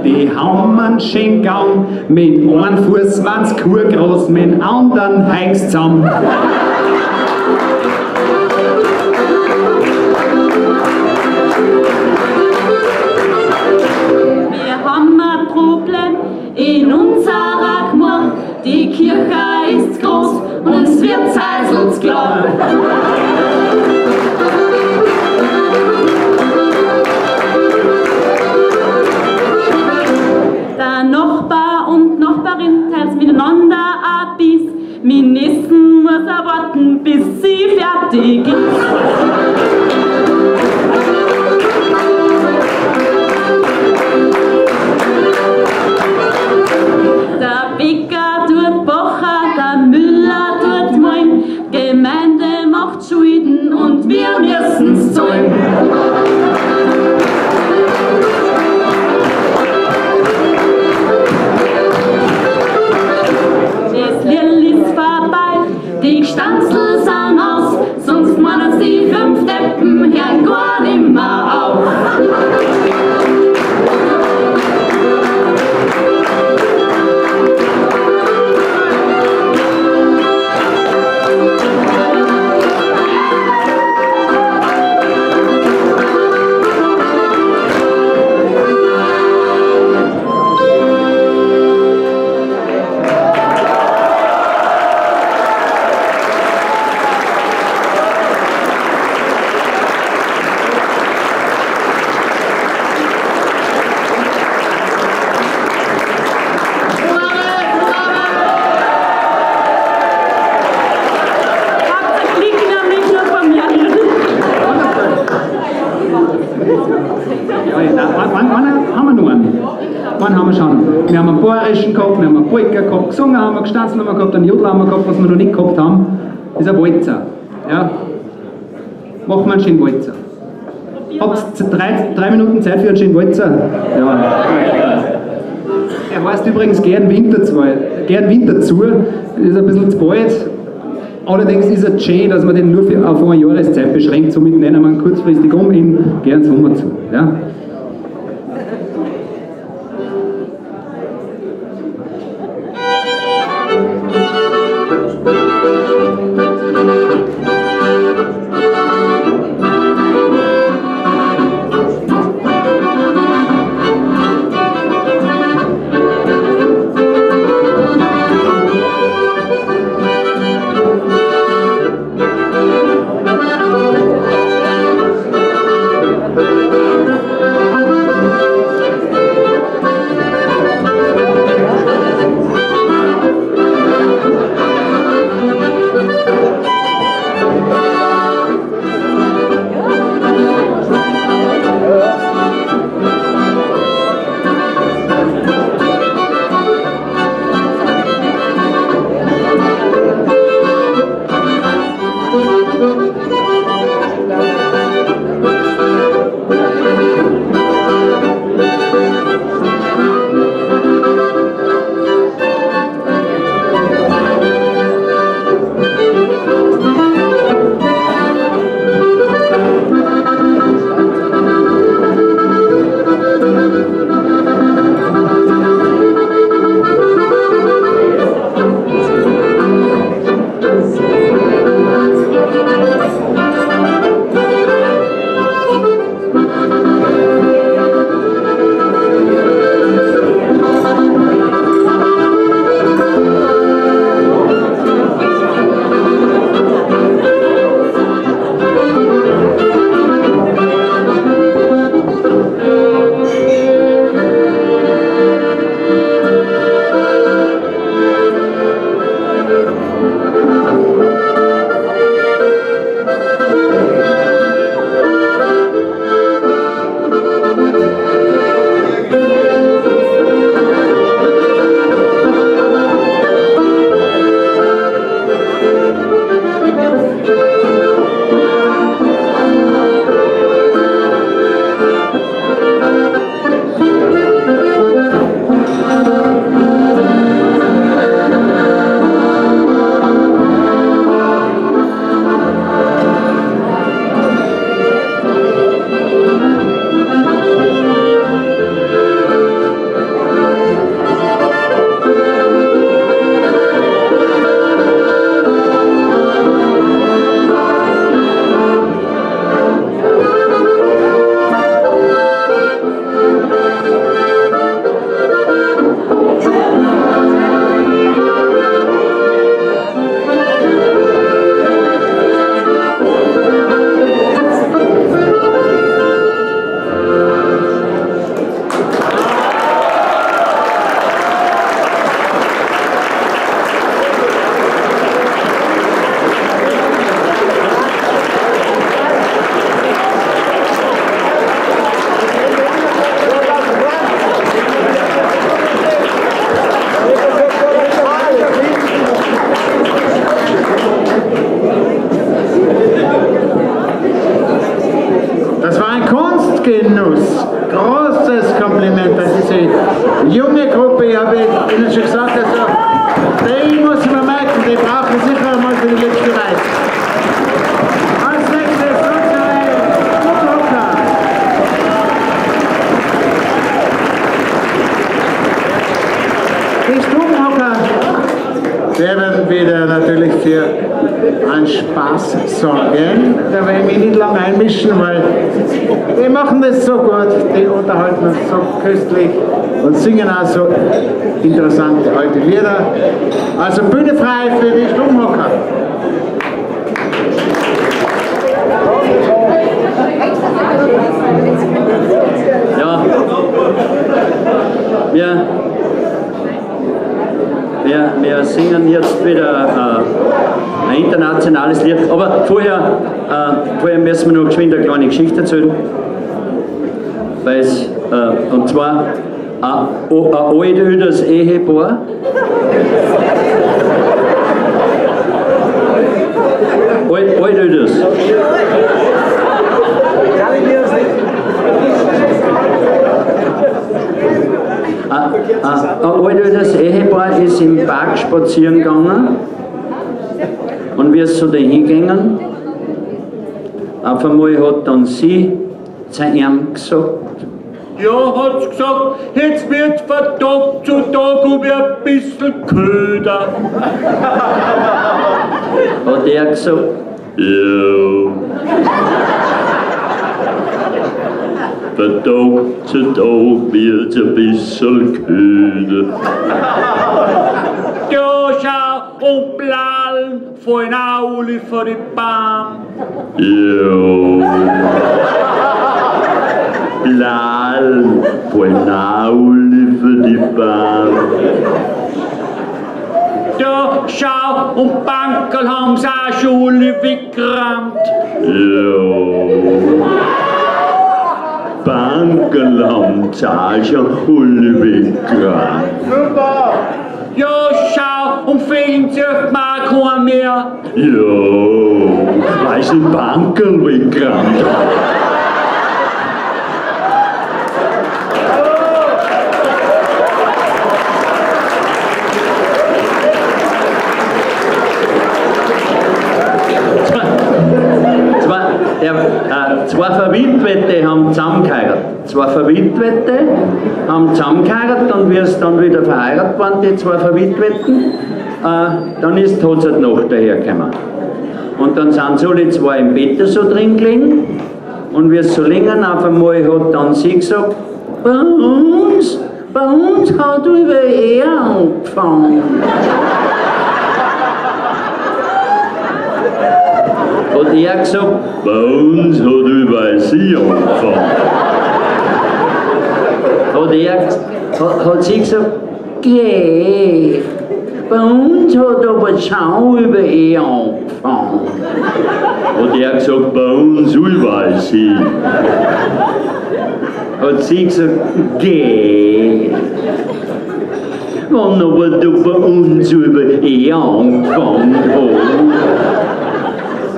Die haben einen schönen Gang, mit einem Fuß waren's Kuh groß, mit dem anderen hängt's zusammen. Wir haben ein Problem in unserer Gemeinde, die Kirche ist groß und es wird Zeit uns klar. Nachbar und Nachbarin teilt miteinander ein Biss. Mein Nessen muss erwarten, bis sie fertig ist. wir haben einen bayerischen gehabt, wir haben einen Polka gehabt, gesungen haben wir, gestanzt haben wir gehabt, einen Jodler haben wir gehabt, was wir noch nicht gehabt haben, ist ein Walzer. Ja. Machen wir einen schönen Walzer. Habt ihr 3 Minuten Zeit für einen schönen Walzer? Ja. Er heißt übrigens gern Winter zu, ist ein bisschen zu bald. Allerdings ist es schön, dass man den nur auf eine Jahreszeit beschränkt, somit nennen wir ihn kurzfristig in gern Sommer zu. Ja. Genuss. Großes Kompliment an diese junge Gruppe. Ich habe Ihnen schon gesagt, also, die muss man merken, die brauchen sicher einmal für die letzte Reise. Als nächstes unsere Stubenhocker. Die Stubenhocker werden wieder natürlich für einen Spaß sorgen. Da werde ich mich nicht lange einmischen, weil die machen das so gut, die unterhalten uns so köstlich und singen auch so interessante alte Lieder. Also Bühne frei für die Stubenhocker. Ja, wir singen jetzt wieder ein internationales Lied, aber vorher müssen wir noch geschwind eine kleine Geschichte erzählen. Und zwar Ein altödes Ehepaar. Altödes. Ein altödes Ehepaar ist im Park spazieren gegangen und wie es so dahin gingen, auf einmal hat dann sie zu ihm gesagt, ja, hat's gesagt, jetzt wird von Tag zu Tag ein bisschen köder. Hat er gesagt, Ja. Von Tag zu Tag wird's ein bisschen köder. Ja, schau, und blallen fallen alle vor die Bahn. Ja. Blallen fallen alle vor die Bahn. Ja, schau, und Bankerl haben's auch schon alle weggerammt. Ja. Bankerl haben's auch schon alle weggerammt. Ja, schau, und fehlen sich mal keiner mehr. Ja, weil sie Bankerl weggerammt haben. Zwei Verwitwete haben zusammengeheiratet. Zwei Verwitwete haben zusammengeheiratet und wie es dann wieder verheiratet waren, die zwei Verwitweten, dann hat es halt Nacht dahergekommen. Und dann sind sie alle zwei im Bett so drin gelegen und wie es so länger auf einmal hat dann sie gesagt, bei uns hat über er angefangen. Hat er gesagt, bei uns hat überall sie angefangen. Hat sie gesagt, geh, bei uns hat aber schon über er angefangen. Hat er gesagt, bei uns überall sie. Hat sie gesagt, geh, wann aber du bei uns über er angefangen hast.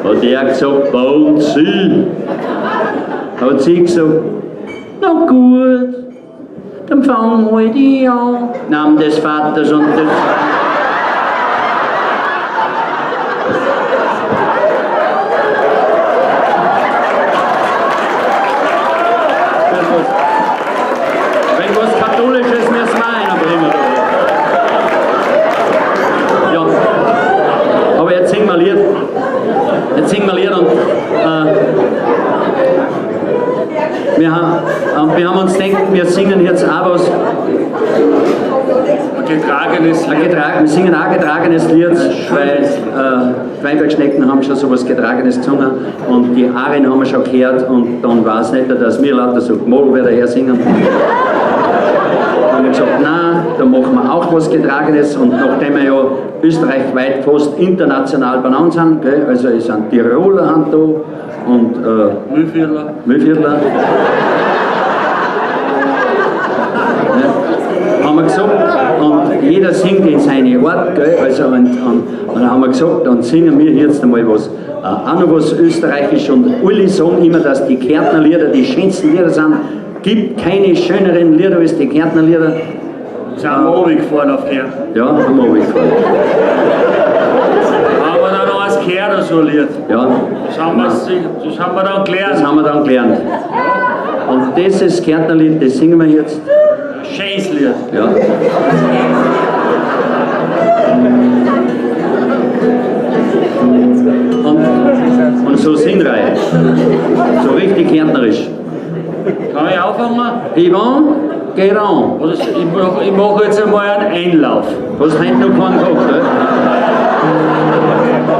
Hat er gesagt, bei uns sie. Hat sie gesagt, na gut, dann fangen wir die an. Namen des Vaters und des... Wenn was Katholisches müssen wir einbringen. Ja, aber jetzt singen wir Lied. Jetzt singen wir Lied und wir haben uns gedacht, wir singen jetzt auch was. Getragenes Lied. Wir singen auch ein getragenes Lied, weil Weinbergschnecken haben schon sowas Getragenes gesungen und die Arien haben wir schon gehört und dann war es nicht, dass wir lauter so morgen wieder her singen. Dann haben wir gesagt, nein, da machen wir auch was Getragenes und nachdem wir ja österreichweit fast international benannt sind, gell, also es sind Tiroler da und Mühlviertler. Haben wir gesagt, und jeder singt in seine Art, gell? Also, und dann haben wir gesagt, dann singen wir jetzt einmal was, auch noch was Österreichisch und alle sagen immer, dass die Kärntnerlieder die schönsten Lieder sind. Gibt keine schöneren Lieder als die Kärntnerlieder. Sind wir runtergefahren auf Kärnten. Ja, haben wir runtergefahren. Haben wir dann noch als Kärntner so ein Lied? Ja. Das haben wir dann gelernt. Das haben wir dann gelernt. Und dieses Kärntnerlied, das singen wir jetzt. Schönes Lied. Ja. Und so sinnreich. So richtig kärntnerisch. Kann ich anfangen? Yvonne, geht an. Oder ich mache jetzt einmal einen Einlauf. Du hast heute noch keinen gehabt, ne?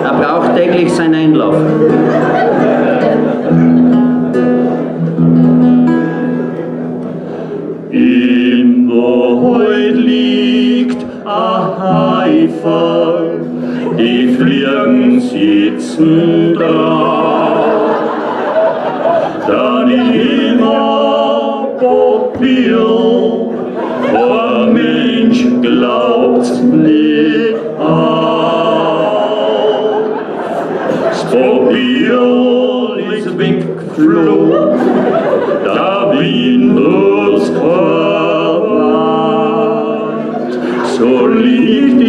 Er braucht täglich seinen Einlauf. Im Wald liegt ein Haifer, die Fliegen sitzen drauf. Dann immer Papier Mensch glaubt's nicht auf. Das Papier ist weggeflogen, der Wind hat's verwahrt. So liegt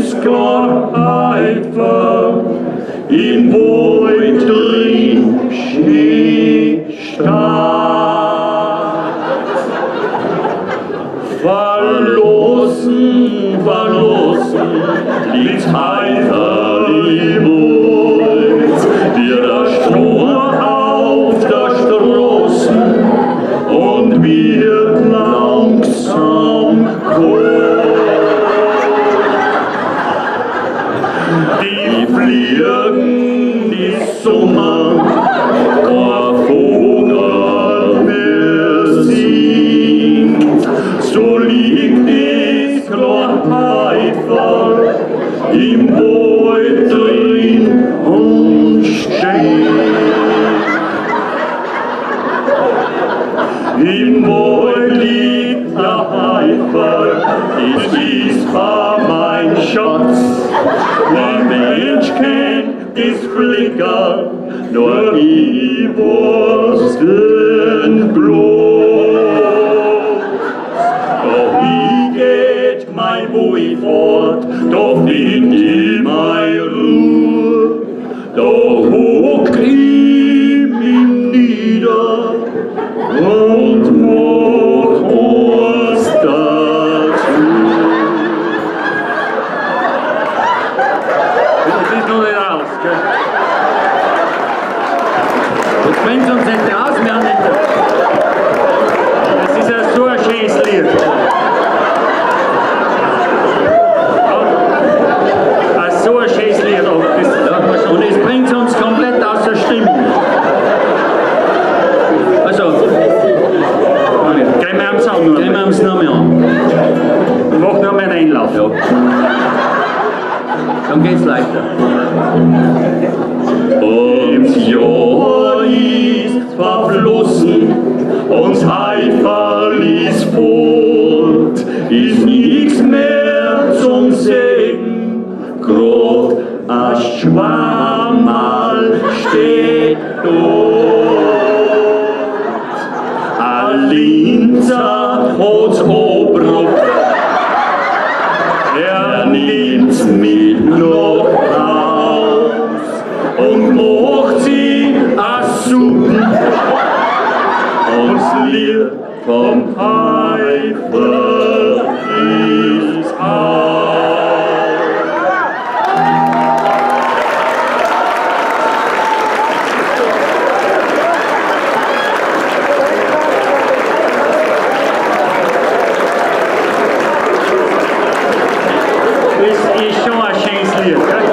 das klar einfach im Wald drin stark. Verlosen, liegt einfach im Wald, wie der Stroh auf der Straße und wird langsam kalt. Die fliegen die Sommer, kein Vogel mehr singt, so liegt es klar einfach im Wald drin und steht. Im Wald liegt der Eifer, das ist mein Schatz. Der Mensch kennt das Flickern, nur ich weiß den bloß. Doch wie geht mein Wohlfahrt, doch find ich meine Ruhe, da hockt ich mich nieder und mach was dazu. Das ist noch nicht raus, gell? Das bringt uns nicht raus, wir haben nicht. Das ist ja so ein schönes Lied. So ein schönes Lied auch. Und es bringt uns komplett aus der Stimmung. Also, gehen wir am Sound noch. Gehen wir am Sound an. Mach noch mal einen Einlauf. Ja. Dann geht's leichter. Und das Jahr ist verflossen, uns Eifer ist fort, ist nichts mehr zum Segen, grad ein Schwammerl steht dort. Ein Linzer hat's abrupt, er nimmt's mit nach Haus und macht sie a Suppen. Und das Lied vom Eifer ist aus. Das ist schon ein schönes Lied, gell?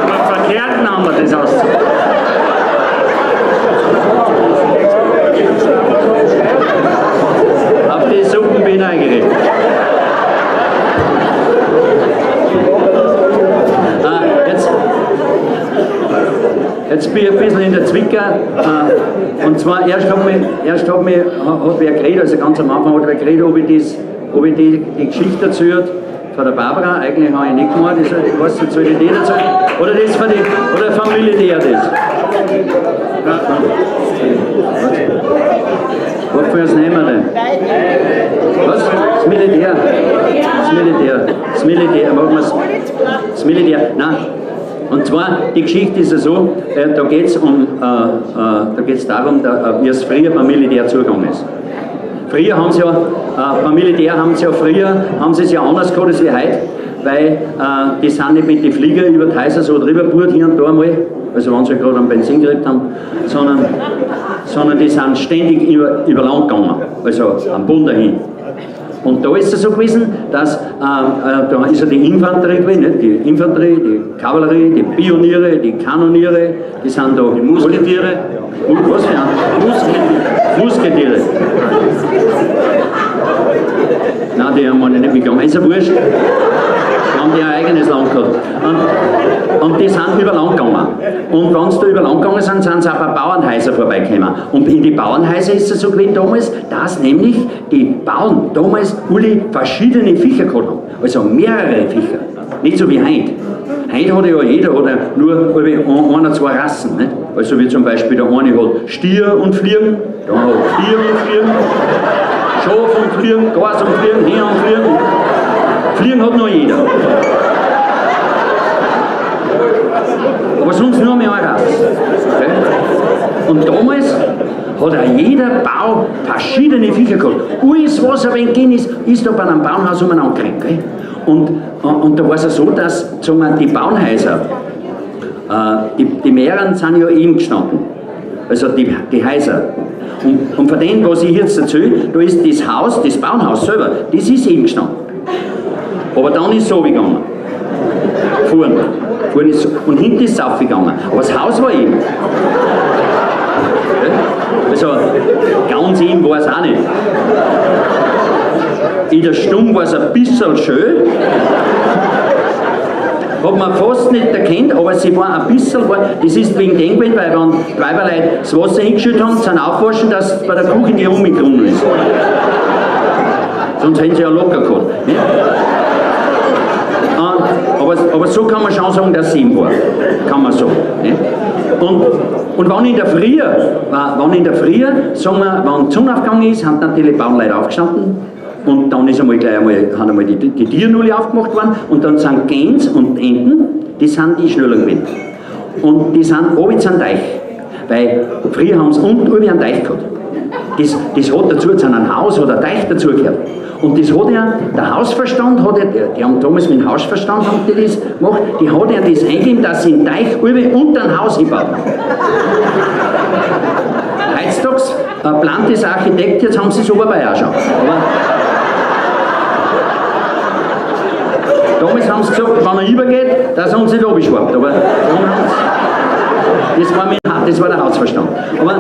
Aber verkehrt haben wir das auszumachen. Auf die Suppen bin ich eingeregt. Jetzt bin ich ein bisschen in der Zwicker. Und zwar, erst hat wer geredet, also ganz am Anfang hat wer geredet, ob ich die Geschichte erzählt von der Barbara. Eigentlich habe ich nicht gemacht, ich weiß nicht, soll ich die erzählen? Oder das von oder familiär das? Was für was nehmen wir denn? Was? Das Militär. Das Militär. Nein. Und zwar, die Geschichte ist ja so, da geht es darum, wie es früher beim Militär zugegangen ist. Früher haben sie ja, beim Militär haben sie es ja anders gehabt als wie heute, weil die sind nicht mit den Flieger über die Häuser so drüber gebohrt, hier und da mal, also wenn sie gerade einen Benzin gekriegt haben, sondern die sind ständig über Land gegangen, also am Boden dahin. Und da ist es so gewesen, dass da ist ja die Infanterie gewesen, nicht? Die Infanterie, die Kavallerie, die Pioniere, die Kanoniere, die sind da. Die Musketiere. Was für ein? Musketiere. Nein, die haben wir nicht mitgegangen. Ist ja wurscht. Die haben ja ein eigenes Land gehabt. Und die sind über Land gegangen. Und wenn sie da über Land gegangen sind, sind sie auch bei Bauernhäusern vorbeigekommen. Und in die Bauernhäuser ist es so gewesen damals, dass nämlich die Bauern damals alle verschiedene Viecher gehabt haben. Also mehrere Viecher. Nicht so wie heute. Heute hat ja jeder nur ein oder zwei Rassen. Nicht? Also wie zum Beispiel der eine hat Stier und Fliegen, der hat Stier und Fliegen, Schaf und Fliegen, Gans und Fliegen, Hähn und Fliegen. Fliegen hat noch jeder. Aber sonst nur mehr eine Rasse. Okay? Und damals hat auch jeder Bau verschiedene Viecher gehabt. Alles, was ein wenig gehen ist da bei einem Bauernhaus umeinander gerannt. Und da war es ja so, dass die Bauernhäuser, die mehreren sind ja eben gestanden. Also die Häuser. Und von dem, was ich jetzt erzähle, da ist das Haus, das Bauernhaus selber, das ist eben gestanden. Aber dann ist es so gegangen. Vorne ist so, und hinten ist es aufgegangen. Aber das Haus war eben. Also ganz eben war es auch nicht. In der Stunde war es ein bisschen schön. Hat man fast nicht erkannt, aber sie war ein bisschen, das ist wegen dem gewesen, weil wenn die Weiberleute das Wasser hingeschüttet haben, sind aufgewaschen, dass bei der Küche die rumgekommen ist. Sonst hätten sie ja locker gehabt. Nicht? Aber so kann man schon sagen, dass es ihm war. Kann man sagen. Nicht? Und wenn in der Früh, sagen wir, wenn die Sonne aufgegangen ist, haben natürlich die Bauernleute aufgestanden. Und dann ist haben einmal die Tiernulle aufgemacht worden. Und dann sind Gänse und Enten, die sind die schneller gewesen. Und die sind oben zum Teich. Weil früher haben sie unten oben einen Teich gehabt. Das hat dazu, zu einem Haus oder Teich dazugehört. Und das hat ja, der Hausverstand hat ja, die haben damals mit dem Hausverstand haben die das gemacht, die hat ja das eingegeben, dass sie den Teich unter ein Haus gebaut haben. Heutzutage plant das Architekt, jetzt haben sie es Oberbei auch schon. Aber damals haben sie gesagt, wenn er übergeht, dass er uns nicht abgeschwappt. Aber das war der Hausverstand. Aber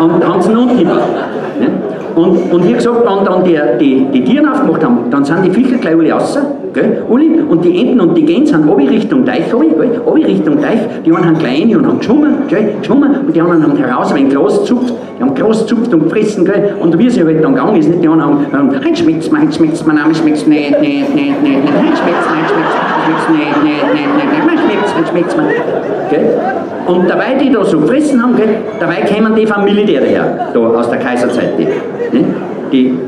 und haben sie ihn unten gebaut. Ne? Und wie gesagt, wenn dann die Tiere aufgemacht haben, dann sind die Viecher gleich alle raus, gell? Alle, und die Enten und die Gänse sind alle Richtung Teich, alle Richtung Teich, die einen haben kleine und haben geschwommen, und die anderen haben heraus, wenn Glas zupft, die haben Glas zupft und gefressen, gell? Und wie sie halt dann gegangen ist, nicht, die anderen haben, ein schmeckt's mir, mein Name schmeckt's nicht, ein schmeckt's mir, gell? Und dabei, die da so gefressen haben, gell, dabei kämen die vom Militär her, da aus der Kaiserzeit.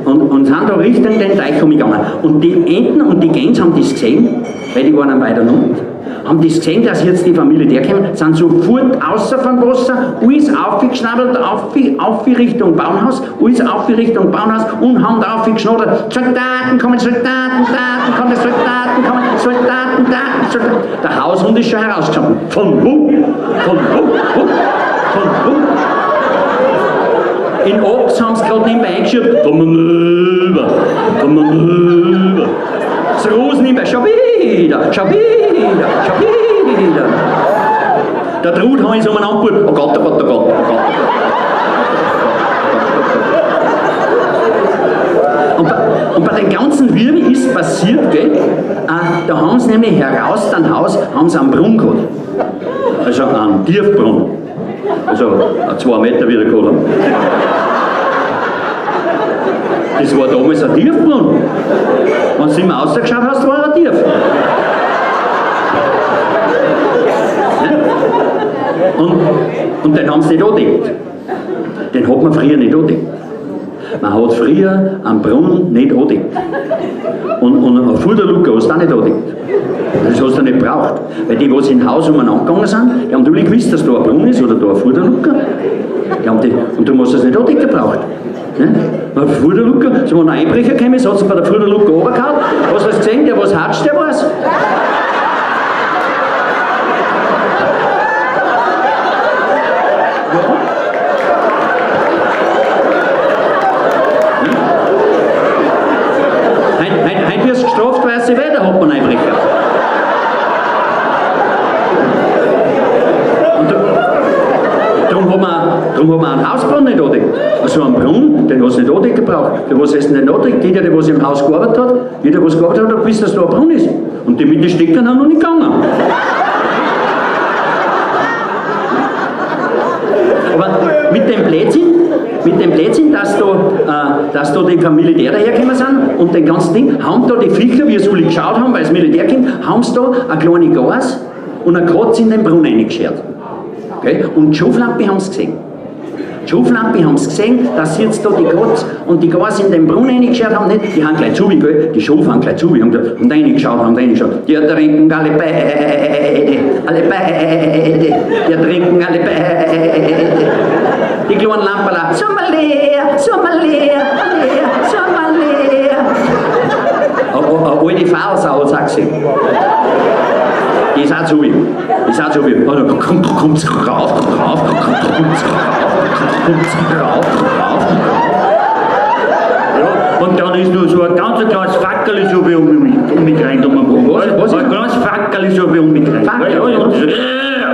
Und sind da Richtung den Teich umgegangen. Und die Enten und die Gänse haben das gesehen, weil die waren am weiter Nord, haben das gesehen, dass jetzt die vom Militär kommen, sind sofort außer vom Wasser, alles aufgeschnattert, auf Richtung Bauernhaus, alles auf Richtung Bauernhaus und haben da aufgeschnattert, Soldaten kommen, Soldaten kommen, Soldaten kommen, Soldaten. Der Haushund ist schon herausgestanden. Von wo? In Ochs haben sie gerade nebenbei eingeschüttet. Komm mal rüber. Das Rosen nebenbei. Schau wieder. Der Truthahn ist umeinander gebunden. Oh Gott. Und bei den ganzen Wirbeln ist passiert, gell? Da haben sie nämlich heraus dann Haus, haben sie einen Brunnen gehabt. Also einen Tiefbrunnen. Also 2 Meter wieder gehabt haben. Das war damals ein Tiefbrunnen. Wenn du immer rausgeschaut hast, war er tief. Und den haben sie nicht angedeckt. Den hat man früher nicht angedeckt. Man hat früher einen Brunnen nicht angedeckt. Und eine Futterluke hast du auch nicht angedeckt. Das hast du nicht gebraucht. Weil die, die im Haus umeinander gegangen sind, die haben natürlich gewusst, dass da ein Brunnen ist oder da eine Futterluke. Und darum hast du es nicht angedeckt gebraucht. Ne? Eine Futterluke, so wenn ein Einbrecher käme, hat sie bei der Futterluke runtergehauen. Was hast du gesehen? Der was hatscht, der was? Heute wirst du gestraft, weil sie weiter hat man Einbrecher. Und darum hat man einen Hausbrunnen nicht angedeckt. Also einen Brunnen, den hast du nicht angedeckt gebraucht. Für was hast du nicht angedeckt? Jeder, der was im Haus gearbeitet hat, hat gewusst, dass da ein Brunnen ist. Und die mit den Steckern haben noch nicht gegangen. Aber mit dem Blödsinn, dass da die vom Militär dahergekommen sind und den ganzen Ding, haben da die Viecher, wie es alle geschaut haben, weil das Militär kommt, haben sie da ein kleines Gas und ein Kratz in den Brunnen reingeschert. Okay? Und die Schoflampe haben sie gesehen. Die Schoflampe haben sie gesehen, dass sie jetzt da die Kratz und die Gas in den Brunnen reingeschert haben, nicht? Die haben gleich zu, gell? Die Schof haben gleich zu, haben gesagt, und reingeschaut. Die trinken alle beide, die trinken alle beide. Die kleinen Lamperla, so mal leer. Aber die Fahlsau hat es auch gesehen. Die ist auch zu wie. Kommt's rauf. Ja, und dann ist nur so ein ganz kleines Fackel so wie um mich rein. Was? Ein kleines Fackel so wie um mich rein. Ja,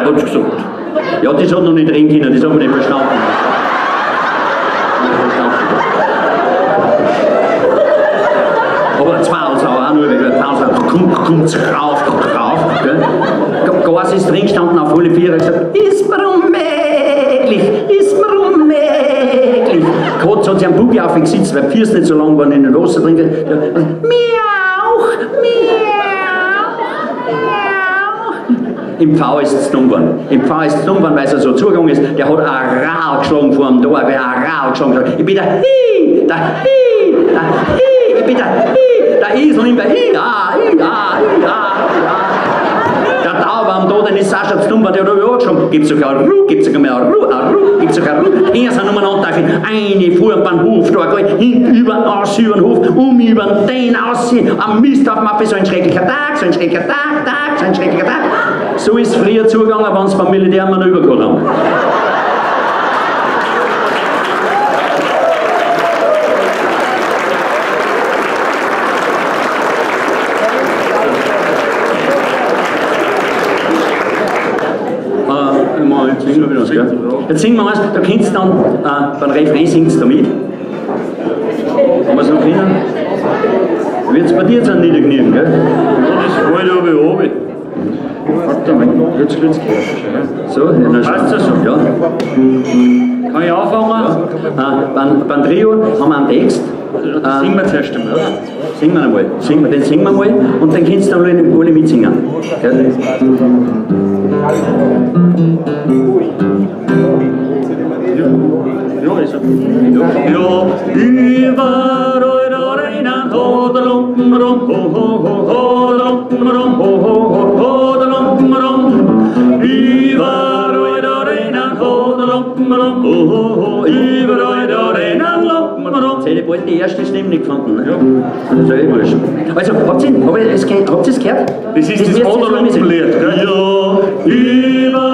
hat's gesagt. Ja, das hat noch nicht reden können, das haben wir nicht verstanden. Aber zwei Hausauer auch nur, wie gesagt, kommt's rauf, gell? Gas ist drin gestanden auf alle Vier, gesagt, ist mir unmöglich. Kurz hat sie am Buggy aufgesetzt, weil die Füße nicht so lang waren in den Wasser drin. Miau. Im Pfau ist es dumm geworden. Weil es so zugegangen ist. Der hat ein Rau geschlagen vor dem Tor, Ich bin der Esel in der Der Tauber am Tod, dann ist Sascha zu dumm, der hat auch geschlagen. Gibt's sogar eine Ruhe. Die sind umeinander, eine fuhr beim Hof, da hinten über den Hof, über den aussehen. Am Misthaufen, so ein schrecklicher Tag. So ist es früher zugegangen, wenn sie beim Militärmanöver gehabt haben. Jetzt singen wir eins, da könntest du dann beim Refrain singst du mit. Haben wir es noch können? Wird es bei dir jetzt auch niederknien, gell? Das fällt oben. Warte mal, jetzt geht's. So, dann passt das schon, ja. Kann ich anfangen? Ja. Beim Trio haben wir einen Text. Singen wir zuerst einmal, oder? Den singen wir mal und dann kannst du dann alle mitsingen. Gell? Ja, ist er. Ja, über eure Reinen, hodelumpen, rum, hodelumpen, rum, hodelumpen, rum. Über eure Reinen, hodelumpen, rum, über eure Reinen, lumpen, rum. Jetzt hätte ich bald die erste Stimme nicht gefunden. Ja. Das ist ja eh wurscht. Also, habt ihr es gehört? Das ist das Hodelumpen-Lied, gell? Ja, über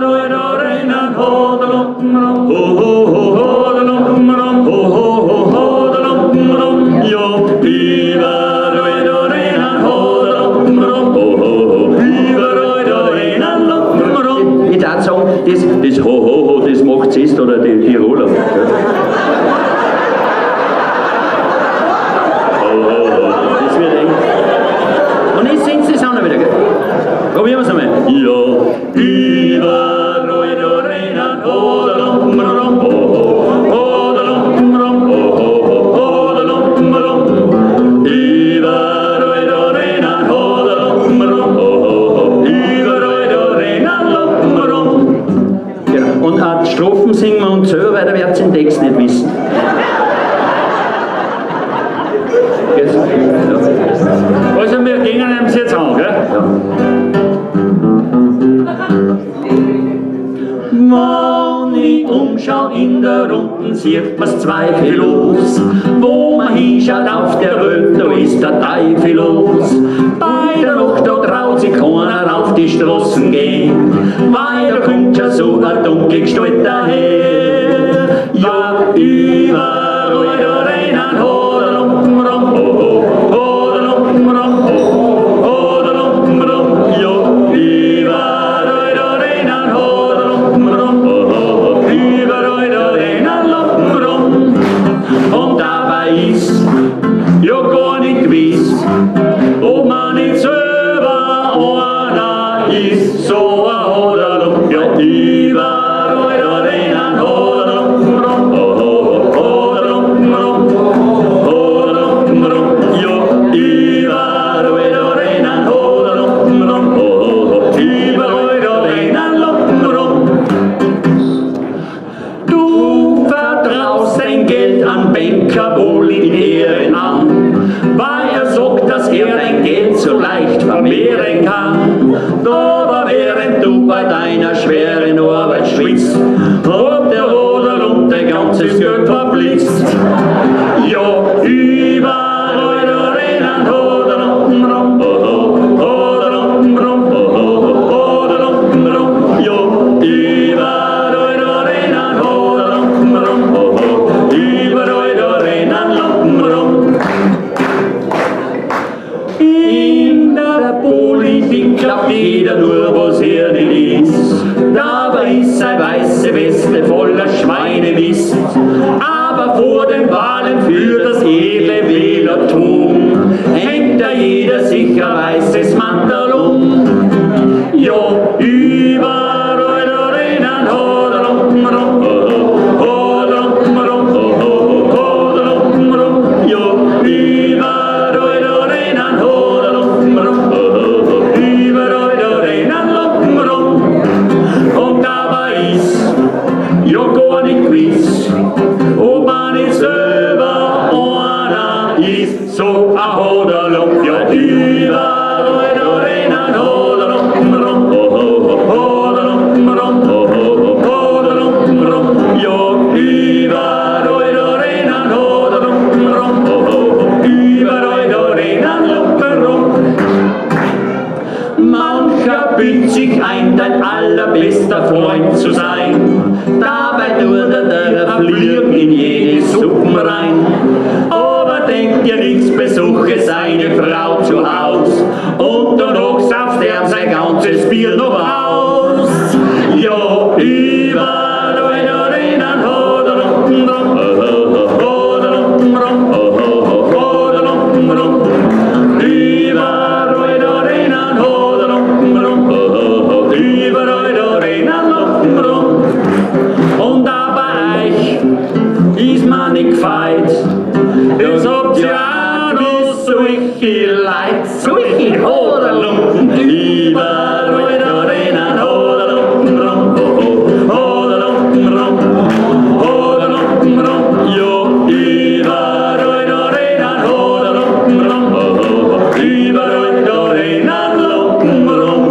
eure Reinen, hodelumpen, rum, hodelumpen, rum, hodelumpen, rum. Ja, über eure Reinen, hodelumpen, rum, über eure Reinen, lumpen, rum. Ich darf sagen, das Ho, das macht es oder die Tiroler. Das wird eng. Und jetzt singst du das auch noch wieder, gell? Probieren wir es einmal. Ja, über eure Reinen, hodelumpen, rum, hodelumpen, rum, hodelumpen, rum. Über eure Reinen, hodelumpen, rum, über eure Reinen, lumpen, rum. Genau. Und auch die Strophen singen wir uns selber, weil da werdet ihr den Text nicht wissen. Also wir gehen uns jetzt an, gell? Ja. Wenn ich umschau in der Runden, sieht man's zweifellos. Wo man hinschaut auf der Welt, da ist der Teufel los. Bei der Nacht, da traut sich keiner auf die Straßen gehen, weil da kommt schon so eine dunkle Gestalt daher. Ja, über eure Reinen, hodelumpen, rum, hodelumpen, rum, hodelumpen, rum. Ja, über eure Reinen, hodelumpen, rum, über eure Reinen, lumpen, rum. Und dabei ist ja gar nicht gewiss, ob man nicht selber einer ist, so ein Hodelump, ja, über eure Reinen, ob der Oder und der ganzes Geld verblitzt. Ja, überall da rennen Oder und Rum, Oder und Rum, Oder und Rum. Ja, überall da rennen Oder und Rum, überall da rennen Lampen rum. In der Politik glaubt jeder nur, was er nicht ist. Dabei ist seine weiße Weste voller Schweinemist. Aber vor den Wahlen für das edle Wählertum hängt da jeder sicher weißes Mantel um. Ja, überall da rennen Oder und Rum, Oder und Rum, Oder und Rum. Ja, überall da rennen Oder und Rum, überall da rennen Lampen rum. Und dabei ist ja gar nicht gewiss, ob man nicht selber einer ist, so ein Hoderlump. Ja, überall da rennen Hoderlumpen rum, Hoderlumpen rum, Hoderlumpen rum. Ja, überall da rennen Hoderlumpen rum, überall da rennen Lumpen rum. Mancher bildet sich ein, dein allerbester Freund zu sein. Dabei tut der Fliegen in jede Suppen rein. Aber denkt dir nichts, besuche seine Frau zu Haus. Und danach sauft er sein ganzes Bier noch aus. Ja, überall da rennen Hoderlumpen rum, Hoderlumpen rum, Hoderlumpen rum. Überall da rennen Hoderlumpen rum, überall da rennen Lampen rum. Und dabei ist man nicht gefeit. Es habt ja auch noch solche Leute, solche Hoderlumpen. Überall da rennen Hoderlumpen rum, Hoderlumpen rum, Hoderlumpen rum. Ja, überall da rennen Hoderlumpen rum, überall da rennen Lampen rum.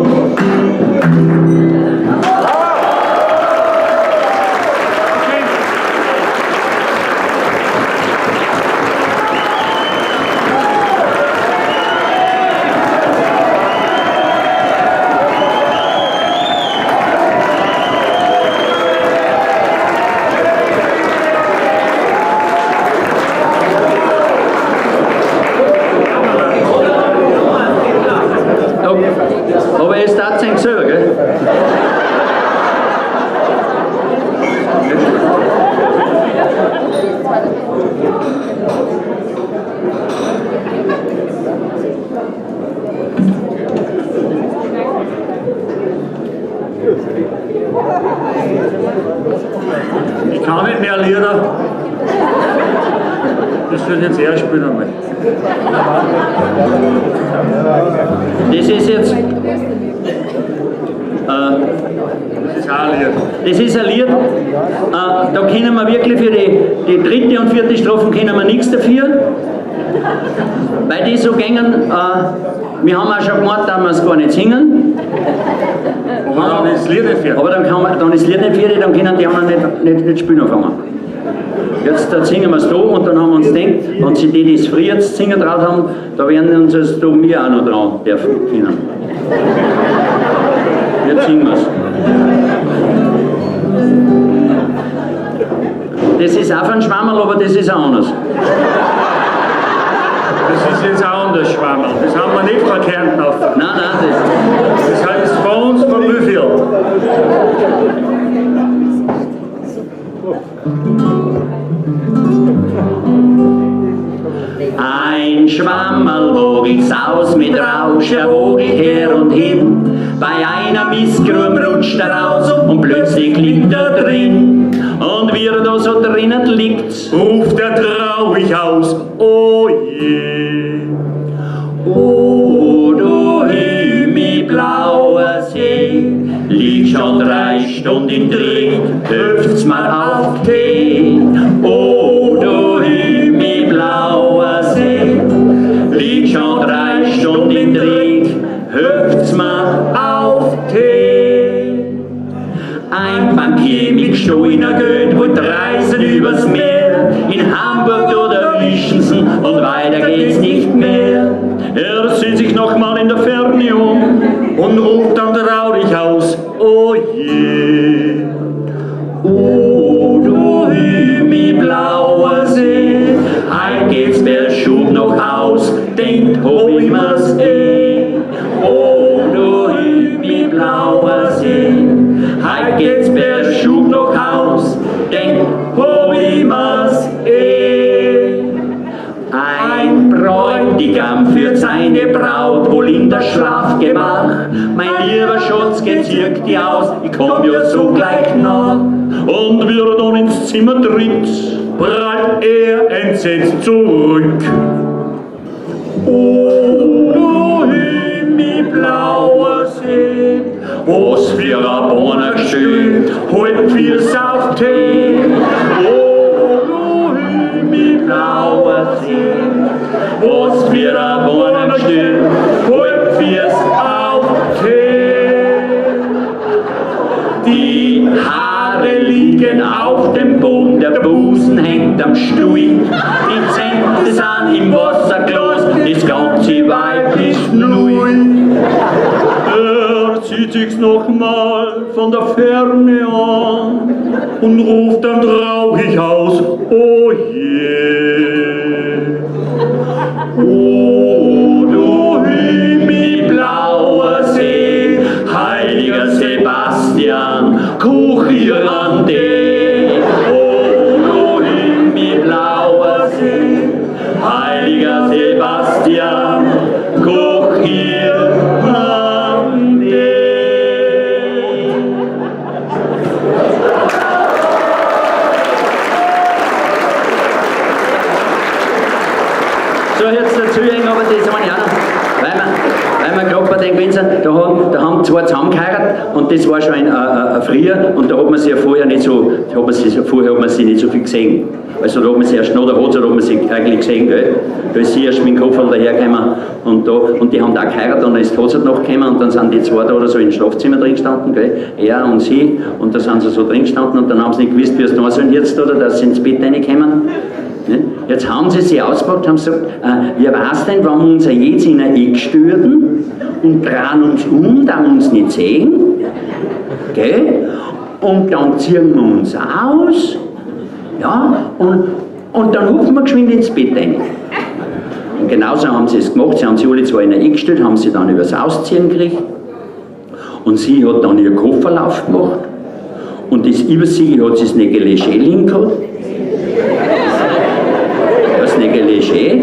Aber es darf sein so, gell? Ich kann nicht mehr Lieder. Das wird jetzt er spielen einmal. Das ist jetzt. Das ist auch ein Lied. Das ist ein Lied. Da können wir wirklich für die dritte und vierte Strophen können wir nichts dafür. Weil die so gängen. Wir haben auch schon gemeint, dass wir es gar nicht singen. Aber dann ist das Lied nicht fertig. Aber dann ist das Lied nicht fertig, dann können die anderen nicht spielen auf einmal. Jetzt da singen wir es da und dann haben wir uns gedacht, wenn sie die das früher jetzt singen drauf haben, da werden uns das da wir auch noch dran dürfen können. Jetzt singen wir es. Das ist auch ein Schwammerl, aber das ist auch anders. Das ist jetzt auch anders, Schwammerl. Das haben wir nicht verkehrt auf. Nein, das heißt bei uns von wie viel? Ein Schwammerl wog ich Saus mit Rausch, er wog ich her und hin. Bei einer Mistgrube rutscht er raus und plötzlich liegt er drin. Und wie er da so drinnen liegt, ruft er traurig aus, oh je. Oh, du himmelblauer See, lieg schon 3 Stunden in Dreck, hüpft's mal auf Tee. Oh, du himmelblauer See, lieg schon 3 Stunden in Dreck, hüpft's mal auf Tee. Ein Bankier mit mit Steiner geht, wollt reisen übers Meer, in Hamburg oder Liechtenstein und weiter geht's nicht mehr. Er sieht sich nochmal in der Ferne um und ruft dann traurig aus, oh je. Oh, du Hümi, blauer See, heim geht's per Schub noch aus, denkt, hab ich mir's eh. Oh, du Hümi, blauer See, heim geht's per Schub noch aus, denkt, hab ich mir's eh. Ein Bräutigam führt seine Braut wohl in das Schlafgemach. Mein lieber Schatz, gezirkt die aus, ich komm ja so gleich nach. Und wie er dann ins Zimmer tritt, prallt er entsetzt zurück. Oh, Himmel, blauer See, was für ein Bonner steht, halt wir's auf Tee. Oh, Himmel, blauer See, was für ein Bonner steht, halt wir's auf Tee. Die Haare liegen auf dem Boden, der Busen hängt am Stuhl, die Zähne sind im Wasserglas, das ganze Weib ist null. Er zieht sich's nochmal von der Ferne an und ruft dann traurig aus, oh je. Oh, du Himmel, blauer See, heiliger Sebastian, koch ihr an den. Oh, du Himmel, blauer See, heiliger Sebastian, koch ihr an den. So, jetzt dazu hängen, aber das habe ich auch noch, weil wir gerade bei den Gewinzen, da haben zwei zusammen geheiratet und das war schon früher und da hat man sie ja vorher nicht so, vorher hat man sie nicht so viel gesehen. Also da hat man sie erst noch, da hat man sie eigentlich gesehen, gell? Da ist sie erst mit dem Koffer dahergekommen und die haben da geheiratet und dann ist die Hochzeit noch gekommen und dann sind die zwei da oder so im Schlafzimmer drin gestanden, gell? Er und sie und da sind sie so drin gestanden und dann haben sie nicht gewusst, wie es da sollen jetzt oder dass sie ins Bett reinkommen. Jetzt haben sie sich ausgepackt und haben gesagt, wie war's denn, wenn wir uns jetzt in ein Eck stürden und drehen uns um, da wir uns nicht sehen, gell? Und dann ziehen wir uns aus, ja, und dann hupfen wir geschwind ins Bett rein. Und genauso haben sie es gemacht, sie haben sich alle zwei in ein Eck gestellt, haben sie dann übers Ausziehen gekriegt und sie hat dann ihr Kofferlauf gemacht und das über sie hat sie das Negligé liegen gehabt. Das Negligé.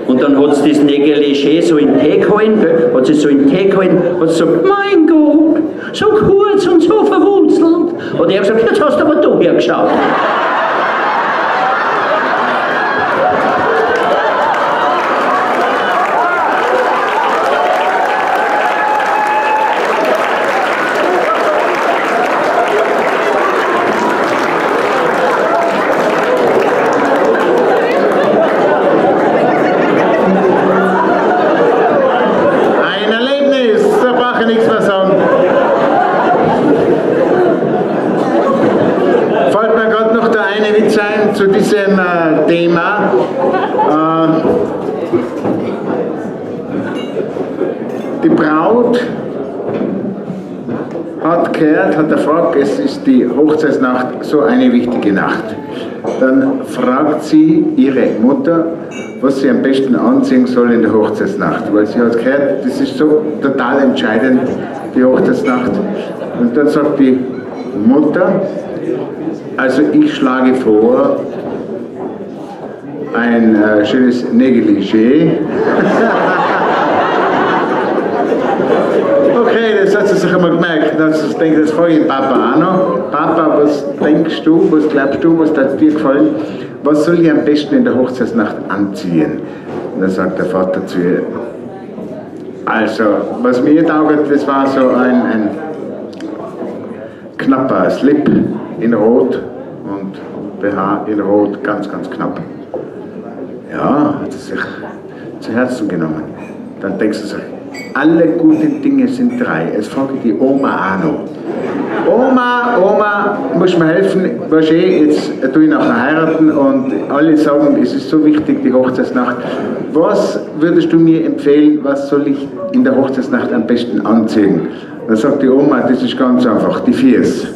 Und dann hat sie das Negligé so in den Tee gehalten, hat sie so in den Tee gehalten, hat sie gesagt, mein Gott, so kurz und so verwurzelt. Und er hat gesagt, jetzt hast du aber da hergeschaut. Zu diesem Thema. Die Braut hat erfragt, es ist die Hochzeitsnacht so eine wichtige Nacht. Dann fragt sie ihre Mutter, was sie am besten anziehen soll in der Hochzeitsnacht, weil sie hat gehört, das ist so total entscheidend, die Hochzeitsnacht. Und dann sagt die Mutter, also ich schlage vor, ein schönes Negligé. Okay, das hat sie sich einmal gemerkt. Das denkt, das frage ich den Papa auch noch. Papa, was denkst du, was glaubst du, was hat dir gefallen? Was soll ich am besten in der Hochzeitsnacht anziehen? Und dann sagt der Vater zu ihr, also, was mir taugt, das war so ein knapper Slip in Rot und BH in Rot, ganz, ganz knapp. Ja, hat sie sich zu Herzen genommen. Dann denkst du sich, alle guten Dinge sind drei. Es fragt die Oma auch noch. Oma, musst du mir helfen? Weißt du, jetzt tue ich nachher heiraten und alle sagen, es ist so wichtig, die Hochzeitsnacht. Was würdest du mir empfehlen, was soll ich in der Hochzeitsnacht am besten anziehen? Dann sagt die Oma, das ist ganz einfach, die Fies.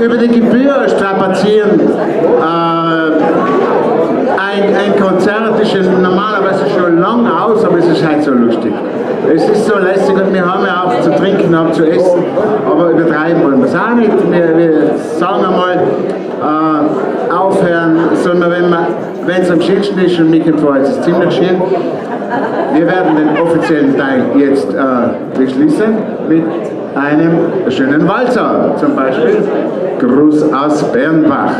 über die Gebühr strapazieren. Ein Konzert ist ja normalerweise schon lang aus, aber es ist halt so lustig. Es ist so lässig und wir haben ja auch zu trinken, haben zu essen, aber übertreiben wollen wir es auch nicht. Wir sagen einmal, aufhören, sondern wenn es am schönsten ist und mich empfiehlt, ist es ziemlich schön. Wir werden den offiziellen Teil jetzt beschließen mit einem schönen Walzer, zum Beispiel Gruß aus Bernbach.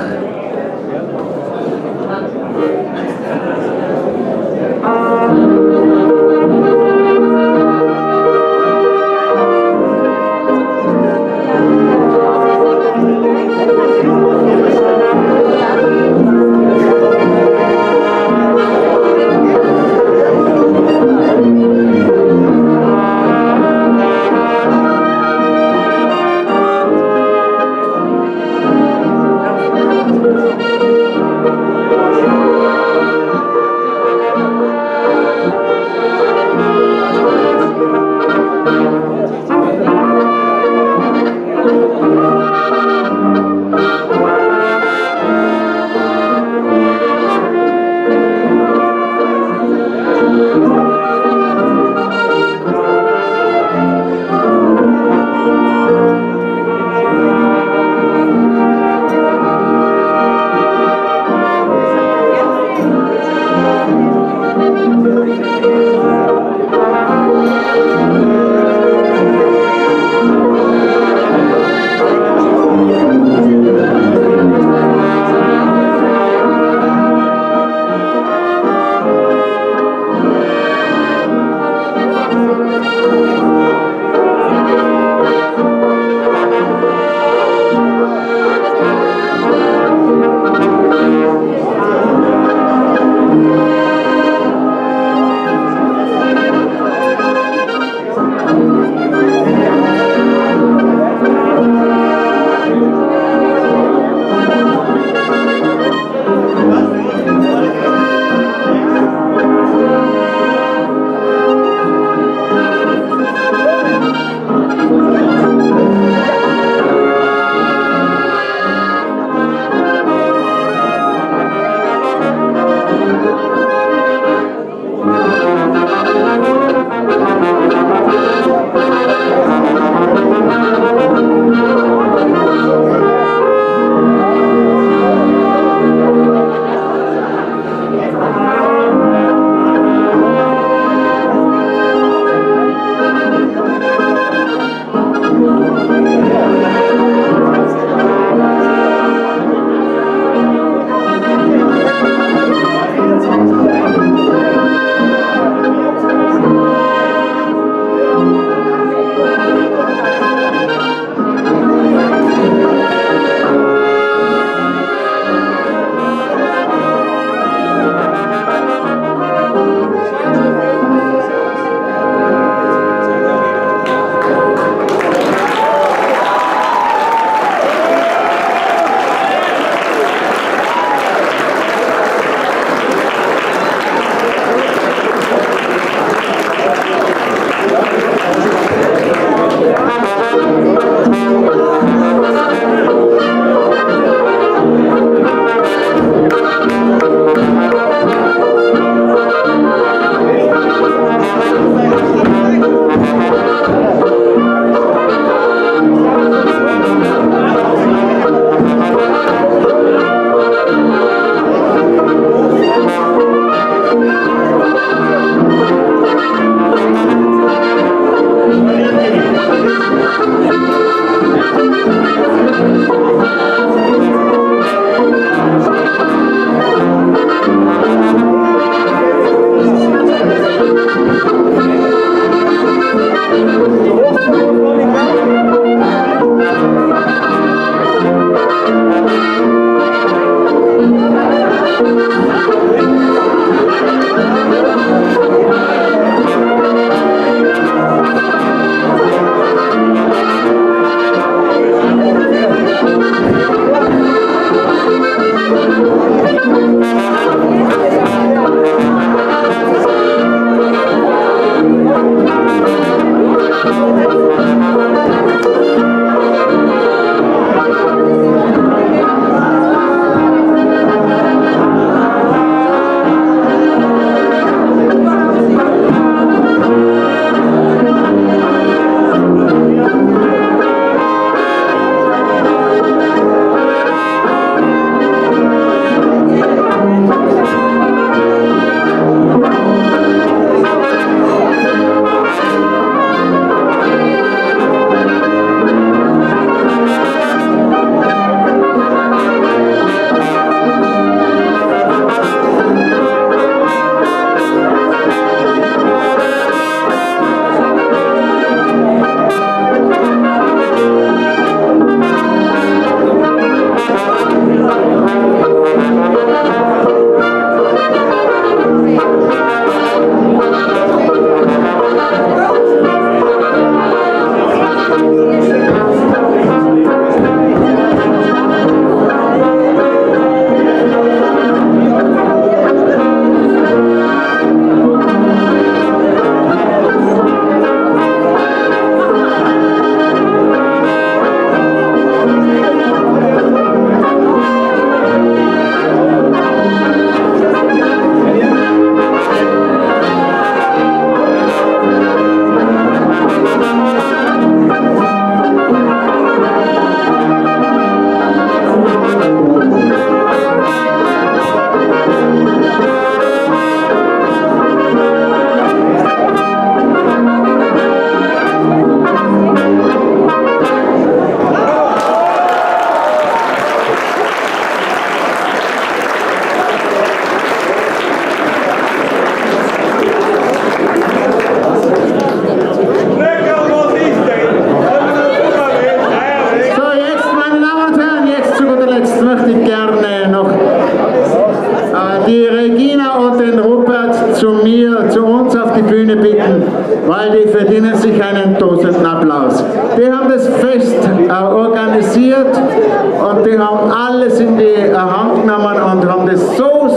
die Bühne bitten, weil die verdienen sich einen tosenden Applaus. Die haben das Fest organisiert und die haben alles in die Hand genommen und haben das so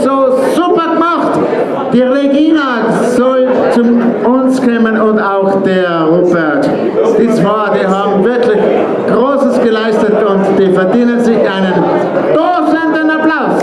super gemacht. Die Regina soll zu uns kommen und auch der Rupert. Die zwei, die haben wirklich Großes geleistet und die verdienen sich einen tosenden Applaus.